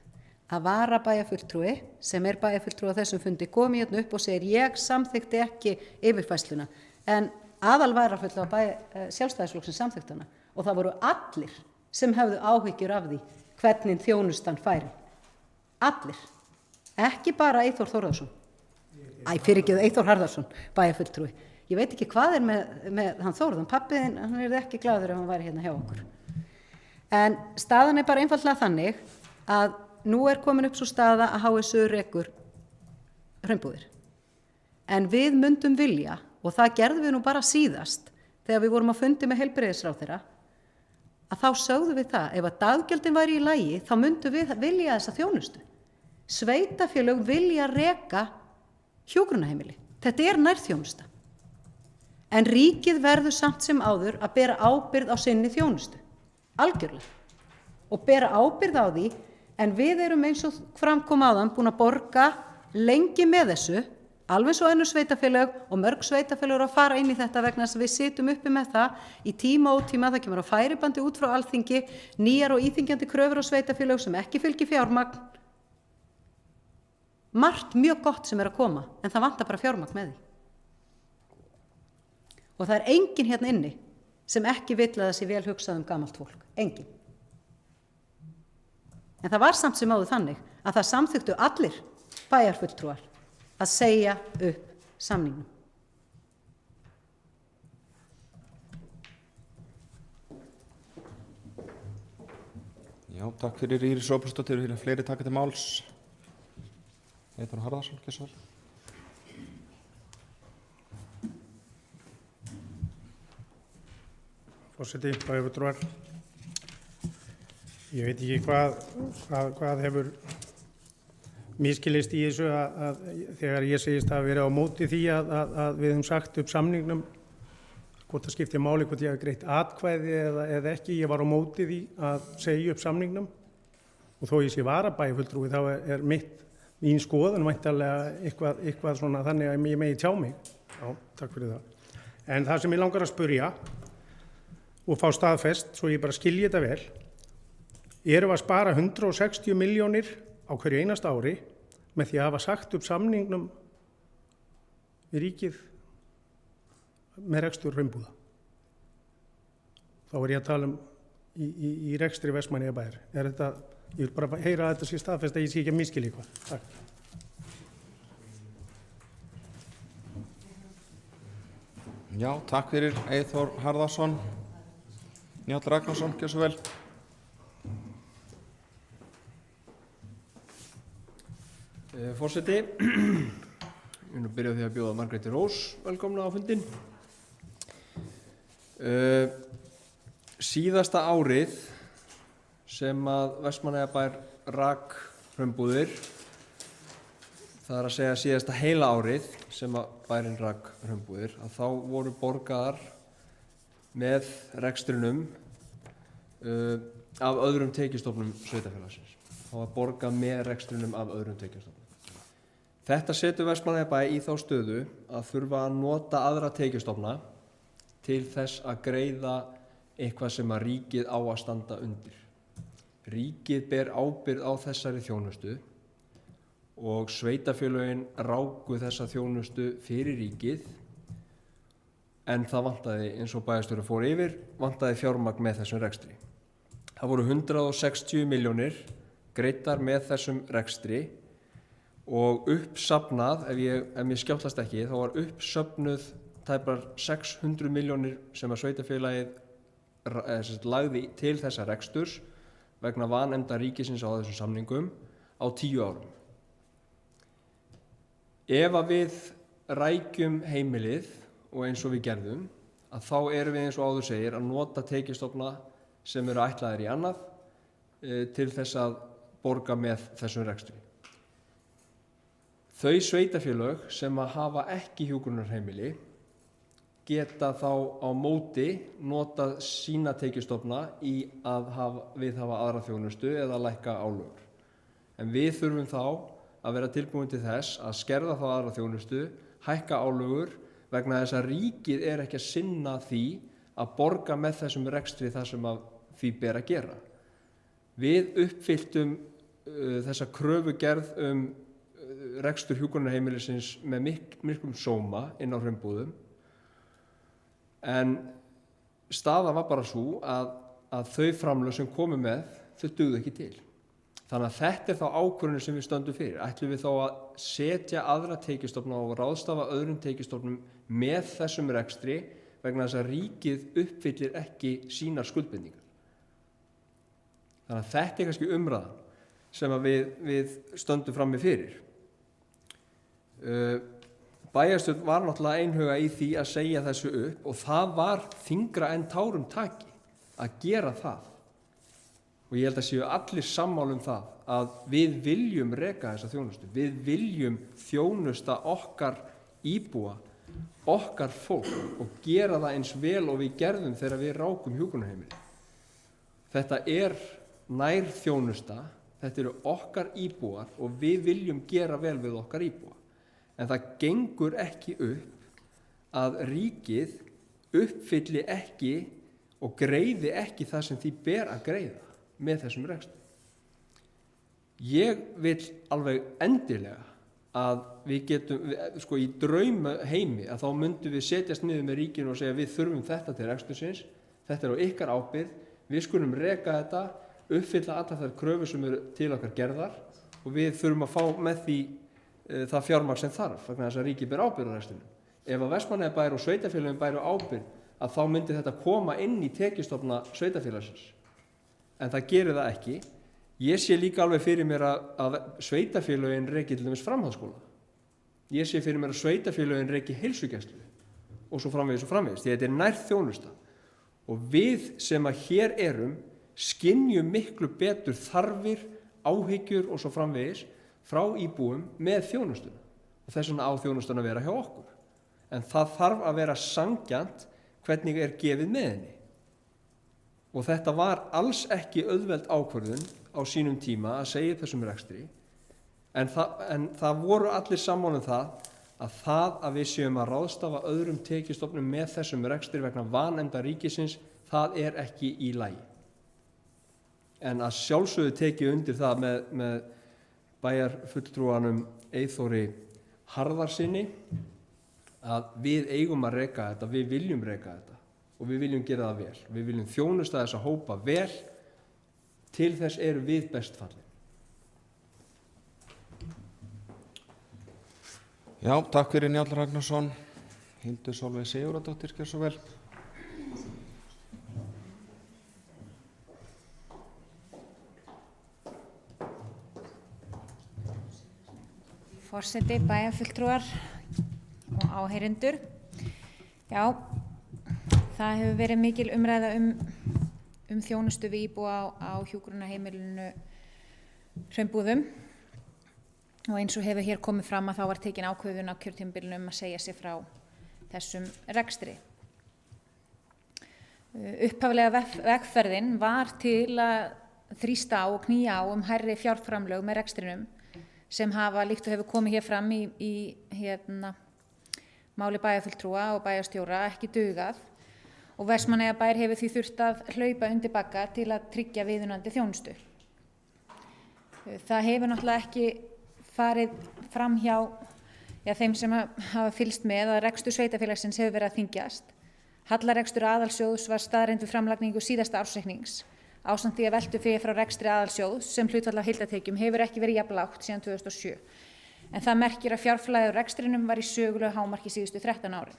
S2: að varabæjarfulltrúi sem er bæjarfulltrúi á þessum fundi komi hérna upp og segir ég samþykti ekki yfirfærsluna, en aðal varafulltrúi Sjálfstæðisflokksins samþykti hana, og það voru allir sem hefðu áhyggjur af því hvernig þjónustan færi. Allir, ekki bara Eyþór Þórðarsson, fyrirgefðu Eyþór Harðarsson, bæjarfulltrúi. Ég veit ekki hvað er með hann Þórðan, pappiðinn, hann er ekki glaður ef hann væri hérna hjá okkur. En staðan er bara einfaldlega þannig að nú er komin upp svo staða að HSU rekur hraunbúðir. En við myndum vilja, og það gerðum við nú bara síðast, þegar við vorum að fundi með heilbrigðisráðherra, að þá sögðum við það, ef að daggjöldin væri í lagi, þá myndum við vilja þessa þjónustu. Sveitarfélög vilja reka hjúkrunarheimili. Þetta er nærþjónusta. En ríkið verður samt sem áður að bera ábyrgð á sinni þjónustu, algjörlega, og bera ábyrgð á því, en við erum eins og framkom áðan búin að borga lengi með þessu, alveg svo önnur sveitafélög og mörg sveitafélög að fara inn í þetta vegna þess að við situm uppi með það í tíma og ótíma, það kemur á færibandi út frá Alþingi, nýjar og íþyngjandi kröfur á sveitafélög sem ekki fylgir fjármagn, margt mjög gott sem er að koma, en það vantar bara fjármagn með því. Og það er enginn hérna inni sem ekki vill að það sé vel hugsað gamalt fólk. Enginn. En það var samt sem áður þannig að það samþykktu allir bæjarfulltrúar að segja upp samningnum.
S1: Já, takk fyrir Íris Róbertsdóttir, fyrir fleiri taka til máls. Eyþór Harðarsson, gjörðu svo vel.
S3: Forseti, bæjarfulltrúar, ég veit ekki hvað hefur miskilist í þessu að þegar ég segist að vera á móti því að við höfum sagt upp samningnum, hvort það skiptir máli hvort ég hafi greitt atkvæði eða ekki, ég var á móti því að segja upp samningnum, og þó ég sé varabæjarfulltrúi þá er mín skoðun væntanlega eitthvað svona þannig að ég megi tjá mig. Já, takk fyrir það. En það sem ég langar að spyrja og fá staðfest, svo ég bara skilji þetta vel, erum við að spara 160 milljónir á hverju einasta ári með því að hafa sagt upp samningnum við ríkið með rekstur hraunbúða. Þá er ég að tala í rekstri Vestmannaeyjabæjar. Ég vil bara heyra að þetta sé staðfest að ég sé ekki að misskilja eitthvað. Takk.
S1: Já, takk fyrir Eyþór Harðarson. Njáll Ragnarsson, gjörðu svo vel.
S6: Forseti, ég vil nú byrja á því að bjóða Margréti Rós velkomna á fundinn. Síðasta árið sem að Vestmannaeyjabær rak hraunbúðir, það að segja síðasta heila árið sem að bærinn rak hraunbúðir, að þá voru borgaðar með rekstrinum af öðrum tekjustofnum sveitarfélagsins. Það var borgað með rekstrinum af öðrum tekjustofnum. Þetta setur Vestmannaeyjabæ í þá stöðu að þurfa að nota aðra tekjustofna til þess að greiða eitthvað sem að ríkið á að standa undir. Ríkið ber ábyrgð á þessari þjónustu og sveitarfélögin ráku þessa þjónustu fyrir ríkið, en það vantaði, eins og bæjarstjóri fór yfir, vantaði fjármagn með þessum rekstri. Það voru 160 milljónir greiddar með þessum rekstri og uppsafnað, ef mér skjátlast ekki, þá var uppsöfnuð tæpar 600 milljónir sem að sveitarfélagið lagði til þessa reksturs vegna vanefnda ríkisins á þessum samningum á 10 árum. Ef að við rækjum heimilið og eins og við gerðum, að þá erum við, eins og áður segir, að nota tekjustofna sem eru ætlaðir í annað til þess að borga með þessum rekstri. Þau sveitarfélög sem að hafa ekki hjúkrunarheimili geta þá á móti notað sína tekjustofna í að viðhafa aðra þjónustu eða lækka álögur. En við þurfum þá að vera tilbúin til þess að skerða þá aðra þjónustu, hækka álögur, vegna þess að ríkið er ekki að sinna því að borga með þessum rekstri það sem að því ber að gera. Við uppfylltum þessa kröfugerð rekstur hjúkrunarheimilisins með miklum sóma inn á hraunbúðum, en staðan var bara sú að þau framlög sem komu með, þau dugðu ekki til. Þannig að þetta er þá ákvörðunin sem við stöndum fyrir. Ætlum við þá að setja aðra tekjustofna og ráðstafa öðrum tekjustofnum með þessum rekstri vegna þess að ríkið uppfyllir ekki sínar skuldbindingar. Þannig að þetta er kannski umræðan sem að við stöndum frammi fyrir. Bæjarstjórn var náttúrulega einhuga í því að segja þessu upp og það var þyngra en tárum taki að gera það. Og ég held að séu allir sammála það að við viljum reka þessa þjónustu. Við viljum þjónusta okkar íbúa, okkar fólk og gera það eins vel og við gerðum þegar við rákum hjúkrunarheimili. Þetta er nær þjónusta, þetta eru okkar íbúar og við viljum gera vel við okkar íbúa. En það gengur ekki upp að ríkið uppfylli ekki og greiði ekki það sem því ber að greiða með þessum rekstri. Ég vil alveg endilega að við getum, í draumaheimi, að þá myndum við setjast niður með ríkinu og segja við þurfum þetta til rekstursins, þetta er á ykkar ábyrgð, við skulum reka þetta, uppfylla allar þær kröfur sem eru til okkar gerðar og við þurfum að fá með því það fjármagn sem þarf, vegna þess að ríkið ber ábyrgð á rekstrinum. Ef að Vestmannaeyjabær og sveitarfélögin bæru ábyrgð, að þá myndi þetta koma inn í tekjustofna sveitarfélagsins. En það gerir það ekki. Ég sé líka alveg fyrir mér að sveitarfélögin reki til dæmis framhaldsskóla. Ég sé fyrir mér að sveitarfélögin reki heilsugæslu og svo framvegis og framvegis, því þetta er nær þjónusta. Og við sem að hér erum skynjum miklu betur þarfir, áhyggjur og svo framvegis frá íbúum með þjónustuna og þess vegna á þjónustuna að vera hjá okkur. En það þarf að vera sanngjarnt hvernig er gefið með henni. Og þetta var alls ekki auðveld ákvörðun á sínum tíma að segja þessum rekstri, en það voru allir sammála það að við séum að ráðstafa öðrum tekjustofnum með þessum rekstri vegna vanefnda ríkisins, það er ekki í lagi. En að sjálfsögðu tekið undir það með bæjarfulltrúanum Eyþóri Harðarsyni að við eigum að reka þetta, við viljum reka þetta og við viljum gera það vel. Við viljum þjónusta þessa hópa vel, til þess eru við best fallin.
S1: Já, takk fyrir Njáll Ragnarsson. Hildur Sólveig Sigurðardóttir, gjör svo vel.
S4: Forseti, bæjarfulltrúar og áheyrendur. Já, það hefur verið mikil umræða um þjónustu við íbúa á hjúkrunarheimilinu Hraunbúðum og eins og hefur hér komið fram að þá var tekin ákvörðun á kjörtímabilinu að segja sig frá þessum rekstri. Upphaflega vegferðin var til að þrýsta á og knýja á hærri fjárframlög með rekstrinum sem hafa líkt og hefur komið hér fram í máli bæjarfulltrúa og bæjarstjóra ekki dugað og Vestmannaeyjabær hefur því þurft að hlaupa undir bagga til að tryggja viðunandi þjónustu. Það hefur náttúrulega ekki farið fram hjá þeim sem hafa fylgst með að rekstur sveitarfélagsins hefur verið að þyngjast. Hallarekstur aðalsjóðs var staðreynd við framlagningu síðasta ársreiknings ásamt því að veltufé frá rekstri aðalsjóðs sem hlutfall af heildartekjum hefur ekki verið jafn lágt síðan 2007. En það merkir að fjárflæðið á rekstrinum var í sögulegu hámarki síðustu 13 árin.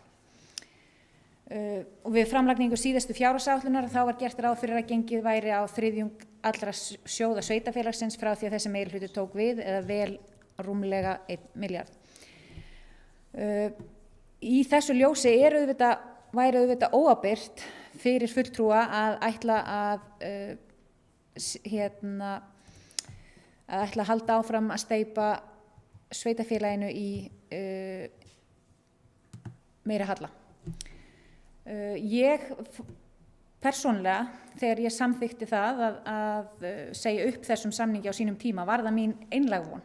S4: Og við framlagningu síðustu fjárhagsáætlunar þá var gert ráð fyrir að gengið væri á þriðjung allra sjóða sveitarfélagsins frá því að þessi meirihluti tók við eða vel rúmlega 1 milljarð. Í þessu ljósi væri auðvitað óábyrgt fyrir fulltrúa að ætla að halda áfram að steypa sveitarfélaginu í meiri halla. Ég persónlega, þegar ég samþykkti það að segja upp þessum samningi á sínum tíma, var það mín einlæg von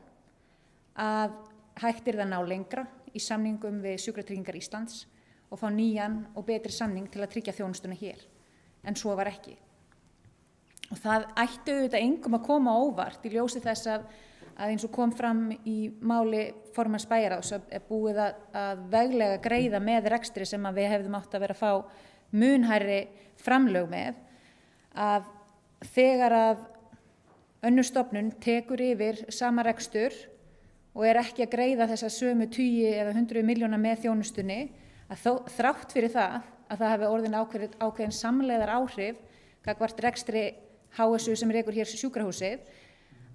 S4: að hægt yrði að ná lengra í samningum við Sjúkratryggingar Íslands og fá nýjan og betri samning til að tryggja þjónustuna hér, en svo var ekki. Og það ætti auðvitað engum að koma á óvart í ljósi þess að eins og kom fram í máli formanns bæjarráðs er búið að veglega greiða með rekstri sem að við hefðum átt að vera að fá mun hærri framlög með, að þegar að önnur stofnun tekur yfir sama rekstur og er ekki að greiða þessa sömu 10 eða 100 milljóna með þjónustunni, að þrátt fyrir það að það hefði orðin ákveðin samlegðar áhrif gagnvart rekstri HSU sem rekur hér sjúkrahúsið,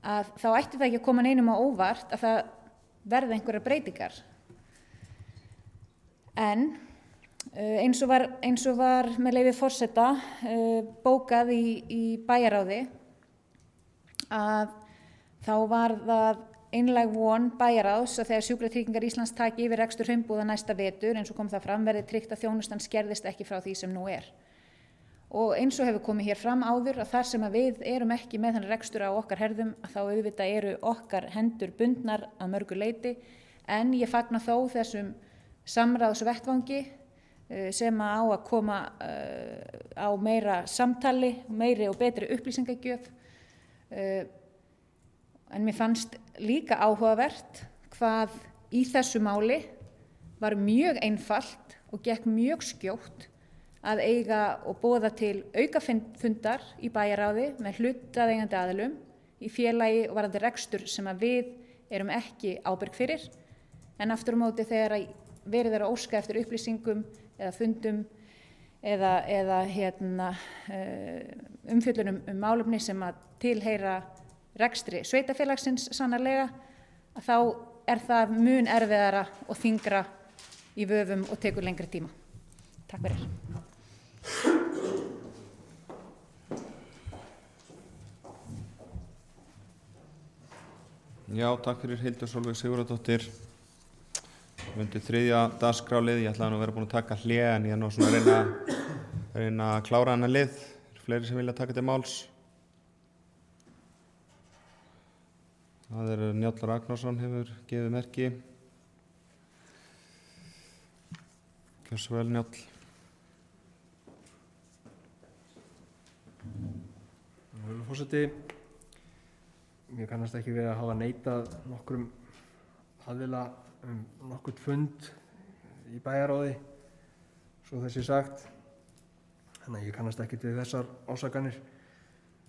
S4: að þá ætti það ekki að koma neinum á óvart að það verði einhverjar breytingar. En eins og var með leyfi forseta bókað í bæjarráði að þá var það einlæg von bæjarráðs að þegar Sjúkratryggingar Íslands taki yfir rekstur Hraunbúða næsta vetur, eins og kom það fram, verði tryggt að þjónustan skerðist ekki frá því sem nú er. Og eins og hefur komið hér fram áður að þar sem að við erum ekki með þannig rekstur á okkar herðum, að þá auðvitað eru okkar hendur bundnar að mörgu leyti, en ég fagna þó þessum samráðsvettvangi sem á að koma á meira samtali, meiri og betri upplýsingagjöf. En mér fannst líka áhugavert hvað í þessu máli var mjög einfalt og gekk mjög skjótt að eiga og boða til aukafundar í bæjarráði með hlutaðeigandi aðilum í félagi og varðandi rekstur sem að við erum ekki ábyrg fyrir, en aftur á móti þegar verið er að óska eftir upplýsingum eða fundum eða umfjöllunum málefni sem að tilheyra rekstri sveitarfélagsins sannarlega, að þá er það mun erfiðara og þyngra í vöfum og tekur lengri tíma. Takk fyrir.
S1: Já, takk fyrir Hildur Sólveig Sigurðardóttir. Undir 3. dagskrárlið, ég ætlaði nú að vera búin að taka hlé, en ég er nú svona að reyna að klára hennar lið. Það eru fleiri sem vilja taka til máls. Það er Njáll Ragnarsson hefur gefið merki. Gjörðu svo vel, Njáll.
S6: Forseti, mér kannast ekki við að hafa neitað nokkrum aðila nokkurt fund í bæjarráði, svo þessi sagt. Þannig að ég kannast ekki við þessar ásakanir.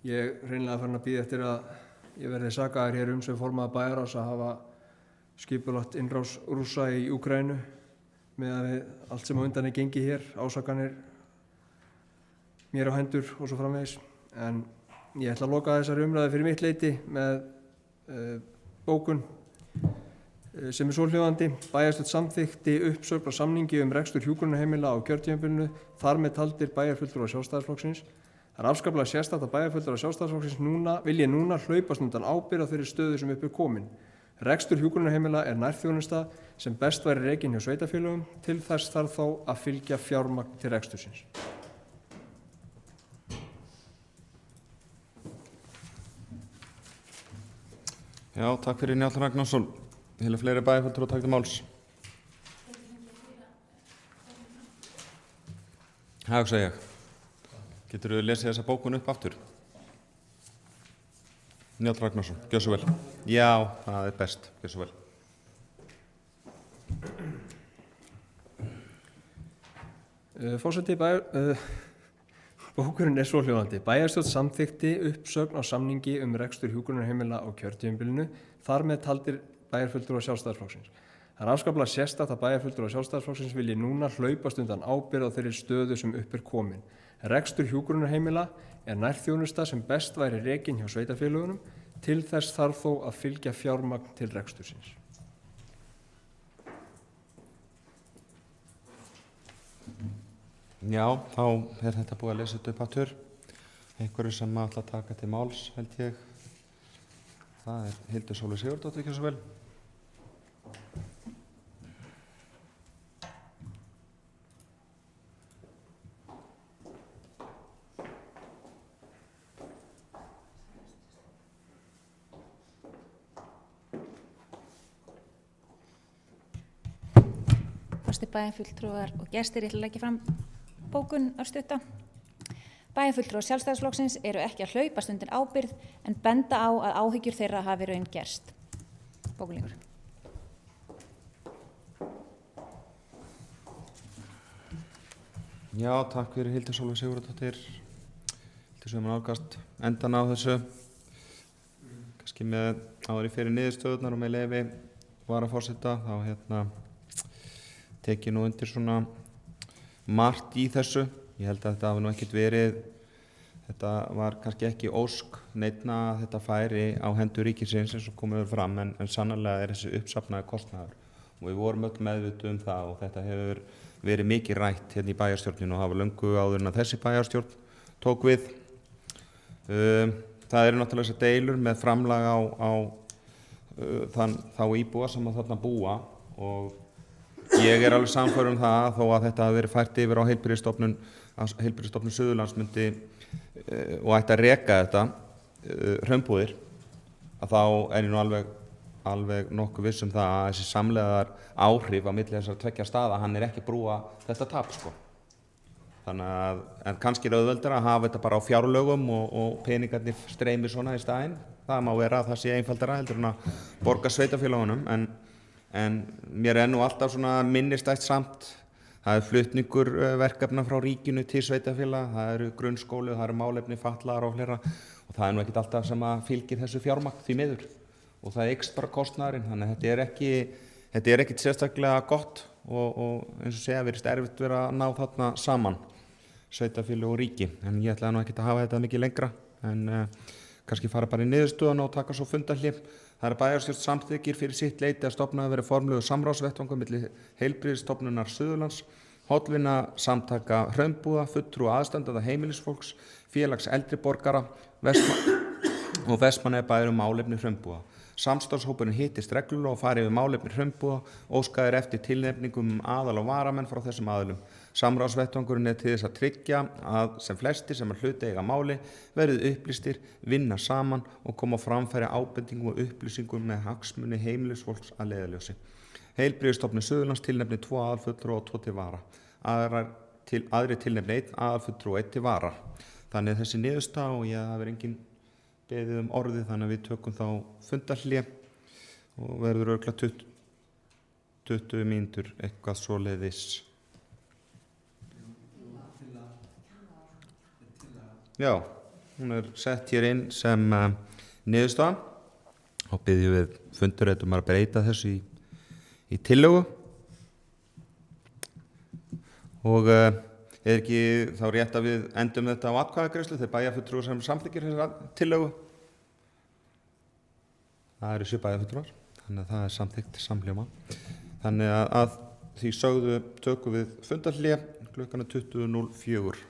S6: Ég hreinlega farin að bíða eftir að ég verði sakaður hér sem formaður bæjarráðs að hafa skipulagt innrás Rússa í Úkraínu með allt sem á undan er gengið hér, ásakanir mér á hendur og svo framvegis. En ég ætla að loka þessari umræðu fyrir mitt leyti með bókun sem er svohljóðandi: Bæjarstjórn samþykkti uppsögn á samningi rekstur hjúkrunarheimila á kjörtímabilinu, þar með taldir bæjarfulltrúar Sjálfstæðisflokksins. Það er afskaplega sérstakt að bæjarfulltrúar Sjálfstæðisflokksins vilji núna hlaupast undan ábyrgð á þeirri stöðu sem upp er komin. Rekstur hjúkrunarheimila er nærþjónusta sem best væri rekin hjá sveitarfélögum, til þess þarf þó að fylgja fjármagn til rekstursins.
S1: Já, takk fyrir Njáll Ragnarsson. Hefur fleiri bæjarfulltrúar takk til máls? Það hugsa ég. Geturðu lesið þessa bókun upp aftur? Njáll Ragnarsson, gjör svo vel. Já, það er best, gjör svo vel.
S6: Forseti, bókurinn er svohljóðandi: Bæjarstjórn samþykkti uppsögn á samningi rekstur hjúkrunarheimila á kjörtímabilinu, þar með taldir bæjarfulltrúar Sjálfstæðisflokksins. Það er afskaplega sérstakt að bæjarfulltrúar Sjálfstæðisflokksins vilji núna hlaupast undan ábyrgð á þeirri stöðu sem upp er komin. Rekstur hjúkrunarheimila er nærþjónusta sem best væri rekin hjá sveitarfélögunum, til þess þarf þó að fylgja fjármagn til rekstursins.
S1: Já, þá er þetta búið að lesa þetta upp aftur. Einhverju sem ætla að taka til máls, held ég. Það er Hildur Sólveig Sigurðardóttir, gjör svo vel.
S4: Bæjarfulltrúar og gestir, ég ætla að leggja fram bókun örstutta. Bæjarfulltrúar Sjálfstæðisflokksins eru ekki að hlaupast undir ábyrgð en benda á að áhyggjur þeirra hafi raun gerst. Bókunlíkur.
S1: Já, takk fyrir Hildur Sólveig Sigurðardóttir. Hildur sem nálgast endan á þessu. Kannski með áður fyrir niðurstöðurnar og með leyfi varaforseta, þá tek ég nú undir svona margt í þessu. Ég held að þetta hafi nú ekkert verið, þetta var kannski ekki ósk neinna að þetta færi á hendur ríkisins eins og komið fram, en sannarlega er þessi uppsafnaði kostnaður og við vorum öll meðvituð það og þetta hefur verið mikið rætt hérna í bæjarstjórninu og hafa löngu áður en að þessi bæjarstjórn tók við. Það eru náttúrulega þessar deilur með framlag á þá íbúa sem að þarna búa og ég er alveg sannfærður það þó að þetta hafi verið fært yfir á Heilbrigðisstofnun Suðurlands myndi og ætti að reka þetta hraunbúðir, að þá er ég nú alveg nokkuð viss það að þessi samlegaðar áhrif á milli þessar tveggja staða, hann er ekki brúa þetta tap sko. Þannig að, en kannski er auðveldara að hafa þetta bara á fjárlögum og peningarnir streymir svona í staðinn. Það má vera að það sé einfaldara heldur en að borga sveitarfélögunum, en mér er nú alltaf svona minnistætt samt. Það er flutningur verkefna frá ríkinu til sveitarfélaga, það eru grunnskóli, það eru málefni fatlaðra og fleira og það er nú ekkert alltaf sem að fylgir þessu fjármagn því miður og það eykst bara kostnaðurinn, þannig að þetta er ekkert sérstaklega gott og eins og segja virðist erfitt vera að ná þarna saman sveitarfélög og ríki, en ég ætlaði nú ekkert að hafa þetta mikið lengra, en kannski fara bara í niðurstöðuna og taka svo fundarhlé. Það er bæjarstjórn samþykkir fyrir sitt leyti að stofnaði verið formlegu samráðsvettvangur milli Heilbrigðisstofnunar Suðurlands, hollvina samtaka hraunbúða, fulltrúa aðstandenda heimilisfólks, félags eldri borgara og Vestmannaeyjabæjar málefni hraunbúða. Samstarfshópurinn hittist reglulega og farið yfir málefni hraunbúða, óskaðir eftir tilnefningum aðal og varamenn frá þessum aðilum. Samráðsvettvangurinn er til þess að tryggja að sem flestir sem hlut eiga máli verið upplýstir, vinna saman og koma á framfæri ábendingum og upplýsingum með hagsmuni heimilisfólks að leiðarljósi. Heilbrigðisstofnun Suðurlands tilnefni 2 aðalfulltrúa og 2 til vara. Aðrir tilnefni 1 aðalfulltrúa og 1 til vara. Þannig þessi niðurstaða og það verður engin beðið orðið, þannig að við tökum þá fundarhlé og verður örugglega 20 mínútur eitthvað svoleiðis. Já, hún er sett hér inn sem niðurstaða og byggjum við fundarreitum að breyta þessu í tillögu Og er ekki þá rétt að við endum þetta á atkvæðagreiðslu þegar bæjarfulltrúar sem samþykkir þessar tillögu? Það eru 7 bæjarfulltrúar, þannig að það er samþykkt samhljóma. Þannig að því sögðu tökum við fundarhlé klukkan 20:04.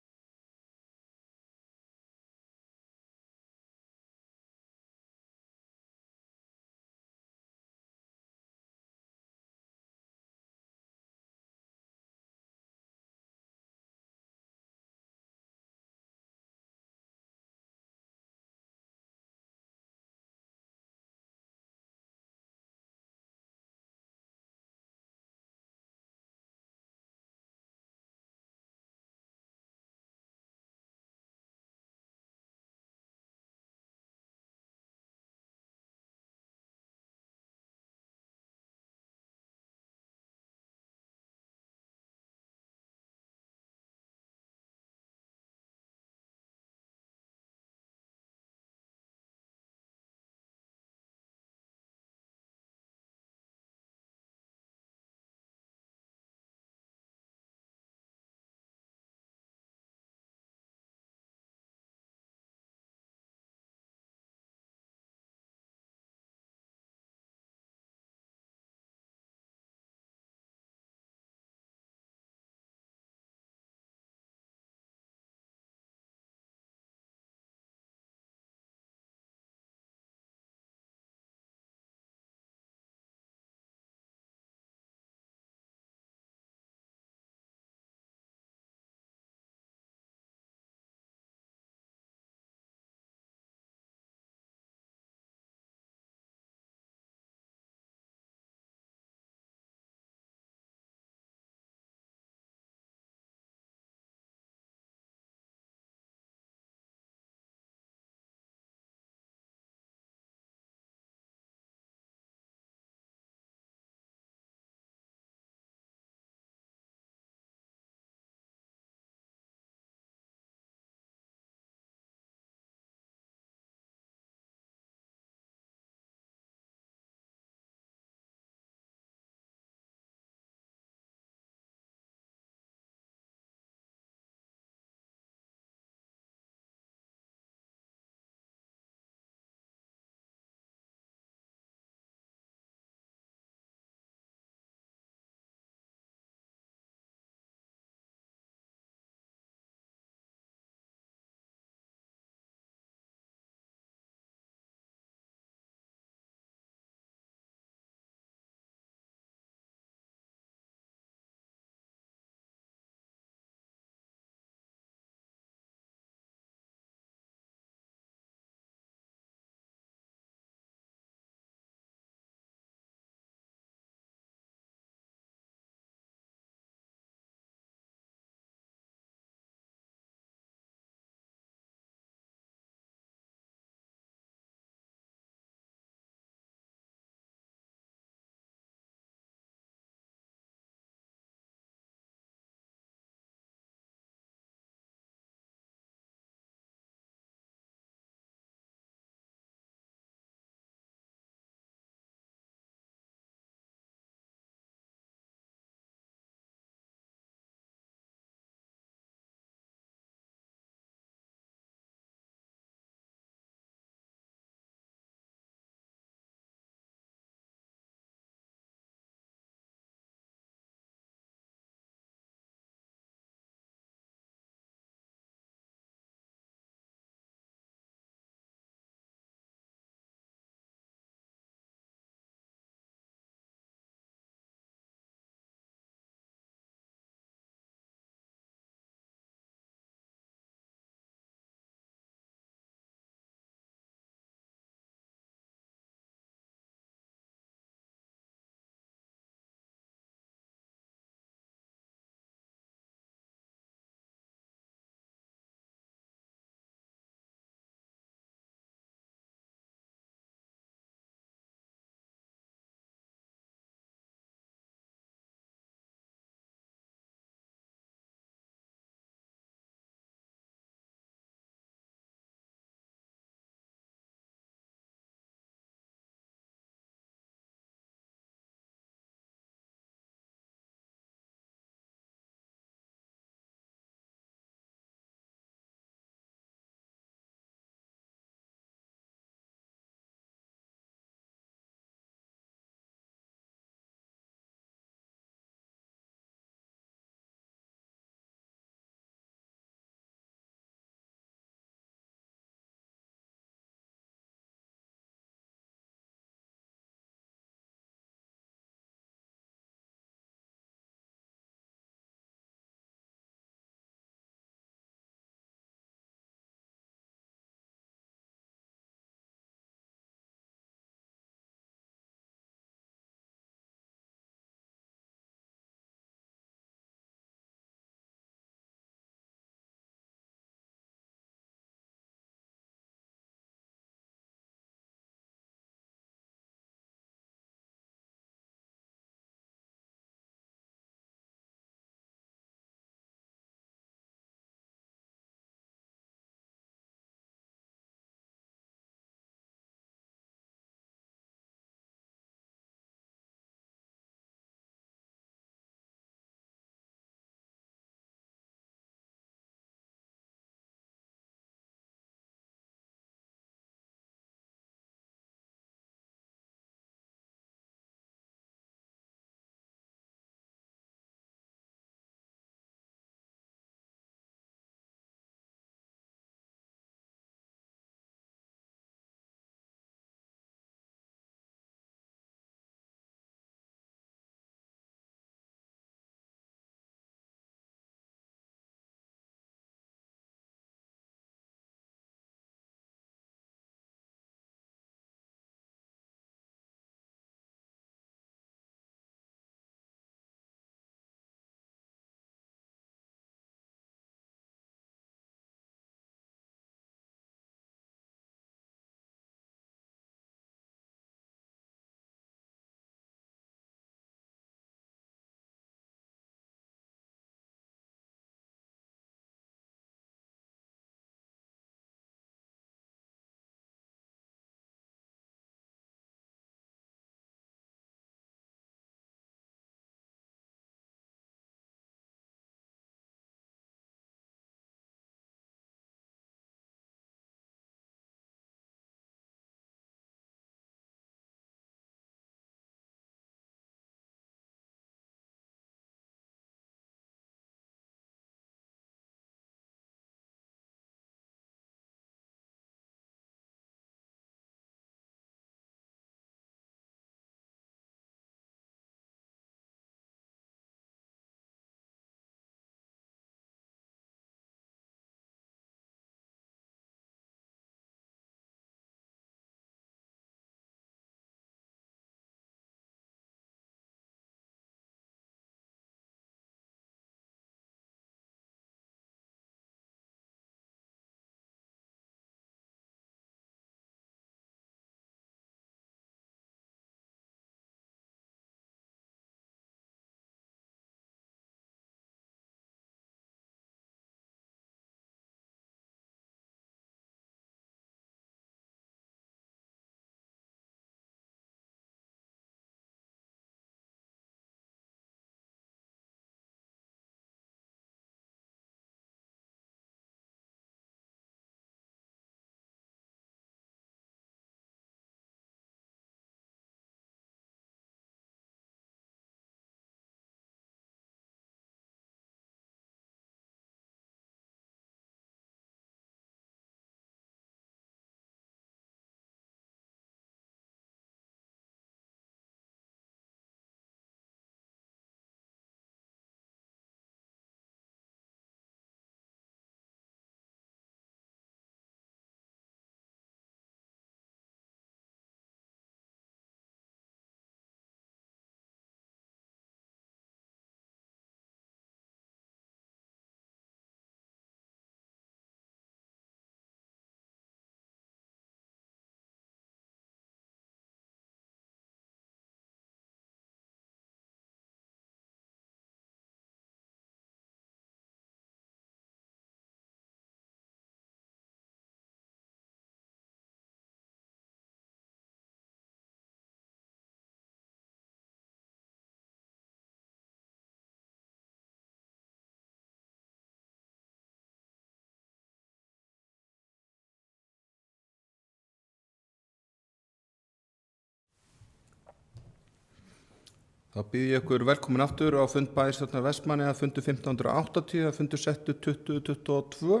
S1: Þá býð ég ykkur velkomin aftur á fund bæjarstjórnar Vestmannaeyja, fundu 1580, fundu settu 2022.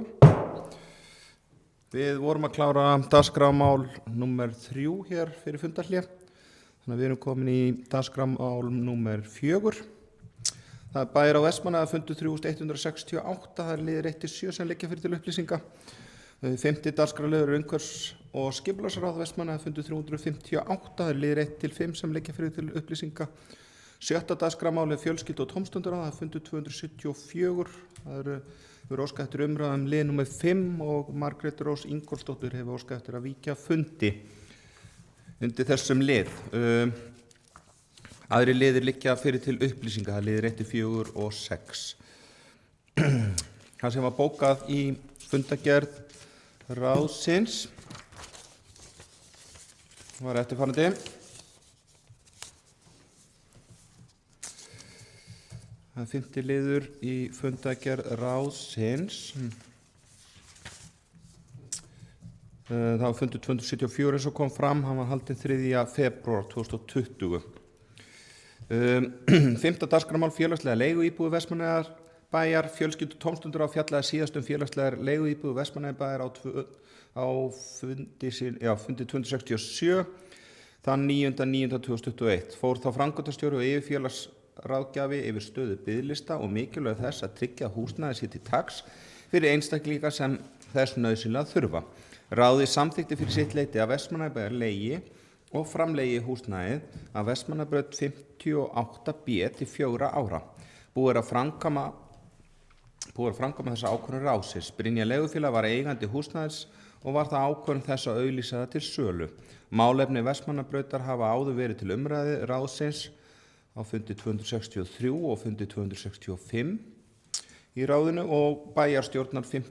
S1: Við vorum að klára dagskrármál númer 3 hér fyrir fundarhlé. Þannig að við erum komin í dagskrármál númer 4. Það er bæjar á Vestmannaeyja, fundu 3168, það er liðir 1-7 sem liggja fyrir til upplýsinga. 5. dagskrárliður umhverfis- og skipulagsráð Vestmannaeyja, fundu 358, það er liðir 1-5 sem liggja fyrir til upplýsinga. 7. dagskrármál er fjölskyldu- og tómstundaráð, það fundu 274, það hefur óskað eftir umræðum lið númer 5 og Margrét Rós Ingólfsdóttir hefur óskað eftir að víkja fundi undir þessum lið. Aðri liðir liggja fyrir til upplýsinga, það er liðir 1-4 og 6. Það sem var bókað í fundagerð ráðsins var eftirfarandi. Það er 5. liður í fundagerð ráðsins. Það var fundur 274 eins og kom fram, hann var haldinn 3. febrúar 2020. 5. dagskrármál félagslega leiguíbúðir Vestmannaeyjar bæjar, fjölskyldu tómstundur á fjallaði síðast félagslegar leiguíbúðir Vestmannaeyjar bæjar á fundi 267 þann 9.9.2021. Fór þá framkvæmdastjóri og yfirfélagsráðgjafi yfir stöðu biðlista og mikilvæg þess að tryggja húsnæði sér til taks fyrir einstaklinga sem þess nauðsynlega þurfa. Ráðið samþykkti fyrir sitt leyti að Vestmannaeyjar bæjar leigi og framlegi húsnæðið að Vestmannaeyjabraut 58B til 4 ára. Búið er að framkvæma þessa ákvörðun ráðsins. Brynja leigufélag var eigandi húsnæðis og var það ákvörðun þess að auglýsa það til sölu. Málefni Vestmannaeyjabrautar hafa áður verið til umræðu ráðsins á fundi 263 og fundi 265 í ráðinu og bæjarstjórnar fund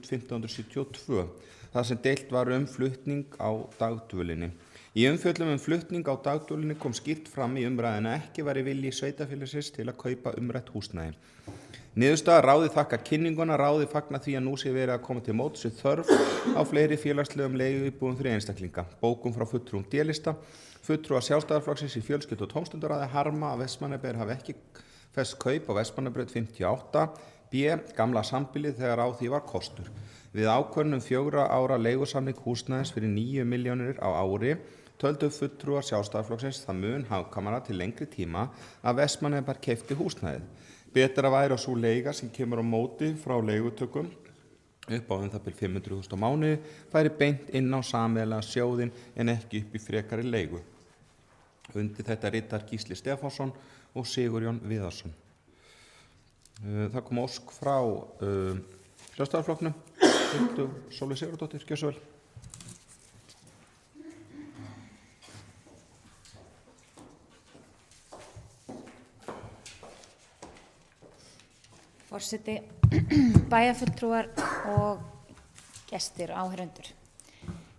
S1: 1572, þar sem deilt var flutning á dagdvölinni. Í umfjöllun flutning á dagdvölinni kom skýrt fram í umræðinu að ekki væri vilji sveitarfélagsins til að kaupa umrætt húsnæði. Niðurstaða: ráðið þakkar kynninguna, ráðið fagnar því að nú sé verið að koma til móts við þörf á fleiri félagslegum leiguíbúðum fyrir einstaklinga. Bókun frá fulltrúum D-lista, fulltrúa Sjálfstæðisflokksins í fjölskyldu- og tómstundaráði harma að Vestmannaeyjar hafi ekki fest kaup á Vestmannaeyjabraut 58B, gamla sambýlið, þegar á því var kostur. Við ákvörðun 4 ára leigusamning húsnæðis fyrir 9 milljónir á ári töldu fulltrúar Sjálfstæðisflokksins það mun hagkvæmara til lengri tíma að Vestmannaeyjar keypti húsnæðið. Betra væri að sú leiga sem kemur á móti frá leigutökum upp á það bil 500.000 á mánuði færi beint inn á sameiginlega sjóðinn en ekki upp í frekari leigu. Undir þetta ritar Gísli Stefánsson og Sigurjón Viðarsson. Það kom ósk frá Sjálfstæðisflokknum. Sólveig Sigurðardóttir, gjörðu svo vel.
S4: Forseti, bæjarfulltrúar og gestir og áheyrendur.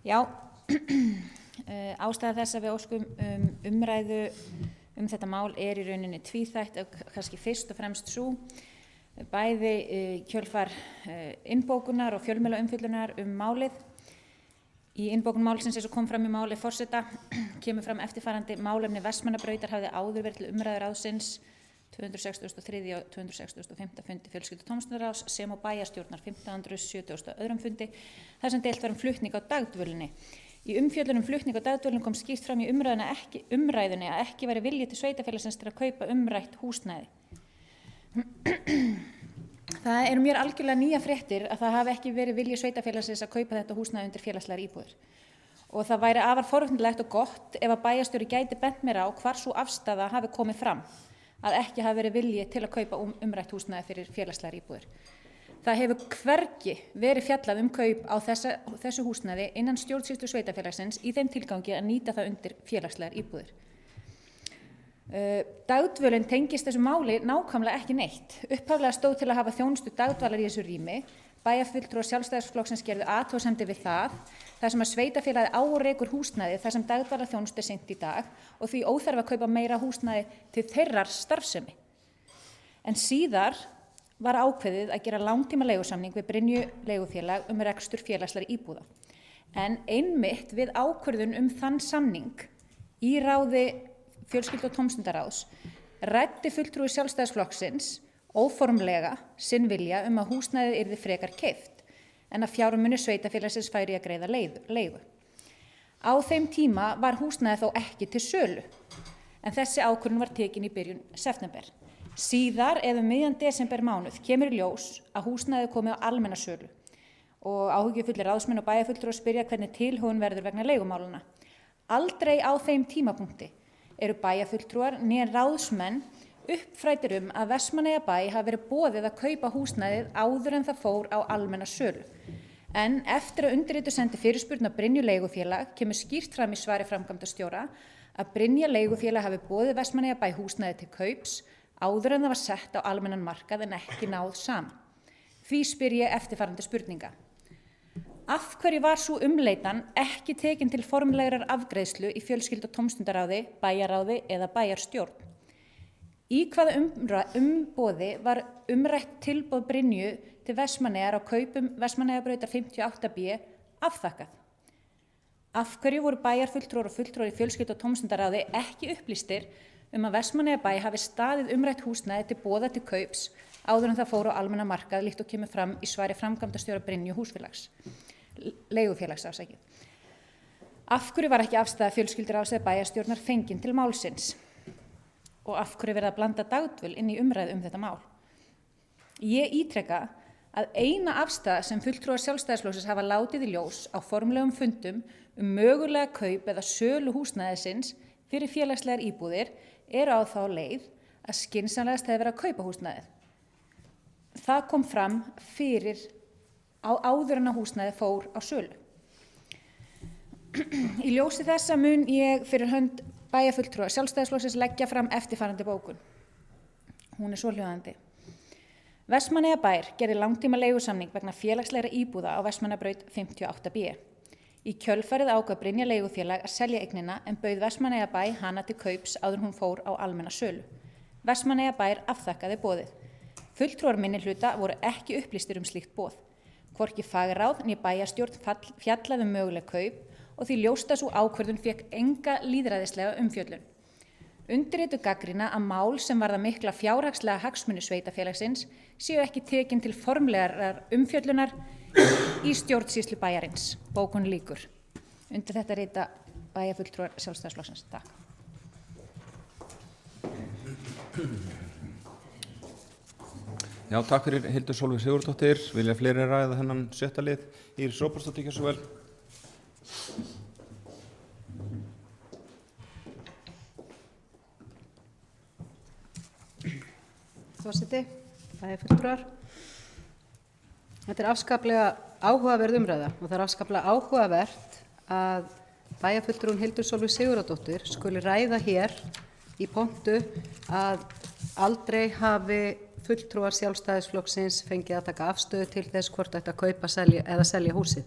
S4: Já, ástæða þess að við óskum umræðu þetta mál er í rauninni tvíþætt, kannski fyrst og fremst svo, bæði kjölfar innbókunar og fjölmiðlaumfjöllunar málið. Í innbókun málsins eins og kom fram í máli forseta kemur fram eftirfarandi: málefni Vestmannaeyjabrautar hafði áður verið til umræðu ráðsins 263. og 265. fundi fjölskyldu- og tómstundaráðs sem og bæjarstjórnar 1572. fundi þar sem deilt var flutning á dagdvölinni. Í umfjöllun flutning á dagdvölinni kom skýrt fram í umræðunni að ekki væri vilji til sveitarfélagsins til að kaupa umrætt húsnæði. Það eru mér algjörlega nýja fréttir að það hafi ekki verið vilji sveitarfélagsins að kaupa þetta húsnæði undir félagslegar íbúðir. Og það væri afar forvitnilegt og gott ef að bæjarstjóri gæti bent mér á hvar sú afstaða hafi komið fram að ekki hafi verið vilji til að kaupa umrætt húsnæði fyrir félagslegar íbúðir. Það hefur hvergi verið fjallað kaup á þessu húsnæði innan stjórnsýslu sveitarfélagsins í þeim tilgangi að nýta það undir félagslegar íbúðir. Dagdvölin tengist þessu máli nákvæmlega ekki neitt. Upphaflega stóð til að hafa þjónustu dagdvalar í þessu rými. Bæjarfulltrúar Sjálfstæðisflokksins gerðu athugasemdir við það, þar sem að sveitarfélagið áreikur húsnæði þar sem dagdvalarþjónustu er sinnt í dag og því óþarf að kaupa meira húsnæði til þeirrar starfsemi. En síðar var ákveðið að gera langtíma leigusamning við Brynju leigufélag rekstur félagslegra íbúða. En einmitt við ákvörðun þann samning í ráði fjölskyldu- og tómstundaráðs ræddi fulltrúi Sjálfstæðisflokksins óformlega sinn vilja að húsnæðið yrði frekar keypt en að fjármunir sveitarfélagsins færi að greiða leigu. Á þeim tíma var húsnæðið þó ekki til sölu, en þessi ákvörðun var tekin í byrjun september. Síðar eða miðjan desember mánuð kemur í ljós að húsnæðið komið á almenna sölu og áhyggjufullir ráðsmenn og bæjarfulltrúar spyrja hvernig tilhögun verður vegna leigumálana. Aldrei á þeim tímapunkti eru bæjarfulltrúar né ráðsmenn uppfræddir að Vestmannaeyjabæ hafi verið boðið að kaupa húsnæðið áður en það fór á almenna sölu. En eftir að undirrituð sendi fyrirspurn á Brynju leigufélag kemur skýrt fram í svari framkvæmdastjóra að Brynja leigufélag hafi boðið Vestmannaeyjabæ húsnæðið til kaups áður en það var sett á almennan markað en ekki náð saman. Því spyr ég eftirfarandi spurninga. Af hverju var svo umleitan ekki tekin til formlegrar afgreiðslu í fjölskyldu- og tómstundaráði, bæjarráði eða bæjarstjórn? Í hvaða umboði var umrætt tilboð Brynju til Vestmannaeyjar á kaupum Vestmannaeyjabrautar 58B afþakkað? Af hverju voru bæjarfulltrúar og fulltrúar í fjölskyldu- og tómstundaráði ekki upplýstir að Vestmannaeyjabæ hafi staðið umrætt húsnæði til boða til kaups áður en það fór á almenna markað líkt og kemur fram í svari framkvæmdastjóra Brynju leigufélags afsakið. Af hverju var ekki afstaða fjölskylduráðs eða bæjarstjórnar fengin til málsins? Og af hverju verið að blanda dagdvöl inn í umræðu þetta mál? Ég ítreka að eina afstaða sem fulltrúar Sjálfstæðisflokksins hafa látið í ljós á formlegum fundum mögulega kaup eða sölu húsnæðisins fyrir félagslegar íbúðir á þá leið að skynsamlegast hefði verið að kaupa húsnæðið. Það kom fram áður en að húsnæðið fór á sölu. Í ljósi þessa mun ég fyrir hönd bæjarfulltrúa Sjálfstæðisflokksins leggja fram eftirfarandi bókun. Hún svohljóðandi. Vestmannaeyjabær gerði langtíma leigusamning vegna félagslegra íbúða á Vestmannaeyjabraut 58B. Í kjölfarið ákvað Brynja leigufélag að selja eignina en bauð Vestmannaeyjabæ hana til kaups áður hún fór á almenna sölu. Vestmannaeyjabær afþakkaði boðið. Fulltrúar minnihluta voru ekki upplýstir slíkt boð. Hvorki fagráð né bæjarstjórn fjallaði möguleg kaup og því ljóst að sú ákvörðun fékk enga lýðræðislega umfjöllun. Undirrituð gagnrýna að mál sem varða mikla fjárhagslega hagsmuni sveitarfélagsins séu ekki tekin til formlegar umfjöllunar í stjórnsýslu bæjarins. Bókun lýkur. Undir þetta rita bæjarfulltrúar Sjálfstæðisflokksins. Takk.
S1: Já, takk fyrir Hildur Sólveig Sigurðardóttir. Vilja fleiri ræða þennan 6. lið? Íris Róbertsdóttir, gjörðu svo vel.
S2: Forseti, bæjarfulltrúar. Þetta afskaplega áhugaverð umræða og það afskaplega áhugavert að bæjarfulltrúin Hildur Sólveig Sigurðardóttir skuli ræða hér í pontu að aldrei hafi fulltrúar Sjálfstæðisflokksins fengið að taka afstöðu til þess hvort ætti að kaupa eða selja húsið.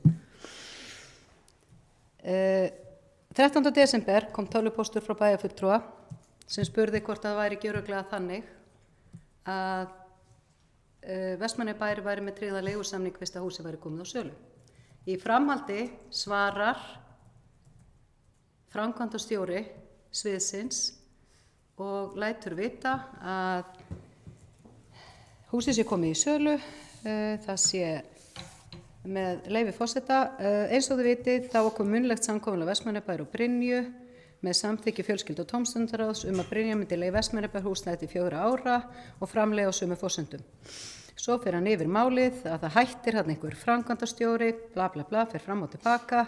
S2: 13. desember kom tölvupóstur frá bæjarfulltrúa sem spurði hvort það væri ekki örugglega þannig að Vestmannaeyjabær væri með tryggða leigusamning fyrst að húsið væri komið á sölu. Í framhaldi svarar framkvæmdastjóri sviðsins og lætur vita að húsið sé komið í sölu, það sé með leyfi forseta. Eins og þið vitið þá kom munnlegt samkomulag Vestmannaeyjabæjar og Brynju með samþykki fjölskyldu- og tómstundaráðs að Brynja myndi leigja Vestmannaeyjabæjar húsnæði til 4 ára og framleiða á sömu forsendum. Svo fer hann yfir málið að það hættir hann einhver framkvæmdastjóri, bla bla bla, fer fram og tilbaka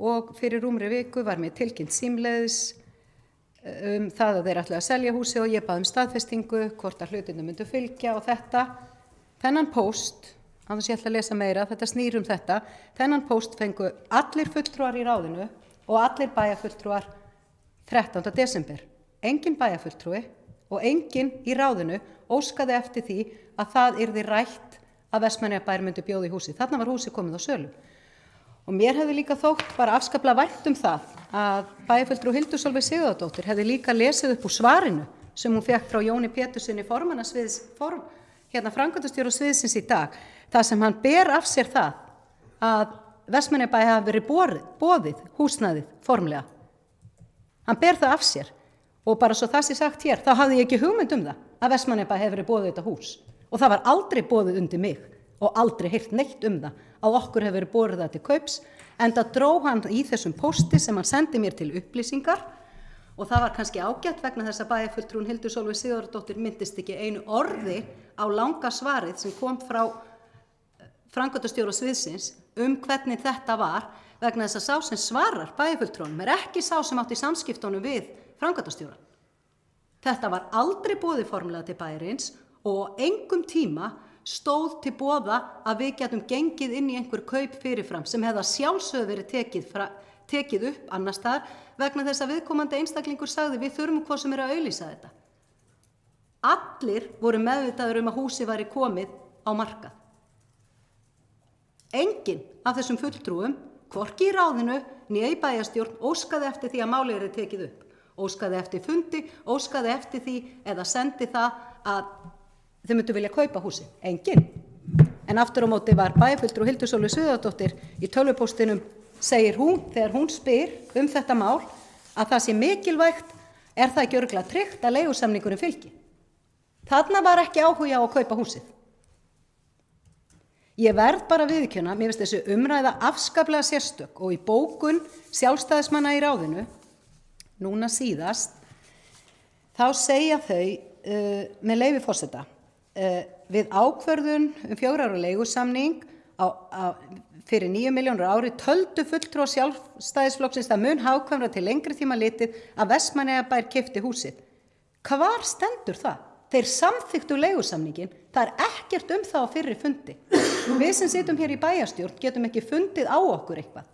S2: og fyrir rúmri viku var mér tilkynnt símleiðis það að þeir ætlaðu að selja húsið og ég bað staðfestingu hvort að hlutirnir myndu fylgja og þennan póst, annars ég ætla að lesa meira, þetta snýr þetta, þennan póst fengu allir fulltrúar í ráðinu og allir bæjarfulltrúar 13. desember. Engin bæjarfulltrúi og engin í ráðinu óskaði eftir því að það yrði rætt að Vestmannaeyjabær myndi bjóða í húsið. Þarna var húsið komið á sölu. Og mér hefði líka þótt bara afskaplega vænt það að bæjarfulltrú Hildur Sólveig Sigurðardóttir hefði líka lesið upp úr svarinu sem hún fékk frá Jóni Pétursinni framkvæmdastjóra sviðsins í dag, þar sem hann ber af sér það að Vestmannaeyjabær hafi verið boðið húsnæðið formlega. Hann ber það af sér Og bara svo það sé sagt hér, þá hafði ég ekki hugmynd það að Vestmannaeyjabær hefur verið boðið þetta hús. Og það var aldrei boðið undir mig og aldrei heyrt neitt það að okkur hefur verið borið það til kaups. Enda dró hann í þessum pósti sem hann sendi mér til upplýsingar og það var kannski ágætt vegna þess að bæjarfulltrúin Hildur Sólveig Sigurðardóttir myndist ekki einu orði á langa svarið sem kom frá framkvæmdastjóra sviðsins hvernig þetta var vegna þess að sá sem svarar bæjarfulltrúnum ekki sá sem átti í samskiptunum við framkvæmdastjóran. Þetta var aldrei boðið formlega til bæjarins og engum tíma stóð til boða að við getum gengið inn í einhver kaup fyrirfram sem hefða sjálfsögðu verið tekið upp annars staðar vegna þess að viðkomandi einstaklingur sagði við þurfum hvað sem að auglýsa þetta. Allir voru meðvitaður að húsi væri komið á markað. Enginn af þessum fulltrúum, hvorki í ráðinu né í bæjarstjórn, óskaði eftir því að málið yrði tekið upp. Óskaði eftir fundi, óskaði eftir því eða sendi það að þau myndu vilja kaupa húsi. Enginn. En aftur á móti var bæjarfulltrú Hildur Sólveig Sigurðardóttir í tölvupóstinum segir hún, þegar hún spyr þetta mál, að það sé mikilvægt, það ekki örugglega tryggt að leigusamningurinn fylgi. Þarna var ekki áhugi á að kaupa húsið. Ég verð bara að viðurkenna, mér finnst þessi umræða afskaplega sérstök og í bókun sjálfstæðismanna í ráðinu, núna síðast, þá segja þau, með leyfi forseta, við ákvörðun 4 ára leigusamning fyrir 9 milljónir á ári töldu fulltrúar Sjálfstæðisflokksins það mun hagkvæmara til lengri tíma litið að Vestmannaeyjabær keypti húsið. Hvar stendur það? Þeir samþykktu leigusamningin, það ekkert það á fyrri fundi. Við sem situm hér í bæjarstjórn getum ekki fundið á okkur eitthvað,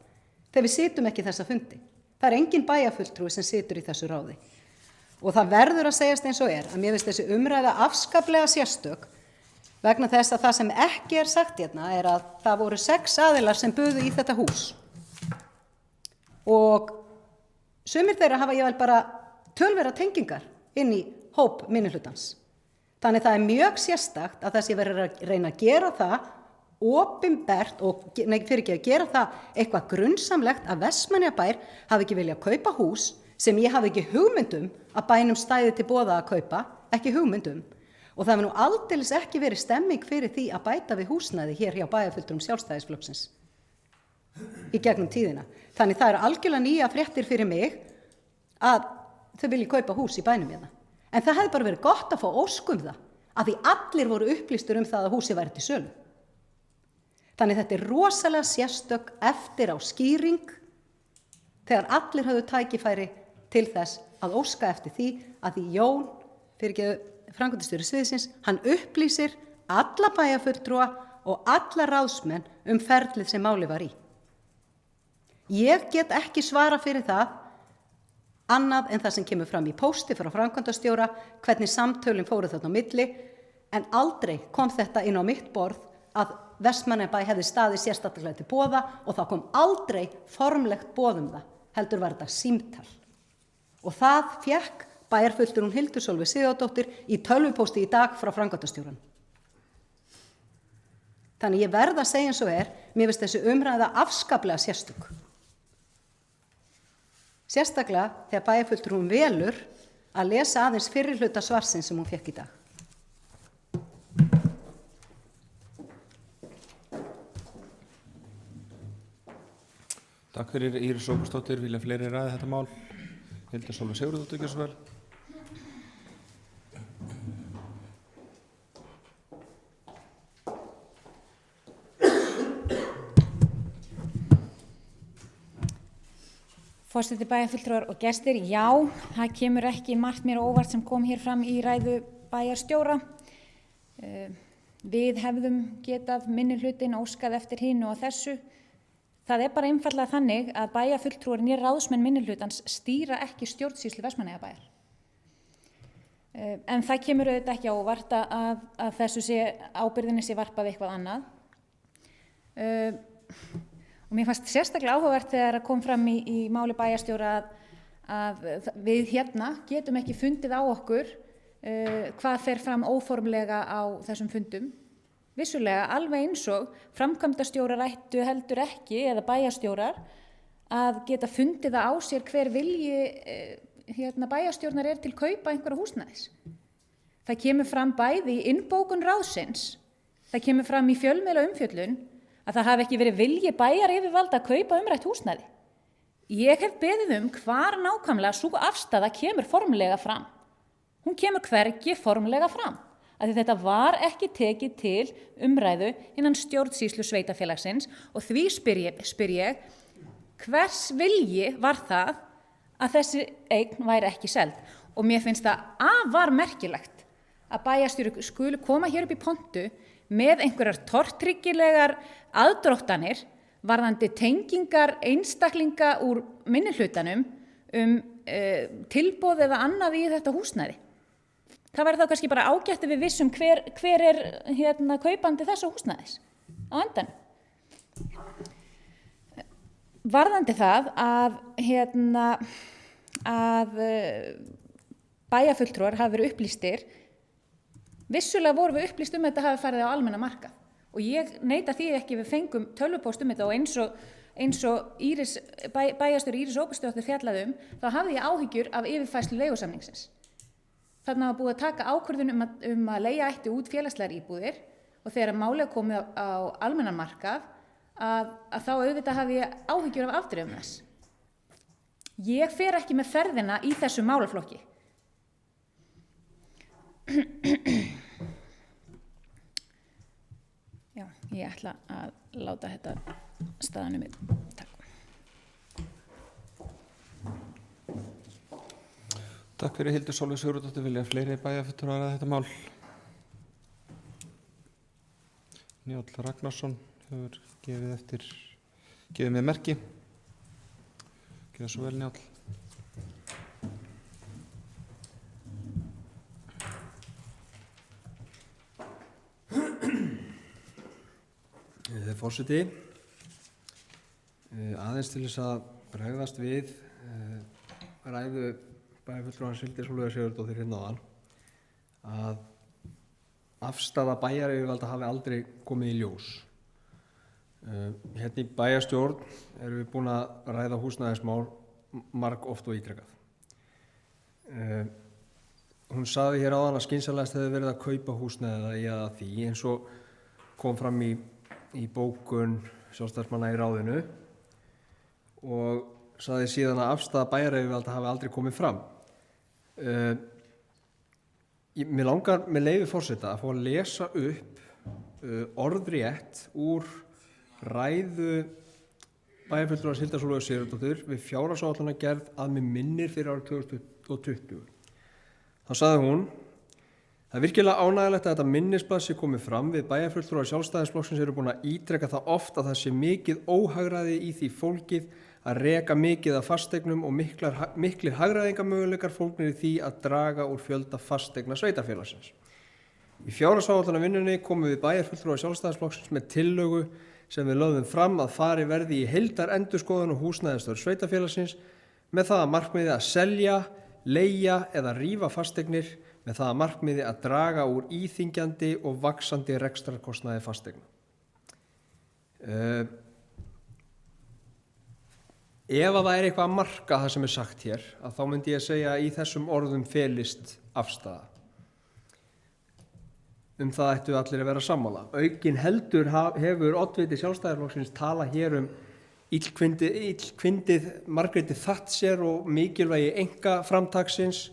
S2: þegar við situm ekki þessa fundi. Það engin bæjarfulltrúi sem situr í þessu ráði. Og það verður að segjast eins og að mér finnst þessi umræða afskaplega sérstök vegna þess að það sem ekki sagt hérna að það voru 6 aðilar sem buðu í þetta hús. Og sumir þeirra hafa ég bara tölverða tengingar inn í hóp minnihlutans. Þannig það mjög sérstakt að það sé verið að reyna að gera það opinbert og gera það eitthvað grunnsamlegt að Vestmannaeyjabær hafi ekki viljað kaupa hús sem ég hafi ekki hugmyndum að bænum stæði til boða að kaupa, ekki hugmyndum. Og það hefur aldeilis ekki verið stemming fyrir því að bæta við húsnæði hér hjá bæjarfulltrúum Sjálfstæðisflokksins í gegnum tíðina. Þannig það algjörlega nýja fréttir fyrir mig að þau vilji kaupa hús í bænum hérna. En það hefði bara verið gott að fá ósk það, að því allir voru upplýstur það að húsið væri til sölu. Þannig þetta rosalega sérstök eftir á skýring þegar allir höfðu tækifæri til þess að óska eftir því að því Jón, framkvæmdastjóri sviðsins, hann upplýsir alla bæjarfulltrúa og alla ráðsmenn ferlið sem máli var í. Ég get ekki svara fyrir það annað en það sem kemur fram í pósti frá framkvæmdastjóra, hvernig samtölin fóru þarna á milli, en aldrei kom þetta inn á mitt borð að Vestmannaeyjabær hefði staðið sérstaklega til boða og það kom aldrei formlegt boð það, heldur var þetta símtal. Og það fékk bæjarfulltrúin Hildur Sólveig Sigurðardóttir í tölvupósti í dag frá framkvæmdastjóranum. Þannig ég verð að segja eins og mér finnst þessi umræða afskaplega sérstök. Sérstaklega þegar bæjarfulltrúin velur að lesa aðeins fyrri hluta svarsins sem hún fékk í dag.
S1: Takk fyrir Íris Ómarsdóttir, vilja fleiri ræða þetta mál. Hildur Sólveig Sigurðardóttir, gjörðu svo vel.
S4: Forseti, bæjarfulltrúar og gestir, já, það kemur ekki margt mér á óvart sem kom hér fram í ræðu bæjarstjóra. Við hefðum getað minnihlutinn óskað eftir hinu og þessu. Það bara einfaldlega þannig að bæjarfulltrúar né ráðsmenn minnihlutans stýra ekki stjórnsýslu Vestmannaeyjabæjar. En það kemur auðvitað ekki á óvart að þessu ábyrgðinni sé varpað eitthvað annað. Og mér fannst sérstaklega áhugavert þegar kom fram í máli bæjarstjóra að við hérna getum ekki fundið á okkur hvað fer fram óformlega á þessum fundum. Vissulega, alveg eins og framkvæmdastjórar ættu heldur ekki, eða bæjarstjórar, að geta fundið það á sér hver vilji bæjarstjórnar til kaupa einhverja húsnæðis. Það kemur fram bæði í innbókun ráðsins, það kemur fram í fjölmiðla umfjöllun að það hafi ekki verið vilji bæjaryfirvalda að kaupa umrætt húsnæði. Ég hef beðið hvar nákvæmlega sú afstaða kemur formlega fram. Hún kemur hvergi formlega fram. Af því þetta var ekki tekið til umræðu innan stjórnsýslu sveitarfélagsins og því spyr ég hvers vilji var það að þessi eign væri ekki seld. Og mér finnst það afar merkilegt að bæjarstjóri skuli koma hér upp í pontu með einhverjar tortryggilegar aðdróttanir varðandi tengingar einstaklinga úr minnihlutanum tilboð eða annað í þetta húsnæði. Það væri þá kannski bara ágætt að við vissum hver er kaupandi þessa húsnæðis á endanum. Varðandi það að bæjarfulltrúar hafi verið upplýstir, vissulega vorum við upplýst þetta hafi farið á almenna markað og ég neita því ekki við fengum tölvupóst þetta og eins og bæjarstjóri Íris Óbestóttir fjallaði þá hafði ég áhyggjur af yfirfærslu leigusamningsins. Þarna var búið að taka ákvörðun að leigja ætti út félagslegar íbúðir og þegar málið komið á almennan markað að þá auðvitað hafði ég áhyggjur af afdrifum þess. Ég fer ekki með ferðina í þessu málaflokki. Já, ég ætla að láta þetta staðanum við. Takk.
S1: Takk fyrir Hildur Sólveig Sigurðardóttir. Vilja fleiri bæjarfulltrúar að þetta mál? Njáll Ragnarsson hefur gefið mér merki. Gjörðu svo vel, Njáll.
S6: Forseti, aðeins til þess að bregðast við ræðu bæjarfulltrúans Hildur Sólveigar Sigurðardóttir hérna áðan að afstaða bæjaryfirvalda hafi aldrei komið í ljós. Hérna í bæjarstjórn erum við búin að ræða húsnæðismál margoft og ítrekað. Hún sagði hér áðan að skynsamlegast hefði verið að kaupa húsnæði eða því eins og kom fram í bókun sjálfstæðismanna í ráðinu og sagði síðan að afstaða bæjaryfirvalda hafi aldrei komið fram. Mér langar með leyfi forseta að fá að lesa upp orðrétt úr ræðu bæjarfulltrúans Hildar Sólveigar Sigurðardóttur við fjárhagsáætlanagerð að mig minnir fyrir árið 2020. Þá sagði hún: Það er virkilega ánægjulegt að þetta minnisblað sé komið fram við bæjarfulltrúar Sjálfstæðisflokksins eru búin að ítreka það oft að það sé mikið óhagræði í því fólgið að reka mikið af fasteignum og miklir hagræðingamöguleikar fólgnir í því að draga úr fjölda fasteigna sveitarfélagsins. Í fjárhagsáætlanavinnunni komum við bæjarfulltrúar Sjálfstæðisflokksins með tillögu sem við lögðum fram að fari verði í heildarendurskoðun og húsnæðisstörf sveitarfélagsins með það að markmiði að selja, leigja eða rífa fasteignir með það að markmiði að draga úr íþyngjandi og vaxandi rekstrarkostnaði fasteigna. Ef að það er eitthvað að marka það sem er sagt hér, að þá myndi ég segja að í þessum orðum felist afstaða. Það ættu allir að vera sammála. Aukin heldur hefur oddviti Sjálfstæðisflokksins talað hér illkvindið Margréti Thatcher og mikilvægi einkaframtaksins,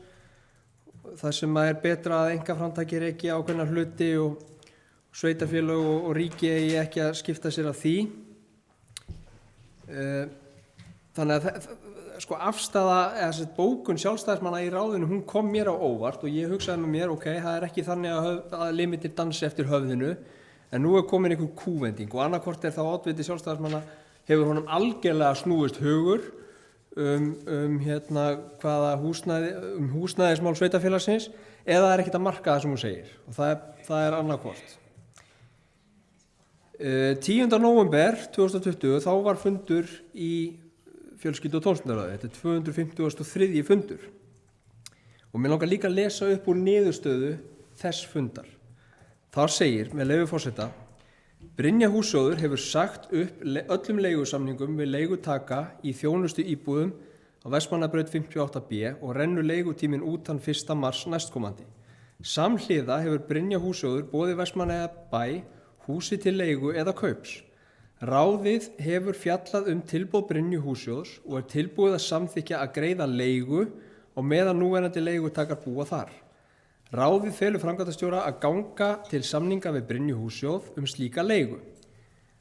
S6: það sem er betra að einkaframtaki ekki ákveðna hluti og sveitarfélög og ríki eigi ekki að skipta sér af því. Þannig að afstaða, eða bókun sjálfstæðismanna í ráðinu, hún kom mér á óvart og ég hugsaði með mér, ok, það er ekki þannig að limitir dansi eftir höfðinu, en nú er komin einhver kúvending og annarkvort er þá oddviti sjálfstæðismanna hefur honum algjörlega snúist hugur hvaða húsnæðismál sveitarfélagsins eða er ekkert að marka það sem hún segir og það er annarkvort. 10. nóvember 2020 þá var fundur í fjölskyldu- og tómstundaráði, þetta er 253. fundur og mér langar líka að lesa upp úr niðurstöðu þess fundar. Þar segir, með leyfi forseta: Brynja Hússjóður hefur sagt upp öllum leigusamningum við leigutaka í þjónustu íbúðum á á Vestmannabraut 58B og rennur leigutíminn út þann 1. mars næstkomandi. Samhliða hefur Brynja húsjóður boðið Vestmannaeyjabæ húsi til leigu eða kaups. Ráðið hefur fjallað tilboð Brynju húsjóðs og tilbúið að samþykkja að greiða leigu og meðan núverandi leigutakar búa þar. Ráðið felur framkvæmdastjóra að ganga til samninga við Brynju húsjóð slíka leigu.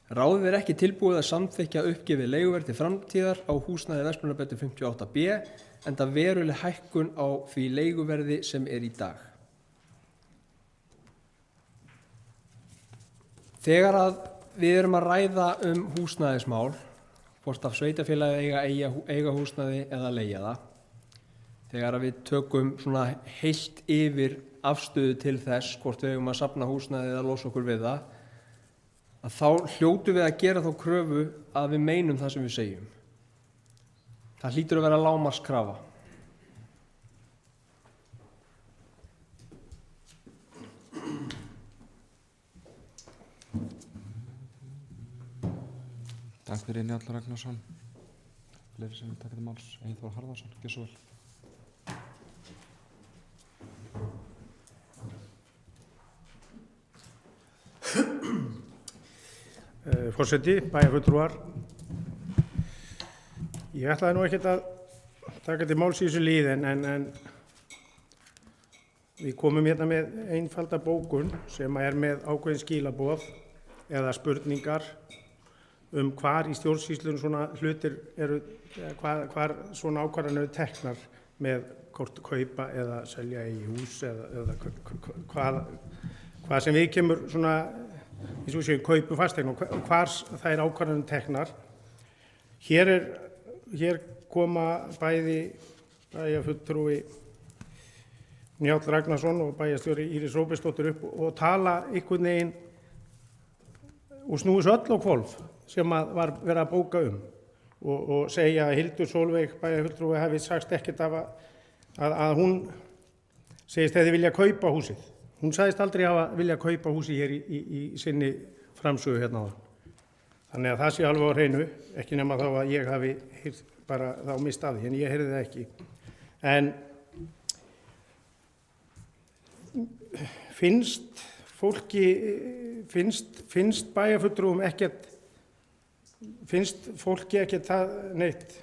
S6: Ráðið ekki tilbúið að samþykkja uppgefið leiguverð til framtíðar á húsnæði Vestmannabrautar 58B enda veruleg hækkun á því leiguverði sem í dag. Þegar að við erum að ræða húsnæðismál, hvort af sveitarfélagi eiga húsnæði eða leigja það, þegar að við tökum svona heilt yfir afstöðu til þess hvort við eigum að safna húsnæði eða losa okkur við það, að þá hljótum við að gera þá kröfu að við meinum það sem við segjum. Það hlýtur að vera lágmarkskrafa.
S1: Takk fyrir Njáll Ragnarsson. Fleiri sem við taka til máls. Eyþór Harðarsson, gjör svo vel.
S3: Forseti, bæjarfulltrúar. Ég ætlaði nú ekkert að taka til máls í þessu lið en við komum hérna með einfalda bókun sem með ákveðin skilaboð eða spurningar hvar í stjórnsýslunum svona hlutir eru, hvar svona ákvarðanir eru teknar með hvort kaupa eða selja í hús eða hvað sem við kemur svona eins og við séum kaupu fasteign og hvar það er ákvarðanir teknar. Hér koma bæði bæjarfulltrúi Njáll Ragnarsson og bæjarstjóri Íris Róbertsdóttir upp og tala einhvern veginn og snúi svo öll á hvolf sem var verið að bóka og segja að Hildur Sólveig bæjarfulltrúi hafi sagst ekkert af að hún segist hefði vilja kaupa húsið. Hún sagðist aldrei hafa vilja kaupa húsið hér í sinni framsögu hérna áðan. Þannig að það sé alveg á hreinu, ekki nema þá að ég hafi bara þá mist af því, en ég heyrði það ekki. En finnst bæjarfulltrúum ekkert, finnst fólki ekkert það neitt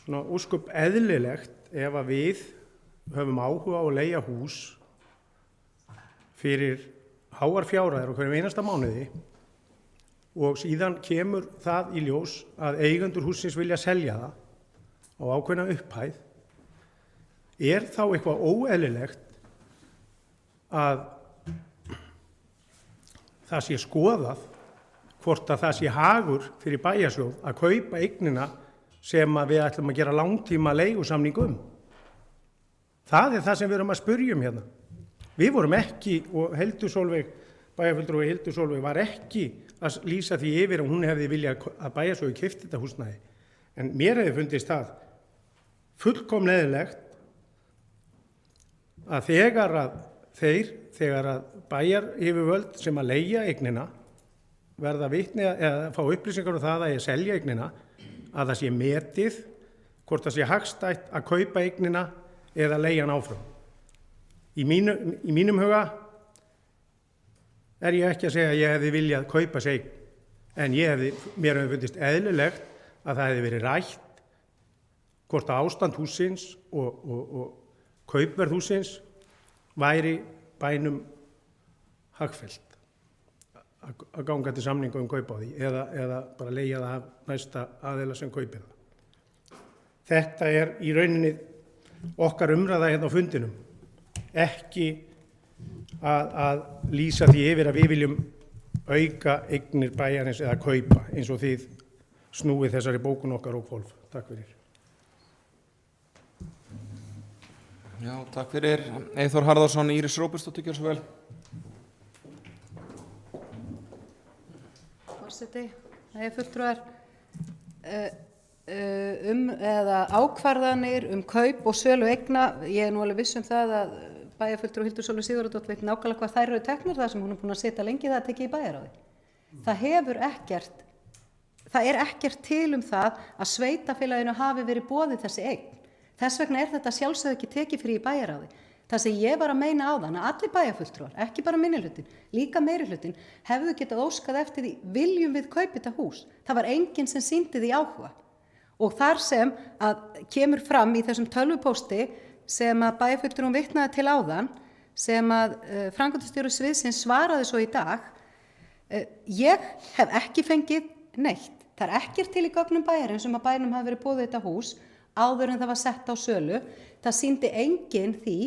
S3: svona ósköp eðlilegt ef að við höfum áhuga á að leigja hús fyrir háar fjárhæðir á hverjum einasta mánuði og síðan kemur það í ljós að eigendur hússins vilja selja það á ákveðna upphæð. Er þá eitthvað óeðlilegt að það sé skoðað hvort að það sé hagur fyrir bæjarsjóð að kaupa eignina sem að við ætlum að gera langtíma leigusamning Það er það sem við erum að spyrja hérna. Við vorum ekki, og Hildur Sólveig, bæjarfulltrúi Hildur Sólveig var ekki að lýsa því yfir að hún hefði viljað að bæjarsjóður keypti þetta húsnæði. En mér hefði fundist það fullkomlega eðlilegt að þegar að bæjaryfirvöld sem að leigja eignina verða vitni eða fá upplýsingar það að ég selja eignina, að það sé metið hvort það sé hagstætt að kaupa eignina eða leigja hann áfram. Í mínum huga ég ekki að segja að ég hefði viljað kaupa sig, en mér hefði fundist eðlilegt að það hefði verið rætt hvort að ástand hússins og kaupverð hússins væri bænum hagfellt að ganga til samninga kaupa á því eða bara leigja það af næsta aðila sem kaupir það. Þetta í rauninni okkar umræða hérna á fundinum, ekki að lýsa því yfir að við viljum auka eignir bæjarins eða kaupa eins og þið snúið þessari bókun okkar og hvolf. Takk fyrir.
S1: Já, takk fyrir. Eyþór Harðarsson, Íris Róbertsdóttir, gjör svo vel.
S2: Forseti, það fulltrúar eða ákvarðanir kaup og sölu eigna. Ég nú alveg viss það að bæjarfulltrúi Hildur Sólveig Sigurðardóttir veit nákvæmlega hvað þær eru teknar, það sem hún búin að sitja lengi það að tekið í bæjarráði. Það hefur ekkert það er ekkert til það að sveitafélaginu hafi verið boðið þessi eign. Þess vegna er þetta sjálfsögðu ekki tekið fyrir í bæjarráði. Það sem ég var að meina áðan, að allir bæjarfulltrúar, ekki bara minnihlutin, líka meirihlutin, hefðu getað óskað eftir því, viljum við kaupa þetta hús. Það var enginn sem sýndi því áhuga. Og þar sem að kemur fram í þessum tölvupósti sem að bæjarfulltrúum vitnaði til áðan, sem að framkvæmdastjóri sviðsins svaraði svo í dag, ég hef ekki fengið neitt. Það er ekkert til í gögnum bæjarins að bæjarnum hafi verið boðið þetta hús áður en það var sett á sölu. Það sýndi enginn því,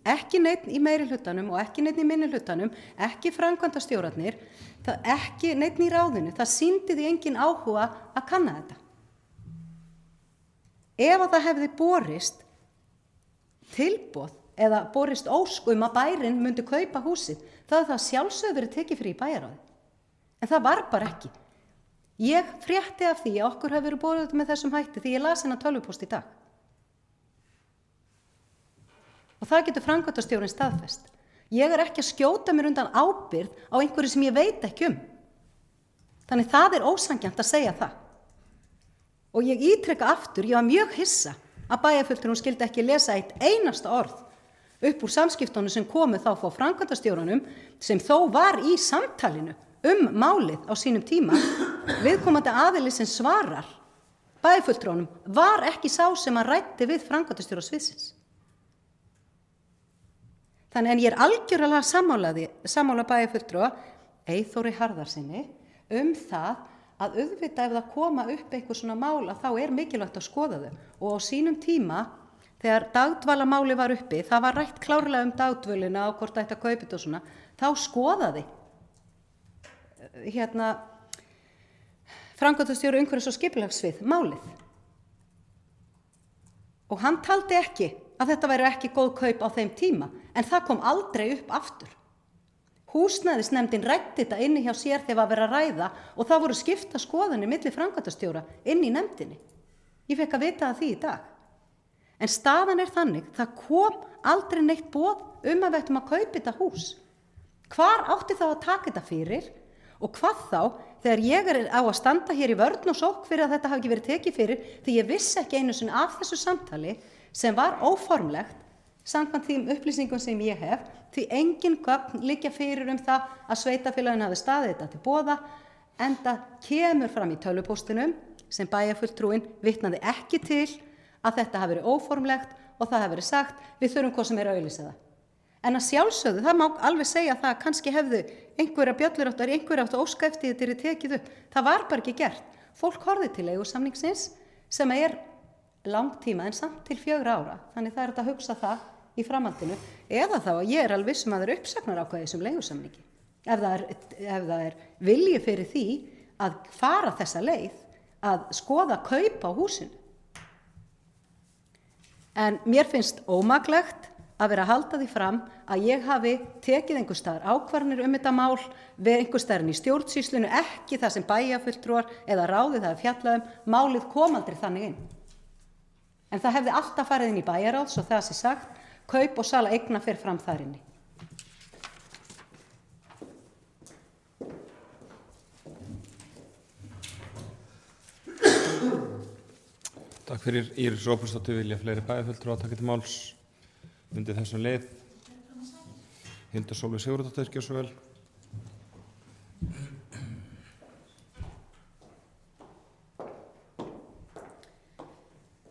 S2: ekki neitt í meirihlutanum og ekki neitt í minnihlutanum, ekki framkvæmdastjórarnir, ekki neitt í ráðinu. Það sýndi því enginn áhuga að kanna þetta. Ef að það hefði borist tilboð eða borist ósk að bærinn myndi kaupa húsið, þá hefði það sjálfsögðu verið tekið fyrir í bæjarráði. En það var bara ekki. Ég frétti af því að okkur hefði verið boðið þetta með þessum hætti því ég las hennar tölvupóst í dag. Og það getur framkvæmdastjórinn staðfest. Ég er ekki að skjóta mér undan ábyrgð á einhverju sem ég veit ekki Þannig það er ósanngjarnt að segja það. Og ég ítreka aftur, ég var mjög hissa að bæjarfulltrúinn skyldi ekki lesa eitt einasta orð upp úr samskiptunum sem komu þá frá framkvæmdastjóranum sem þó var í samtalinu málið á sínum tíma. Viðkomandi aðili sem svarar bæjarfulltrúnum var ekki sá sem að ræddi við framkvæmdastjóra sviðsins. Þannig en ég er algjörlega sammála bæjarfulltrúa Eyþóri Harðarsyni það að auðvitað ef það koma upp einhver svona mál að þá er mikilvægt að skoða þau. Og á sínum tíma þegar dagdvalamáli var uppi, það var rætt klárlega dagdvölina og hvort ætti að kaupa þetta og svona, þá skoðaði framkvæmdastjóri umhverfis- og skipulagssvið málið. Og hann taldi ekki að þetta væri ekki góð kaup á þeim tíma, en það kom aldrei upp aftur. Húsnæðisnefndin ræddi þetta inni hjá sér þegar var verið að ræða og það voru skipta skoðanir milli framkvæmdastjóra inni í nefndinni. Ég fekk að vita það því í dag. En staðan er þannig, það kom aldrei neitt boð að við ættum að kaupa þetta hús. Hvar átti þá að taka þetta fyrir og hvað þá þegar ég er á að standa hér í vörn og sókn fyrir að þetta hafi ekki verið tekið fyrir því ég vissi ekki einu sinni af þessu samtali sem var óformlegt samkvæmt þeim upplýsingum sem ég hef, því engin gögn liggja fyrir það að sveitafélagin hafi staðið þetta til boða, enda kemur fram í tölvupóstinum sem bæjarfulltrúinn vitnaði ekki til að þetta hafi verið óformlegt og það hafi verið sagt, við þurfum hvað sem er að auglýsa það. En að sjálfsögðu, það má alveg segja að það kannski hefðu einhverja bjöllur átt að óska eftir þetta er tekið upp. Það var bara ekki gert. Fólk horfði til leigusamningsins sem er langtíma en samt til 4 ára. Þannig það er þetta að hugsa það í framhaldinu, eða þá að ég er alveg að það er uppsagnarákvæði sem leigusamningi. Ef það er vilji fyrir því að fara þessa leið að skoða kaup á húsinu. En mér finnst ómaklegt að vera að halda því fram að ég hafi tekið einhvers staðar ákvarðanir þetta mál við einhvers staðar í stjórnsýslunni, ekki það sem bæjarfulltrúar eða ráðið það fjallað málið kom aldrei þannig inn. En það hefði alltaf farið inn í bæjarráð, svo það sé sagt, kaup og sala eigna fer fram þar inni.
S1: Takk fyrir Íris Róbersdóttir, vilja fleiri bæjarfulltrúar taka til máls undir þessum leið. Hildur Sólveig Sigurðardóttir, gjörðu svo vel.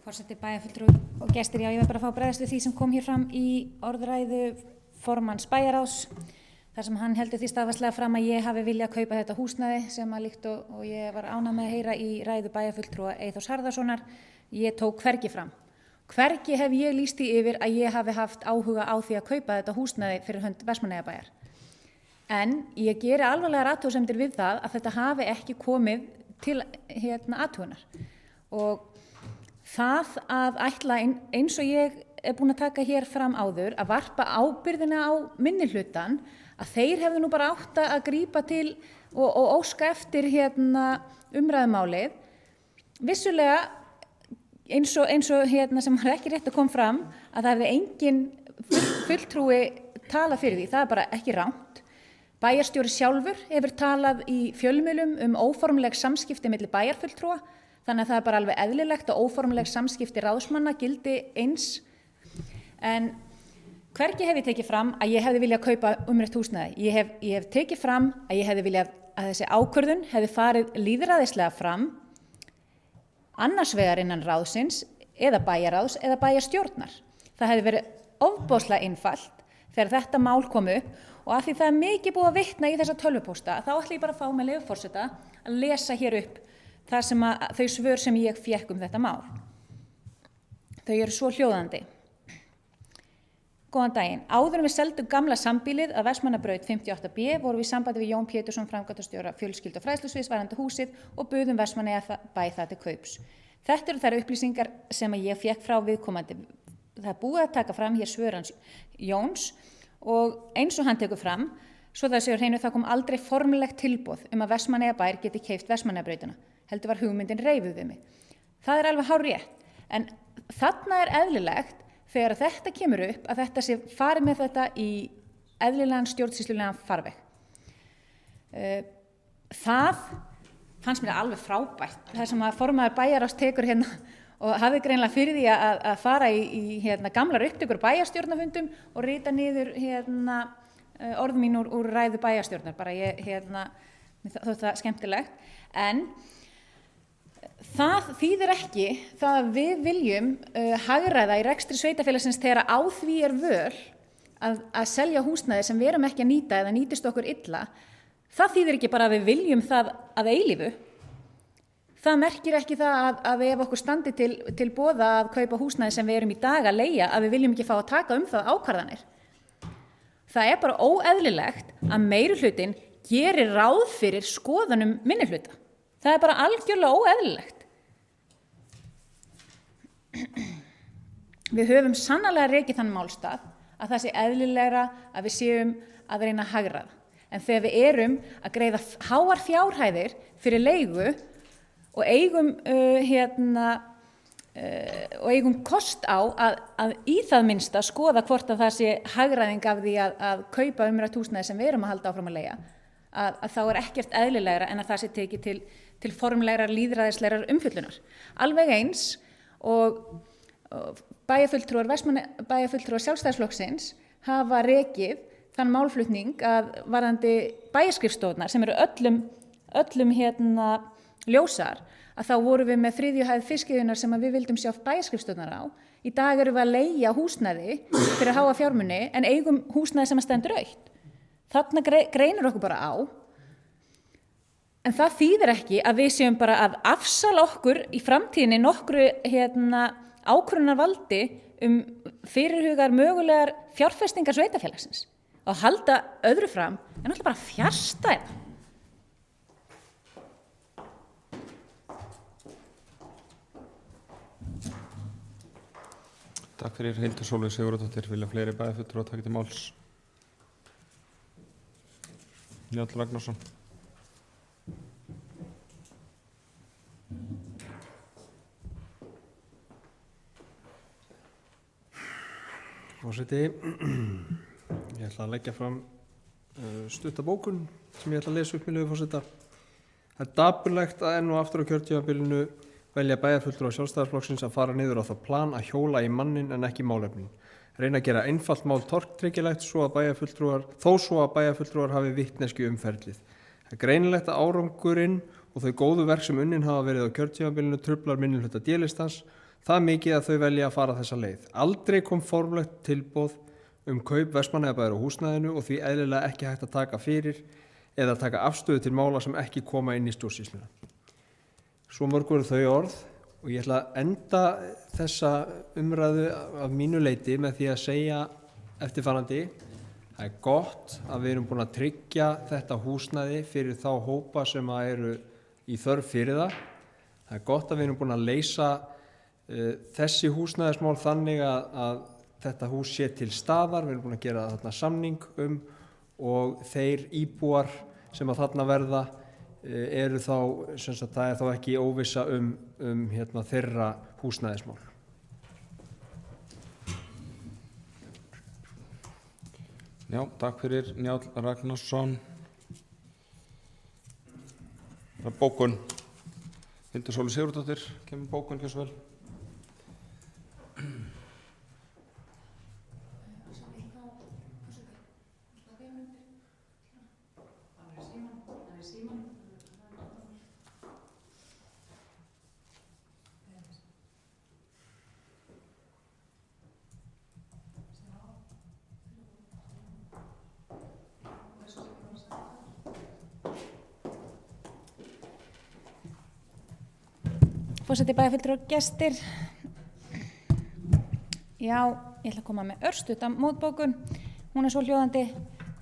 S4: Forseti, bæjarfulltrúar og gestir, já, ég vil bara fá að bregðast við því sem kom hér fram í orðræðu formanns bæjarráðs, þar sem hann heldur því staðfastlega fram að ég hafi viljað kaupa þetta húsnæði sem að líkt og ég var ánægð með að heyra í ræðu bæjarfulltrúa Eyþórs Harðarsonar, ég tók hvergi fram. Hvergi hef ég lýst því yfir að ég hafi haft áhuga á því að kaupa þetta húsnæði fyrir hönd Vestmannaeyjabæjar. En ég geri alvarlegar athugasemdir við það að þetta hafi ekki komið til athugunar. Og það að ætla eins og ég er búin að taka hér fram áður að varpa ábyrgðina á minnihlutann, að þeir hefðu nú bara átt að grípa til og óska eftir umræðumálið. Vissulega eins og sem var ekki rétt að koma fram að það hefði engin fulltrúi tala fyrir því, það er bara ekki rangt. Bæjarstjóri sjálfur hefur talað í fjölmiðlum óformleg samskipti milli bæjarfulltrúa, þannig að það er bara alveg eðlilegt að óformleg samskipti ráðsmanna gildi eins. En hvergi hef ég tekið fram að ég hefði viljað kaupa umrætt húsnæði. Ég hef tekið fram að ég hefði viljað að þessi ákvörðun hefði farið lýðræðislega fram, annars vegar innan ráðsins eða bæjarráðs eða bæjarstjórnar. Það hefði verið ofboðslega einfalt þegar þetta mál kom upp, og af því það er mikið búið að vitna í þessa tölvupósta, þá ætla ég bara að fá með leyfi forseta að lesa hér upp þau svör sem ég fékk þetta mál. Þau eru svo hljóðandi. Góðan daginn. Áður en við seldum gamla sambýlið að Vestmannabraut 58B vorum við í sambandi við Jón Pétursson, framkvæmdastjóra fjölskyldu- og fræðslusviðs varðandi húsið, og buðum Vestmannaeyjabæ það til kaups. Þetta eru þær upplýsingar sem ég fékk frá viðkomandi. Það er búið að taka fram hér svör hans Jóns, og eins og hann tekur fram, svo það séu hreinu, það kom aldrei formlegt tilboð að Vestmannaeyjabær geti keypt Vestmannaeyjabrautina. Heldur var hugmyndin reifuð við mig. Það er alveg hárrétt, en þarna er eðlilegt þegar þetta kemur upp að þetta sé farið með þetta í eðlilegan stjórnsýslulegan farveg. Það fannst mér alveg frábært. Það sem að formaður bæjarráðs tekur hérna og hafði greinlega fyrir því að fara í gamlar upptökur bæjarstjórnarfundum og rita niður orð mín úr ræðu bæjarstjórnar. Bara þótt það skemmtilegt. En það þýðir ekki það að við viljum hagræða í rekstri sveitarfélagsins þegar á því er völ að selja húsnæði sem við erum ekki að nýta eða nýtist okkur illa. Það þýðir ekki bara að við viljum það að eilífu. Það merkir ekki það að ef okkur standi til boða að kaupa húsnæði sem við erum í dag að leigja, að við viljum ekki fá að taka það ákvarðanir. Það er bara óeðlilegt að meirihlutinn gerir ráð fyrir skoðunum minnihluta. Það er bara algjörlega óeðlilegt. Við höfum sannarlega rekið þann málstað að það sé eðlilegra að við séum að reyna að hagræða. En þegar við erum að greiða háar fjárhæðir fyrir leigu og eigum kost á að í það minnsta skoða hvort að það sé hagræðing af því að kaupa umrætt húsnæði sem við erum að halda áfram að leigja, að þá er ekkert eðlilegra en að það sé tekið til formlegrar lýðræðislegrar umfjöllunar. Alveg eins og bæjarfulltrúar Sjálfstæðisflokksins hafa rekið þann málflutning að varðandi bæjarskrifstofurnar sem eru öllum ljósar, að þá vorum við með 3. hæð fiskiðunar sem við vildum sjá bæjarskrifstofurnar á. Í dag erum við að leigja húsnæði fyrir háa fjármuni en eigum húsnæði sem stendur autt. Þarna greinir okkur bara á. En það þýðir ekki að við séum bara að afsala okkur í framtíðinni nokkru ákvörðunarvaldi fyrirhugaðar mögulegar fjárfestingar sveitarfélagsins og halda öðru fram en alltaf bara fjarstæða.
S1: Takk fyrir Hildur Sólveig Sigurðardóttir. Vilja fleiri bæjarfulltrúar taka til máls? Njáll Ragnarsson.
S6: Forseti, ég ætla að leggja fram stutta bókun sem ég ætla að lesa upp með leyfi forseta. Það er dapurlegt að enn og aftur á kjörtímabilinu velja bæjarfulltrúar Sjálfstæðisflokksins að fara niður á það plan að hjóla í mannin en ekki málefnin. Reyna að gera einfalt mál tortryggilegt þó svo að bæjarfulltrúar hafi vitneskju um ferlið. Það er greinilegt að árangurinn og þau góðu verk sem unnin hafa verið á kjörtímabilinu truflar minnihluta D-listans það mikið að þau velja að fara þessa leið. Aldrei kom formlegt tilboð kaup Vestmannaeyjabæjar á húsnæðinu og því eðlilega ekki hægt að taka fyrir eða taka afstöðu til mála sem ekki koma inn í stjórnsýsluna. Svo mörg voru þau orð og ég ætla að enda þessa umræðu af mínu leyti með því að segja eftirfarandi: það er gott að við erum búin að tryggja þetta húsnæði fyrir þá hópa sem eru í þörf fyrir það. Það er gott að við erum búin að leysa þessi húsnæðismál þannig að þetta hús sé til staðar. Við erum búin að gera þarna samning og þeir íbúar sem að þarna verða eru þá, það er þá ekki óvissa þeirra húsnæðismál.
S1: Já, takk fyrir Njáll Ragnarsson. Bókun. Hildur Sólu Sigurðardóttir kemur bókun, gjörðu svo vel.
S4: Forseti, bæjarfulltrúar, gestir. Já, ég ætla að koma með örstutta mótbókun. Hún er svo hljóðandi: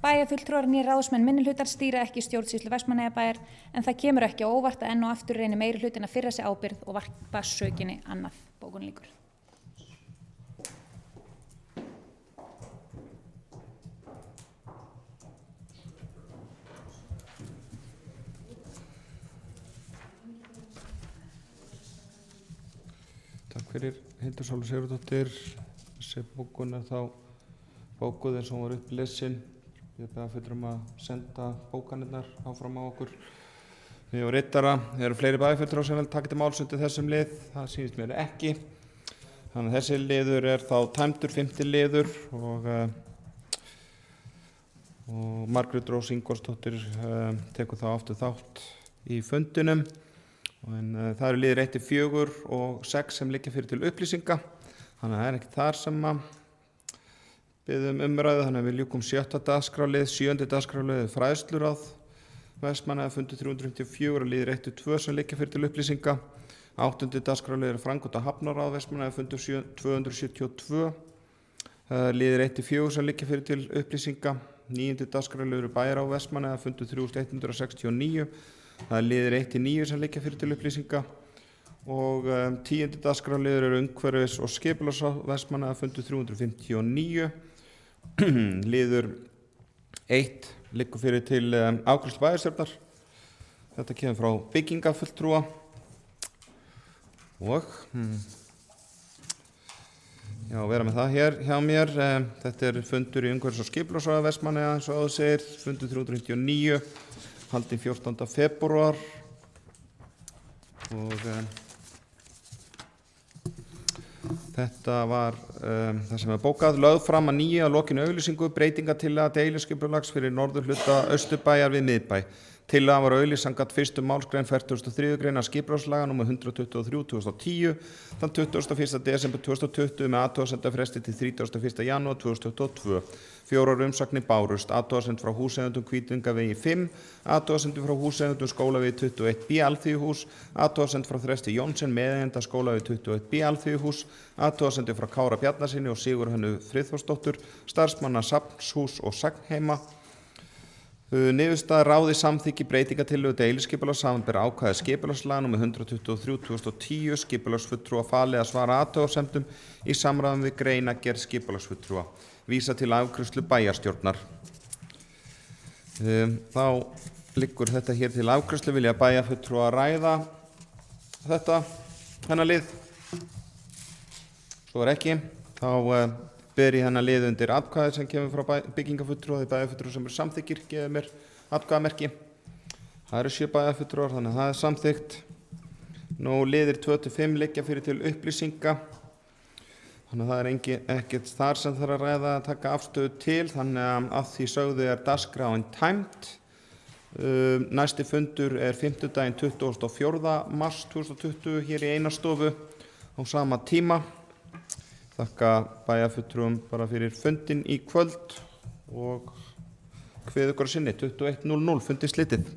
S4: bæjarfulltrúar né ráðsmenn minnihlutar stýra ekki stjórnsýslu Vestmannaeyjabæjar, en það kemur ekki á óvart að enn og aftur reynir meirihlutinn að firra sig ábyrgð og varpa sökinni annað. Bókun lýkur.
S1: Takk fyrir Hildur Sólu Sigurðardóttir. Þessi bókun er þá bókuð eins og hún var upplesin. Ég beða fulltrúum að senda bókanirnar áfram á okkur. Við og rittara, eru fleiri bæjarfulltrúar sem vel taka til máls undir þessum lið. Það sýnist mér ekki. Þannig að þessi liður er þá tæmdur, 5. liður og Margrét Rós Ingólfsdóttir tekur þá aftur þátt í fundinum. En það eru liðir 1-4 og 6 sem liggja fyrir til upplýsinga. Þannig að það er ekki þar sem að biðum umræðu. Þannig að við ljúkum 7. dagskrárlið, 7. dagskrárlið fræðsluráð Vestmannaeyja fundur 354 og liðir 1-2 sem liggja fyrir til upplýsinga. 8. dagskrárlið framkvæmda hafnaráð Vestmannaeyja fundur 272. Liðir 1-4 sem liggja fyrir til upplýsinga. 9. dagskrárlið bæjarráð Vestmannaeyja fundur 3169. Það er liðir 1-9 sem liggja fyrir til upplýsinga og 10. dagskrárliður eru umhverfis- og skipulagsráð Vestmannaeyja fundur 359. Liður 1 liggur fyrir til afgreiðslu bæjarstjórnar. Þetta kemur frá byggingafulltrúa og já, vera með það hér hjá mér. Þetta er fundur í umhverfis- og skipulagsráð Vestmannaeyja eins og áður segir, fundur 359. Haldinn 14. febrúar og þetta var það sem er bókað. Lögð fram að nýju að lokinni auglýsingu breytingatillaga deiliskipulags fyrir norðurhluta Austurbæjar við miðbæ. Tillagan var auglýst samkvæmt 1. málsgrein 43. grein skipulagslaga nr. 123/2010 þann 21. desember 2020 með athugasemdafresti til 31. janúar 2022. 4 umsagnir bárust: athugasemd frá húseigendum Hvítungavegi 5, athugasemd frá húseigendum Skólavegi 21B Alþýðuhús, athugasemd frá Þresti Jónsson meðeigenda Skólavegi 21B Alþýðuhús, athugasemd frá Kára Bjarnasyni og Sigurhönnu Friðþórsdóttur, starfsmanna Safnshús og Sagnheima. Niðurstaða: ráðið samþykki breytingatillögu deiliskipulags samanber ákvæði skipulagslaga nr. 123/2010. Skipulagsfulltrúa falið að svara athugasemdum í samræmi við greinargerð skipulagsfulltrúa. Vísa til afgreiðslu bæjarstjórnar. Þá liggur þetta hér til afgreiðslu. Vilja bæjarfulltrúa ræða þennan lið? Svo er ekki. Þá ber ég hennar lið undir atkvæði sem kemur frá byggingafulltrúa. Því bæjarfulltrúa sem eru samþykkir gefið mér atkvæðamerki. Það eru 7 bæjarfulltrúar, þannig að það er samþykkt. Nú liðir 2-5 liggja fyrir til upplýsinga. Þannig að það er ekkert þar sem þarf að ræða að taka afstöðu til. Þannig að því sögðu er dagskráin tæmd. Næsti fundur er 5. 24. mars 2020 hér í Einarsstofu á sama tíma. Þakka bæjarfulltrúum bara fyrir fundinn í kvöld og kveð ykkur að sinni 21:00 fundi slitið.